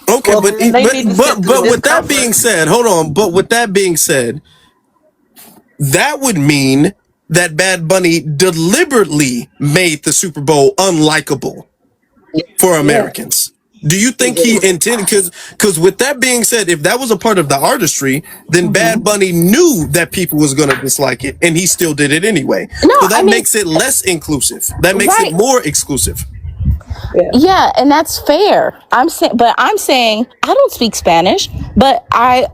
Okay, Well, then they need to sit through the but with that being discomfort. said, hold on. But with that being said, that would mean that Bad Bunny deliberately made the Super Bowl unlikable for Yeah. Americans. Do you think he intended? Because with that being said, if that was a part of the artistry, then Bad Bunny knew that people was going to dislike it, and he still did it anyway. No, So I that mean, makes it less inclusive. That makes it right. more exclusive. Yeah, and that's fair. I'm saying I don't speak Spanish, but I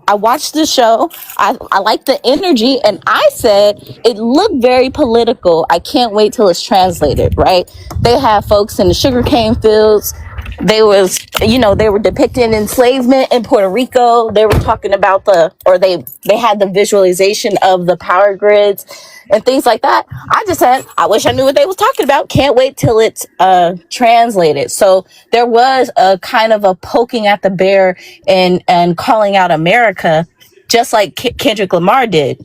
watched the show. I like the energy, and I said it looked very political. I can't wait till it's translated. Right? They have folks in the sugarcane fields. They were depicting enslavement in Puerto Rico. They were talking about they had the visualization of the power grids and things like that. I just said, I wish I knew what they was talking about. Can't wait till it's translated. So there was a kind of a poking at the bear and calling out America, just like Kendrick Lamar did.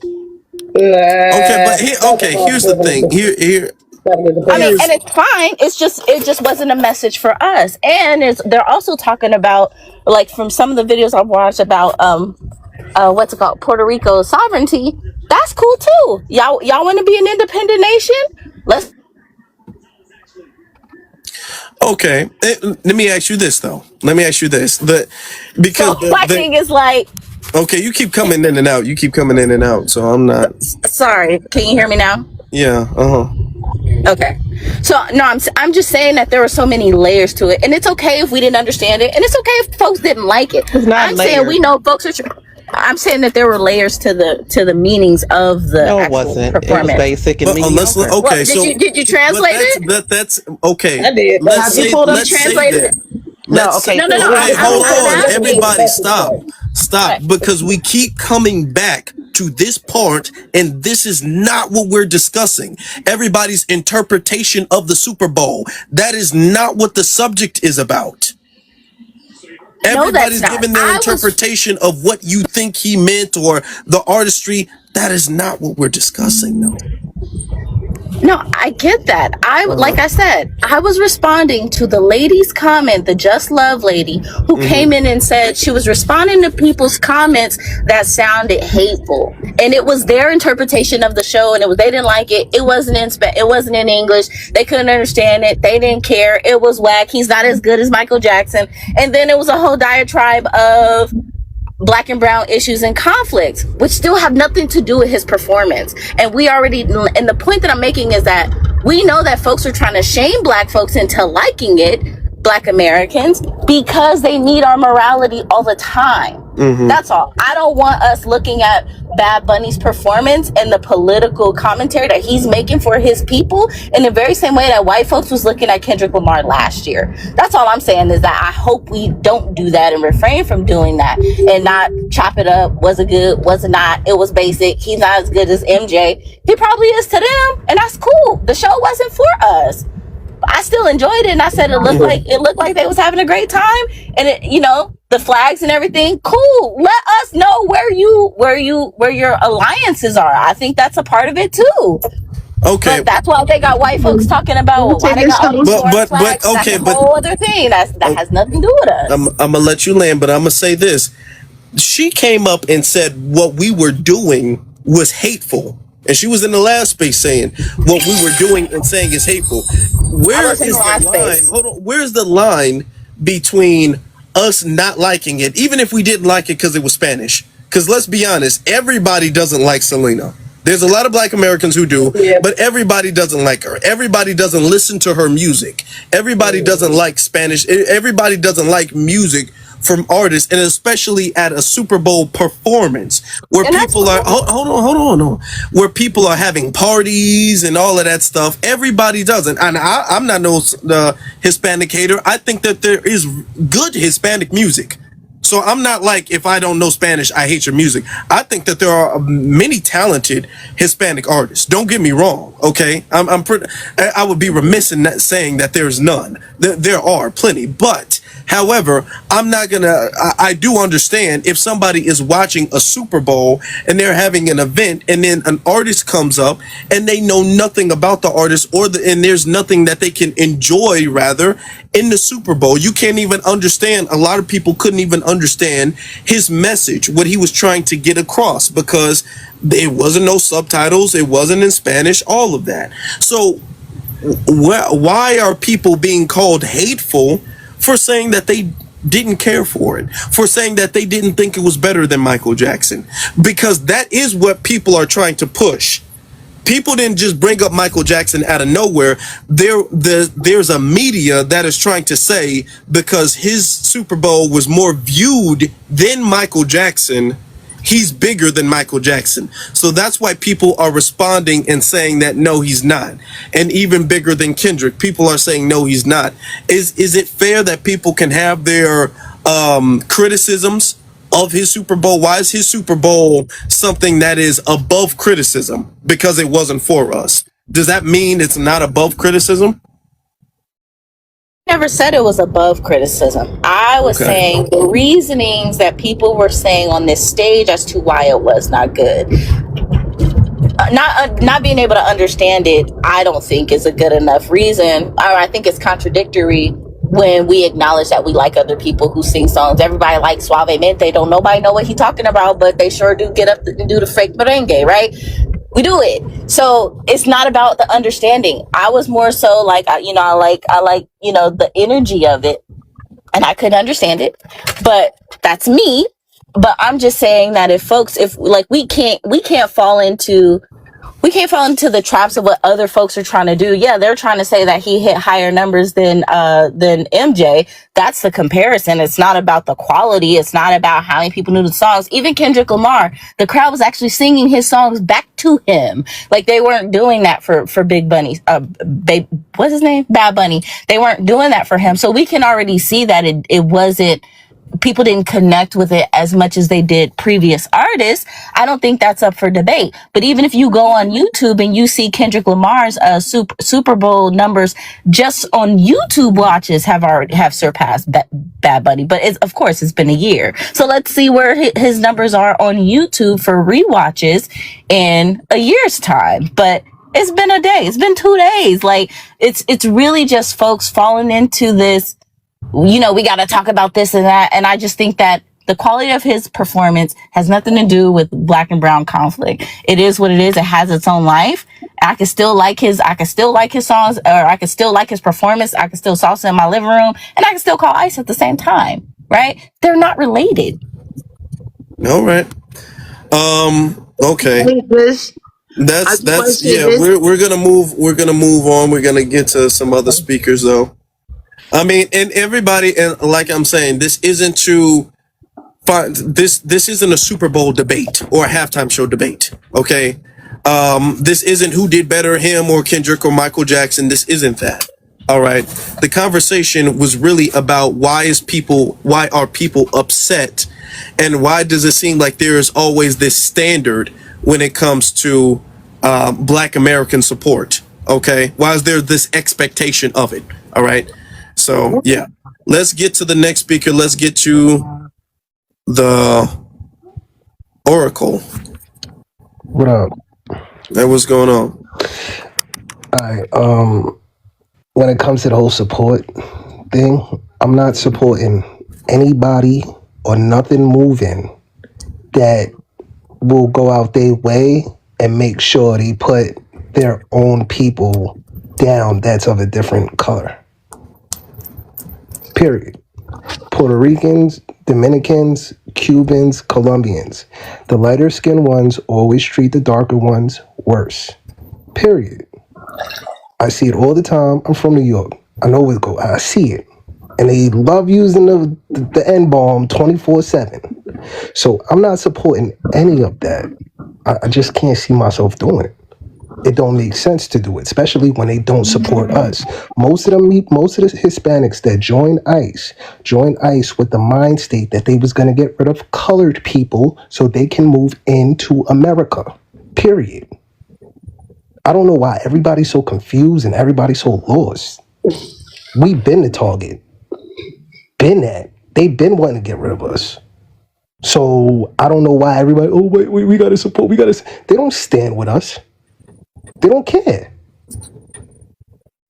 Okay, but That's a here's the thing. I mean, Here's and it's fine. It just wasn't a message for us. And they're also talking about, like, from some of the videos I've watched about what's it called, Puerto Rico sovereignty. That's cool too. Y'all want to be an independent nation? Let's. okay. Let me ask you this though. Let me ask you this. So Because my thing is like, okay, you keep coming in and out. You keep coming in and out. So I'm not. sorry, can you hear me now? Yeah. Uh huh. Okay. So no, I'm just saying that there were so many layers to it, and it's okay if we didn't understand it, and it's okay if folks didn't like it. It's not I'm saying we layered. know folks are. I'm saying that there were layers to the meanings of the No, it actual wasn't. It was performance. basic and But let's mediocre. Well, okay. So, did you but translate it? that's okay. I did. Let's Have you say pulled up? You let's say translated that. it? No, Let's say, okay. No, no, no. So okay. I'm Hold It was on, asking. the everybody. message Stop. part. Stop. Right. Because we keep coming back to this part, and this is not what we're discussing. Everybody's interpretation of the Super Bowl. That is not what the subject is about. No, that's Everybody's not. giving their interpretation of what you think he meant or the artistry. That is not what we're discussing, though. No, I get that. Like I said, I was responding to the lady's comment, the Just Love lady, who came in and said she was responding to people's comments that sounded hateful, and it was their interpretation of the show, and they didn't like it. It wasn't in English. They couldn't understand it. They didn't care. It was whack. He's not as good as Michael Jackson. And then it was a whole diatribe of Black and brown issues and conflicts, which still have nothing to do with his performance. And the point that I'm making is that we know that folks are trying to shame Black folks into liking it, Black Americans, because they need our morality all the time. That's all. I don't want us looking at Bad Bunny's performance and the political commentary that he's making for his people in the very same way that white folks was looking at Kendrick Lamar last year. That's all I'm saying is that I hope we don't do that and refrain from doing that and not chop it up. Was it good? Was it not? It was basic. He's not as good as MJ. He probably is to them, and that's cool. The show wasn't for us. I still enjoyed it, and I said it looked like they was having a great time, and the flags and everything. Cool. Let us know where your alliances are. I think that's a part of it too. Okay, But that's why they got white folks talking about why they got all these foreign flags. That's okay, a whole other thing. That has nothing to do with us. I'm gonna let you land, but I'm gonna say this. She came up and said what we were doing was hateful. And she was in the last space saying what we were doing and saying is hateful. I Where was in is the the last line? space. Hold on. Where's the line between us not liking it, even if we didn't like it because it was Spanish? Because let's be honest, everybody doesn't like Selena. There's a lot of black Americans who do, but everybody doesn't like her. Everybody doesn't listen to her music. Everybody doesn't like Spanish. Everybody doesn't like music from artists, and especially at a Super Bowl performance where people are hold on, where people are having parties and all of that stuff. Everybody doesn't, and I'm not no Hispanic hater. I think that there is good Hispanic music. So I'm not like, if I don't know Spanish, I hate your music. I think that there are many talented Hispanic artists. Don't get me wrong, okay? I would be remiss in not saying that there's none. There are plenty, but however, I'm not gonna. I do understand if somebody is watching a Super Bowl and they're having an event, and then an artist comes up and they know nothing about the artist, and there's nothing that they can enjoy rather in the Super Bowl. You can't even understand. A lot of people couldn't even understand his message, what he was trying to get across, because it wasn't no subtitles, it wasn't in Spanish, all of that. So why are people being called hateful for saying that they didn't care for it, for saying that they didn't think it was better than Michael Jackson? Because that is what people are trying to push. People didn't just bring up Michael Jackson out of nowhere. There's a media that is trying to say because his Super Bowl was more viewed than Michael Jackson, he's bigger than Michael Jackson. So that's why people are responding and saying that no, he's not. And even bigger than Kendrick, people are saying no, he's not. Is it fair that people can have their criticisms of his Super Bowl? Why is his Super Bowl something that is above criticism because it wasn't for us? Does that mean it's not above criticism? Never said it was above criticism. I was saying the reasonings that people were saying on this stage as to why it was not good. Not being able to understand it, I don't think is a good enough reason. I think it's contradictory when we acknowledge that we like other people who sing songs. Everybody likes Suavemente. Don't nobody know what he talking about, but they sure do get up and do the fake merengue, right? We do it. So it's not about the understanding. I was more so like, I like, the energy of it, and I couldn't understand it, but that's me. But I'm just saying that if we can't fall into the traps of what other folks are trying to do. Yeah, they're trying to say that he hit higher numbers than MJ. That's the comparison. It's not about the quality. It's not about how many people knew the songs. Even Kendrick Lamar, the crowd was actually singing his songs back to him. Like, they weren't doing that for Big Bunny. What's his name? Bad Bunny. They weren't doing that for him. So we can already see that it wasn't. People didn't connect with it as much as they did previous artists. I don't think that's up for debate. But even if you go on YouTube and you see Kendrick Lamar's Super Bowl numbers just on YouTube watches have surpassed Bad Bunny. But of course, it's been a year. So let's see where his numbers are on YouTube for rewatches in a year's time. But it's been a day. It's been 2 days. Like, it's really just folks falling into this, we got to talk about this and that. And I just think that the quality of his performance has nothing to do with black and brown conflict. It is what it is. It has its own life. I can still like his songs, or I can still like his performance. I can still salsa in my living room, and I can still call ice at the same time. Right? They're not related. All right. Okay. That's yeah. We're gonna move on. We're gonna get to some other speakers though. I mean, and everybody, and like I'm saying, this isn't this isn't a Super Bowl debate or a halftime show debate. Okay. This isn't who did better, him or Kendrick or Michael Jackson. This isn't that. All right. The conversation was really about why are people upset, and why does it seem like there is always this standard when it comes to Black American support? Okay. Why is there this expectation of it? All right. So yeah, let's get to the next speaker. Let's get to the Oracle. What up? Hey, what's going on? When it comes to the whole support thing, I'm not supporting anybody or nothing moving that will go out their way and make sure they put their own people down that's of a different color. Period. Puerto Ricans, Dominicans, Cubans, Colombians. The lighter skinned ones always treat the darker ones worse. Period. I see it all the time. I'm from New York. I know where it go. I see it. And they love using the N-bomb 24/7. So I'm not supporting any of that. I just can't see myself doing it. It don't make sense to do it, especially when they don't support us. Most of the Hispanics that joined ICE with the mind state that they was gonna get rid of colored people so they can move into America. Period. I don't know why everybody's so confused and everybody's so lost. We've been the target. Been that. They've been wanting to get rid of us. So I don't know why everybody, oh, wait, we gotta support, they don't stand with us. They don't care.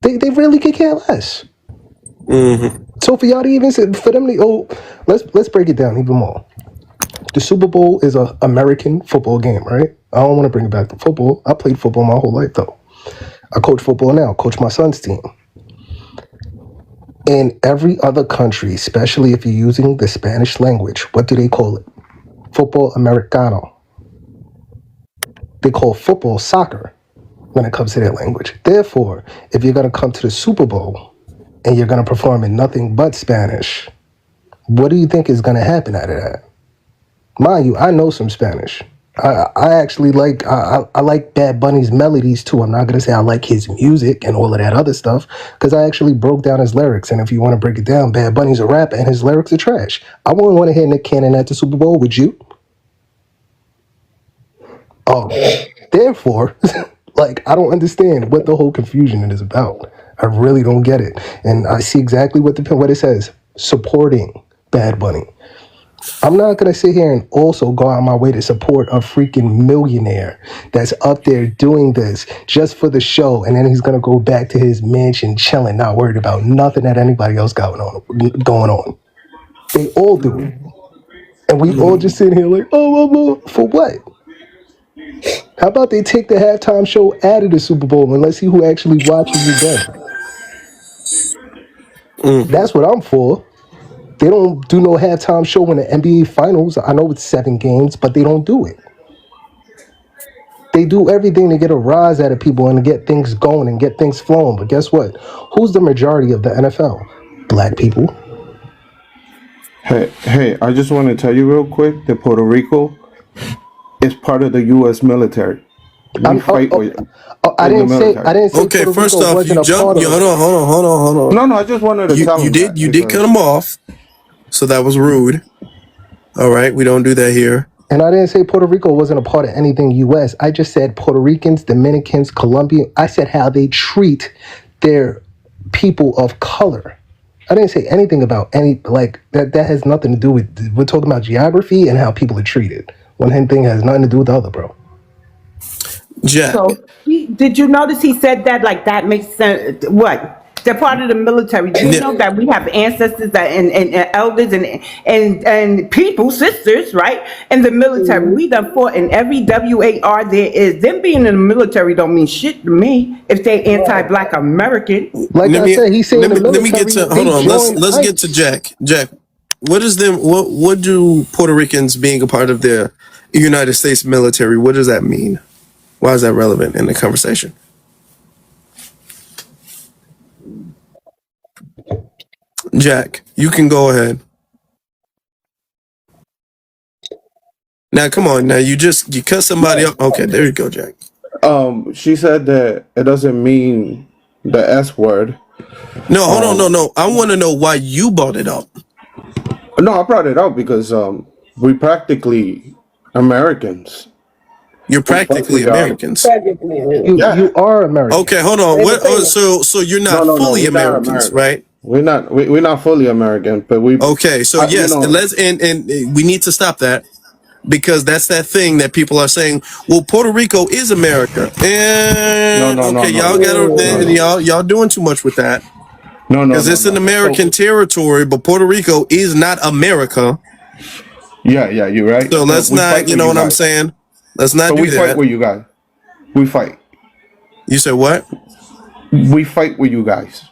They really could care less. Mm-hmm. So for y'all to even say, for them to, let's break it down even more. The Super Bowl is an American football game, right? I don't want to bring it back to football. I played football my whole life, though. I coach football now, coach my son's team. In every other country, especially if you're using the Spanish language, what do they call it? Football Americano. They call football soccer when it comes to their language. Therefore, if you're going to come to the Super Bowl and you're going to perform in nothing but Spanish, what do you think is going to happen out of that? Mind you, I know some Spanish. I actually like I like Bad Bunny's melodies too. I'm not gonna say I like his music and all of that other stuff because I actually broke down his lyrics. And if you want to break it down, Bad Bunny's a rapper and his lyrics are trash. I wouldn't want to hear Nick Cannon at the Super Bowl, would you? Oh, therefore, like I don't understand what the whole confusion is about. I really don't get it, and I see exactly what it says: supporting Bad Bunny. I'm not going to sit here and also go out my way to support a freaking millionaire that's up there doing this just for the show. And then he's going to go back to his mansion chilling, not worried about nothing that anybody else going on. They all do it. And we all just sitting here like, oh, for what? How about they take the halftime show out of the Super Bowl and let's see who actually watches it then. That's what I'm for. They don't do no halftime show in the NBA Finals. I know it's 7 games, but they don't do it. They do everything to get a rise out of people and to get things going and get things flowing. But guess what? Who's the majority of the NFL? Black people. Hey, I just want to tell you real quick that Puerto Rico is part of the U.S. military. We fight with. I didn't say. Okay, Puerto first Rico off, wasn't you a jumped. part of it. Hold on. No, I just wanted to tell him that You did cut him off, so that was rude. All right, we don't do that here. And I didn't say Puerto Rico wasn't a part of anything U.S. I just said Puerto Ricans, Dominicans, Colombian. I said how they treat their people of color. I didn't say anything about any, like, that has nothing to do with, we're talking about geography and how people are treated. One thing has nothing to do with the other, bro. Jack. So, did you notice he said that? Like, that makes sense. What? They're part of the military. Do you know that we have ancestors that and elders and people, sisters, right? In the military, we done fought in every WAR there is. Them being in the military don't mean shit to me if they anti-black American. Like I said, he's saying let me get to hold on. Let's get to Jack. Jack, what is them? What do Puerto Ricans being a part of the United States military? What does that mean? Why is that relevant in the conversation? Jack, you can go ahead. Now, come on. Now, you cut somebody up. Okay, there you go, Jack. She said that it doesn't mean the S word. No, hold on. No. I want to know why you brought it up. No, I brought it up because we practically Americans. You're practically Americans. You are American. Okay, hold on. So you're not fully Americans, right? We're not fully American, but we. Okay, so yes, let's and we need to stop that. because that's that thing that people are saying. Well, Puerto Rico is America. No, no, no, Okay, no, y'all no, got no, to no, y'all doing too much with that no, no, because no, it's an no. American So territory, but Puerto Rico is not America. yeah, yeah, you're right. So let's We not, fight you with know you what I'm guys. saying? Let's not So do we fight that. with you guys. We fight. You said what? We fight with you guys.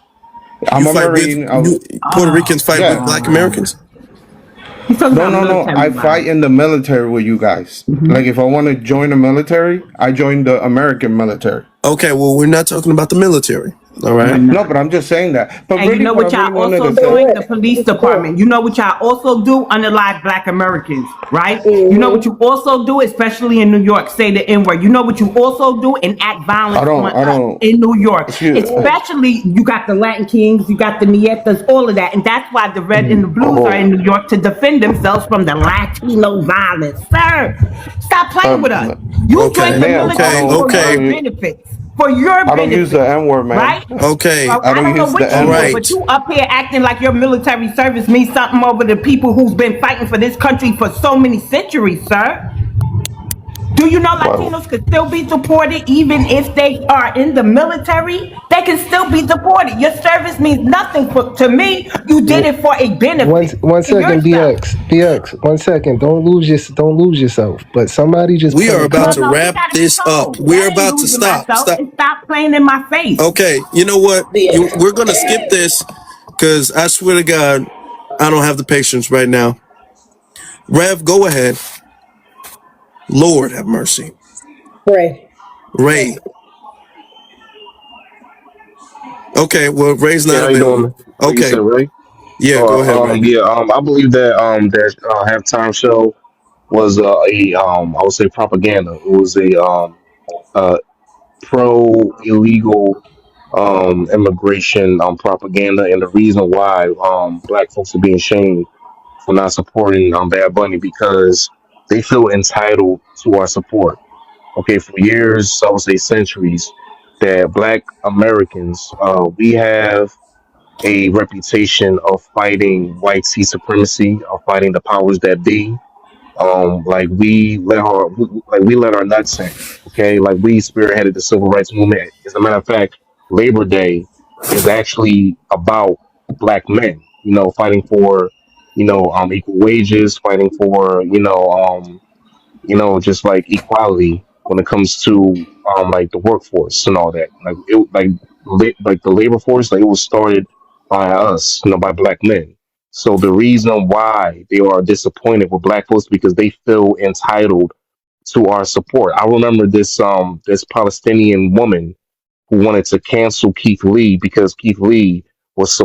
You I'm a fight with Marine. Puerto Ricans fight with Yeah. Black Americans? He's talking No, about no, no. military I fight violence. in the military with you guys. Like if I want to join the military, I join the American military. Okay, well, we're not talking about the military. All We're right. No, not. but I'm just saying that. But And you really, know what I what really y'all wanted to also say. doing? The police department. You know what y'all also do? Unalive Black Americans, right? You know what you also do, especially in New York, say the N-word. You know what you also do? Enact violence on I us don't. in New York. Excuse. Especially, you got the Latin Kings, you got the Nietas, all of that. And that's why the red and the blues are in Oh. New York to defend themselves from the Latino violence. Sir, stop playing with us. You joined the Ma'am, military for your benefits. For your I don't use the benefits, N word, ma'am. right? Okay. Well, I I don't don't know use the what you N do, word. but you up here acting like your military service means something over the people who's been fighting for this country for so many centuries, sir. Do you know Latinos could still be deported even if they are in the military? They can still be deported. Your service means nothing to me. You did it for a benefit One to second, yourself. BX. 1 second. Don't lose yourself. But somebody just We put are a about Well, to no, we wrap got to this up. control. We're I ain't about to losing stop. myself Stop. and stop playing in my face. Okay, you know what? We're gonna skip this because I swear to God, I don't have the patience right now. Rev, go ahead. Lord have mercy. Pray. Ray. Okay, well, Ray's Yeah, not how you doing, available. man? Oh, you said Okay, Ray? yeah, go ahead, Ray. Yeah. I believe that that halftime show was I would say propaganda. It was a uh pro illegal immigration propaganda, and the reason why black folks are being shamed for not supporting Bad Bunny because they feel entitled to our support. Okay, for years, I would say centuries, that Black Americans we have a reputation of fighting white supremacy, of fighting the powers that be. Like we let our nuts hang. Okay, like we spearheaded the civil rights movement. As a matter of fact, Labor Day is actually about black men. You know, fighting for equal wages, fighting for just like equality when it comes to like the workforce and all that. Like the labor force, like it was started by us, by black men. So the reason why they are disappointed with black folks because they feel entitled to our support. I remember this Palestinian woman who wanted to cancel Keith Lee because Keith Lee was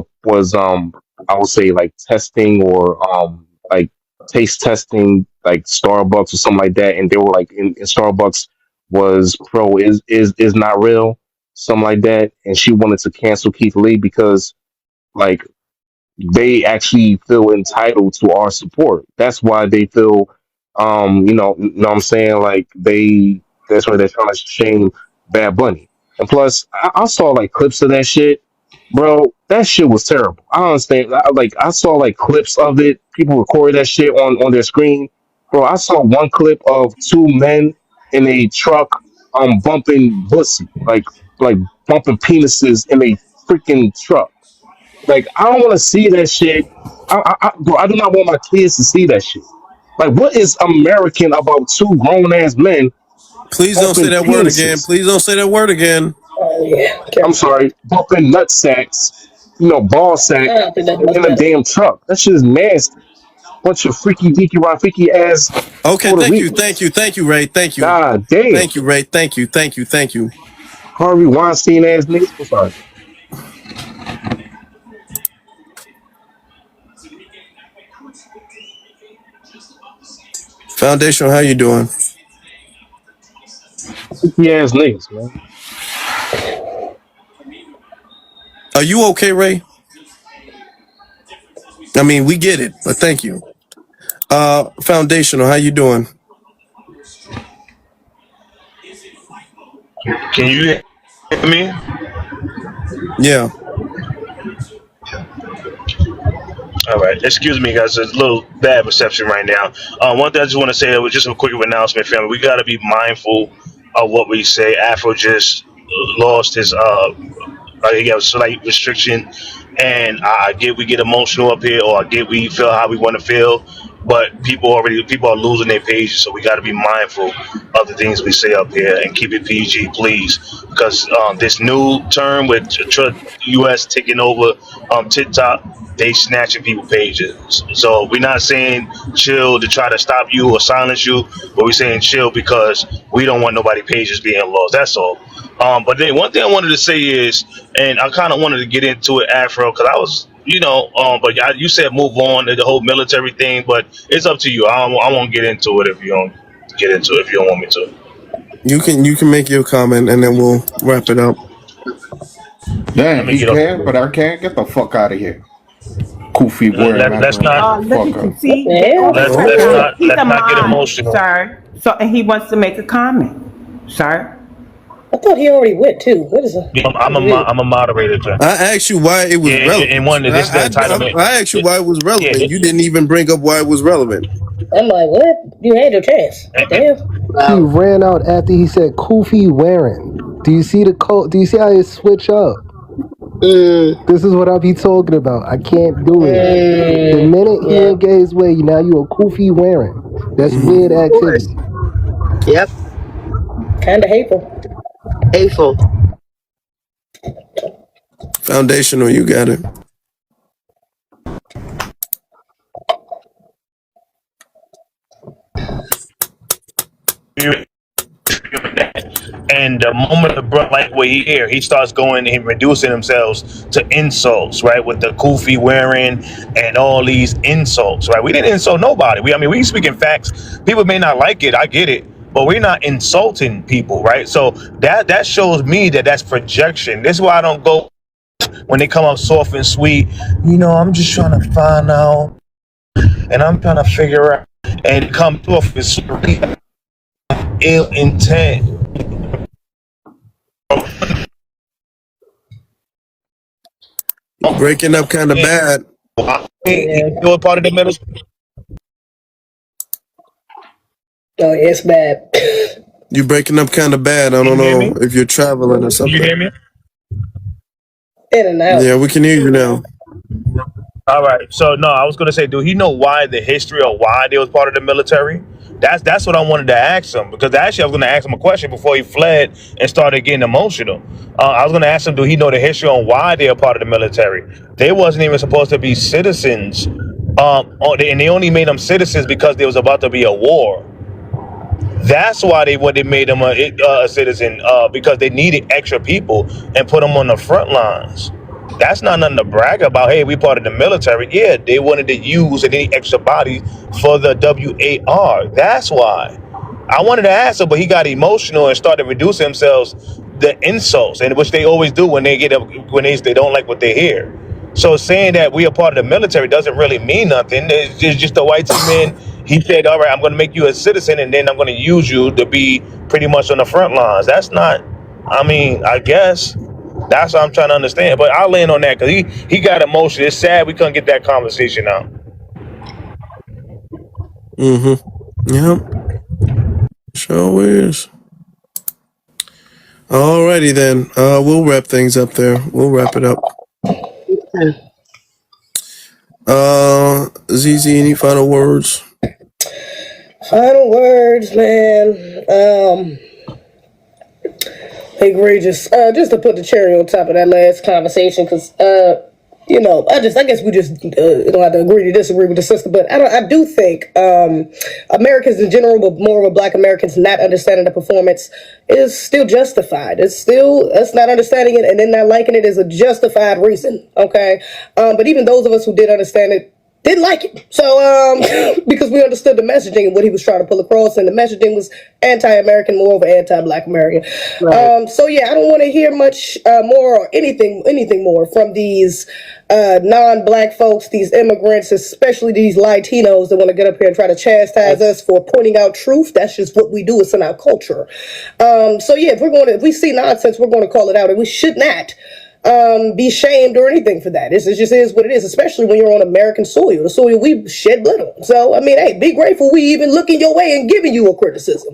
I would say like testing or like taste testing like Starbucks or something like that, and they were like in Starbucks was pro is not real, something like that, and she wanted to cancel Keith Lee because like they actually feel entitled to our support. That's why they feel, know what I'm saying? Like that's why they're trying to shame Bad Bunny. And plus, I saw like clips of that shit, bro. That shit was terrible. I don't understand. I saw like clips of it. People recorded that shit on their screen, bro. I saw one clip of two men in a truck, bumping pussy, like bumping penises in a freaking truck. Like, I don't want to see that shit. Bro, I do not want my kids to see that shit. Like, what is American about two grown ass men Please don't say bumping that word again. penises? Please don't say that word again. Oh yeah. I'm Careful. sorry, bumping nut sacks, ball I sack don't think that's much in a better. damn truck. That shit is nasty. Bunch of freaky deaky Rafiki ass Okay, Puerto thank Ricans. you, Ray. Thank you. God damn. Thank you, Ray. Thank you. Harvey Weinstein ass niggas. I'm sorry. Foundation, how you doing? Freaky ass niggas, man. Are you okay, Ray? I mean, we get it, but thank you. Foundational, how you doing? Can you hear me? Yeah. All right, excuse me, guys. There's a little bad reception right now. One thing I just want to say was just a quick announcement, family. We got to be mindful of what we say. Afro just lost his he got a slight restriction, and I get we get emotional up here, or I get we feel how we want to feel, but people are losing their pages, so we got to be mindful of the things we say up here and keep it PG, please, because this new term with U.S. taking over TikTok, they snatching people pages. So we're not saying chill to try to stop you or silence you, but we're saying chill because we don't want nobody pages being lost. That's all. But then one thing I wanted to say is, and I kind of wanted to get into it, Afro, because I was, you said move on to the whole military thing, but it's up to you. I won't get into it if you don't get into it, if you don't want me to. You can make your comment and then we'll wrap it up. Damn, he can, but I can't. Get the fuck out of here. Koofy wearing Let's not. Look at you. See, he's let's a not get mod, emotional. sir. So, and he wants to make a comment, sir. I thought he already went too. What is it? I'm a moderator, John. I asked you why it was relevant. And one, this is the entitlement. I asked you why it was relevant. Yeah, You didn't even bring up why it was relevant. I'm like, what? You had your chance. What the hell? He ran out after he said Koofy wearing. Do you see the code? Do you see how it switch up? This is what I be talking about. I can't do it. The minute he ain't get his way, now you a Koofy wearing. That's weird activity. Yep. Kind of hateful. Hateful. Foundational, you got it. And the moment the bro lightweight here, he starts going and reducing themselves to insults, right? With the Koofy wearing and all these insults, right? We didn't insult nobody. We speaking facts. People may not like it. I get it. But we're not insulting people, right? So that shows me that that's projection. This is why I don't go when they come up soft and sweet. I'm just trying to find out, and I'm trying to figure out, and come off with ill intent. Breaking up kind of bad. You're part of the middle. Oh, it's bad. You breaking up kind of bad. I don't know if you're traveling or something. You hear me? In and out. Yeah, we can hear you now. All right. So no, I was gonna say, do he know why the history or why they was part of the military? That's what I wanted to ask him, because actually I was gonna ask him a question before he fled and started getting emotional. I was gonna ask him, do he know the history on why they are part of the military? They wasn't even supposed to be citizens, and they only made them citizens because there was about to be a war. That's why they made him a citizen, because they needed extra people and put them on the front lines. That's not nothing to brag about. Hey, we part of the military. Yeah, they wanted to use any extra bodies for the WAR. That's why. I wanted to ask him, but he got emotional and started reducing themselves the insults, and which they always do when they they don't like what they hear. So saying that we are part of the military doesn't really mean nothing. It's just a white man. He said, all right, I'm going to make you a citizen, and then I'm going to use you to be pretty much on the front lines. That's not, I guess that's what I'm trying to understand. But I'll land on that because he got emotional. It's sad we couldn't get that conversation out. Yep. Sure is. Alrighty then. We'll wrap things up there. We'll wrap it up. ZZ, any final words? Final words, man. Egregious. Just to put the cherry on top of that last conversation, because I guess we just don't have to agree to disagree with the sister, but I do think Americans in general, but more of Black Americans not understanding the performance is still justified. It's us not understanding it and then not liking it is a justified reason. Okay, but even those of us who did understand it didn't like it. So, because we understood the messaging and what he was trying to pull across, and the messaging was anti-American, more of an anti-Black American. Right. So yeah, I don't want to hear much more or anything more from these non-Black folks, these immigrants, especially these Latinos that want to get up here and try to chastise us for pointing out truth. That's just what we do. It's in our culture. So yeah, if we see nonsense, we're going to call it out, and we should not be shamed or anything for that. It just is what it is, especially when you're on American soil, the soil we shed blood on. So, I mean, hey, be grateful we even looking your way and giving you a criticism.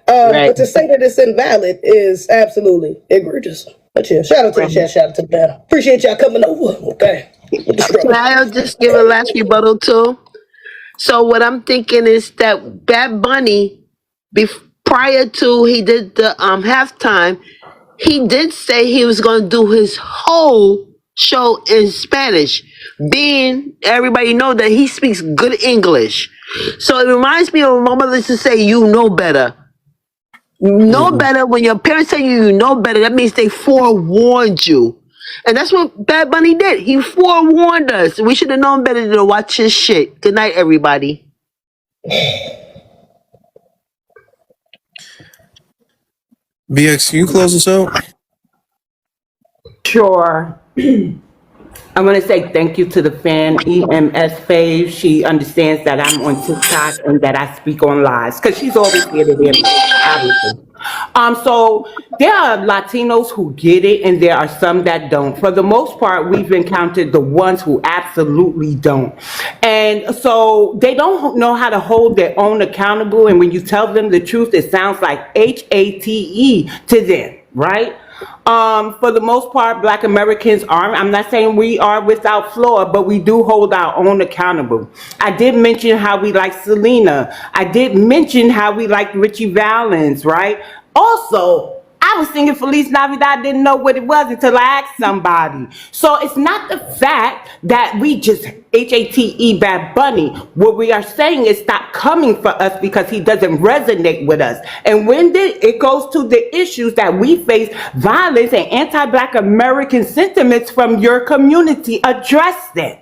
But to say that it's invalid is absolutely egregious. But yeah, shout out to the chat, shout out to the panel. Appreciate y'all coming over. Okay. Can I just give a last rebuttal too? So what I'm thinking is that Bad Bunny, prior to he did the halftime, he did say he was going to do his whole show in Spanish, being everybody know that he speaks good English. So it reminds me of my mother used to say, "You know better." Know better. When your parents tell you know better, that means they forewarned you. And that's what Bad Bunny did. He forewarned us. We should have known better than to watch his shit. Good night, everybody. BX, can you close us out? Sure. I want to say thank you to the fan, EMS Fave. She understands that I'm on TikTok and that I speak on lives because she's always here to hear me, obviously. So there are Latinos who get it and there are some that don't. For the most part, we've encountered the ones who absolutely don't. And so they don't know how to hold their own accountable. And when you tell them the truth, it sounds like HATE to them, right? For the most part, Black Americans are, I'm not saying we are without flaw, but we do hold our own accountable. I did mention how we like Selena. I did mention how we like Richie Valens, right? Also, I was singing Feliz Navidad, didn't know what it was until I asked somebody. So it's not the fact that we just HATE Bad Bunny. What we are saying is stop coming for us because he doesn't resonate with us. And when it goes to the issues that we face, violence and anti-Black American sentiments from your community, address them.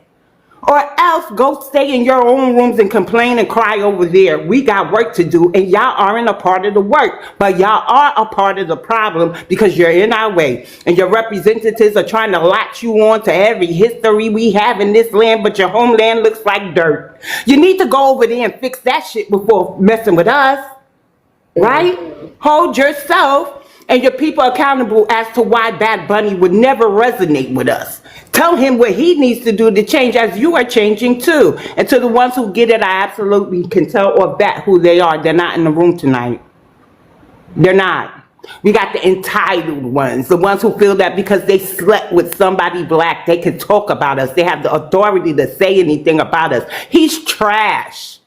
Or else go stay in your own rooms and complain and cry over there. We got work to do and y'all aren't a part of the work, but y'all are a part of the problem because you're in our way. And your representatives are trying to latch you on to every history we have in this land, but your homeland looks like dirt. You need to go over there and fix that shit before messing with us, right? Hold yourself and your people accountable as to why Bad Bunny would never resonate with us. Tell him what he needs to do to change as you are changing too. And to the ones who get it, I absolutely can tell or bet who they are. They're not in the room tonight. They're not. We got the entitled ones, the ones who feel that because they slept with somebody Black, they can talk about us. They have the authority to say anything about us. He's trash.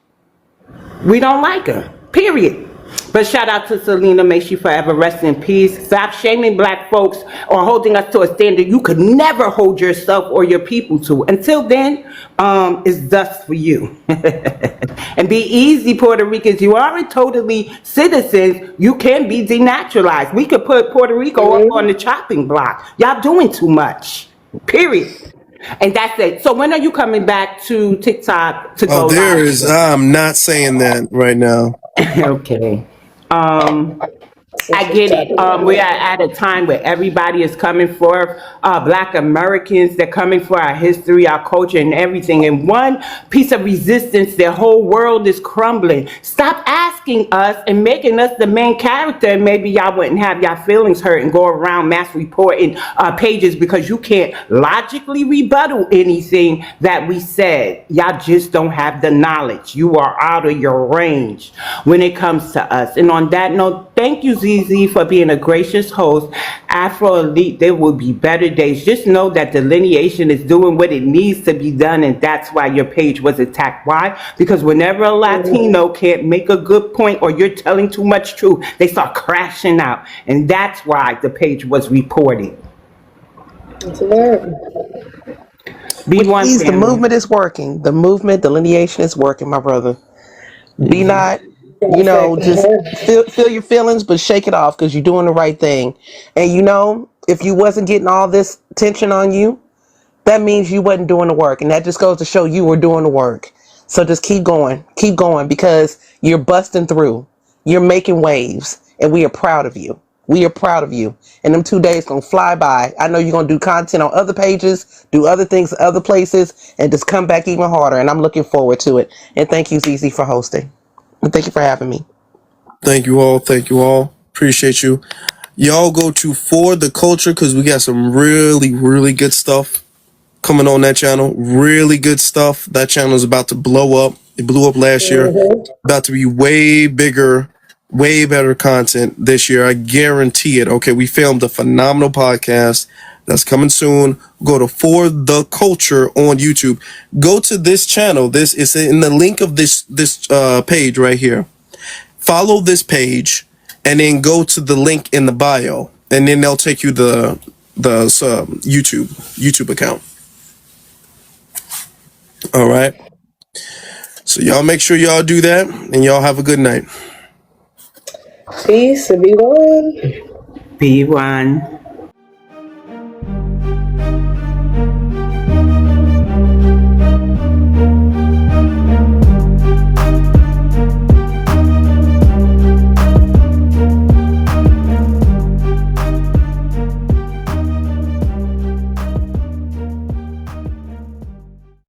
We don't like him, period. But shout out to Selena, may she forever rest in peace. Stop shaming Black folks or holding us to a standard you could never hold yourself or your people to. Until then, it's dust for you. And be easy, Puerto Ricans. You aren't totally citizens. You can be denaturalized. We could put Puerto Rico up on the chopping block. Y'all doing too much, period. And that's it. So when are you coming back to TikTok to go live? I'm not saying that right now. Okay. I get it. We are at a time where everybody is coming for Black Americans. They're coming for our history, our culture, and everything. And one piece of resistance, their whole world is crumbling. Stop asking us and making us the main character, and maybe y'all wouldn't have y'all feelings hurt and go around mass reporting pages because you can't logically rebuttal anything that we said. Y'all just don't have the knowledge. You are out of your range when it comes to us. And on that note, thank you, ZZ, for being a gracious host. Afro Elite, there will be better days. Just know that delineation is doing what it needs to be done, and that's why your page was attacked. Why? Because whenever a Latino can't make a good point or you're telling too much truth, they start crashing out. And that's why the page was reported. The movement is working. The movement, delineation is working, my brother. Be not, just feel your feelings, but shake it off because you're doing the right thing. And if you wasn't getting all this attention on you, that means you wasn't doing the work. And that just goes to show you were doing the work. So just keep going because you're busting through. You're making waves, and we are proud of you. We are proud of you. And them 2 days gonna fly by. I know you're gonna do content on other pages, do other things other places, and just come back even harder. And I'm looking forward to it. And thank you, ZZ, for hosting. And thank you for having me. Thank you all. Thank you all. Appreciate you. Y'all go to For the Culture because we got some really, really good stuff coming on that channel. Really good stuff. That channel is about to blow up. It blew up last year. About to be way bigger, way better content this year. I guarantee it. Okay, we filmed a phenomenal podcast that's coming soon. Go to For the Culture on YouTube. Go to this channel. This is in the link of this page right here. Follow this page and then go to the link in the bio, and then they'll take you the YouTube account. All right. So y'all make sure y'all do that, and y'all have a good night. Peace and be one. Be one.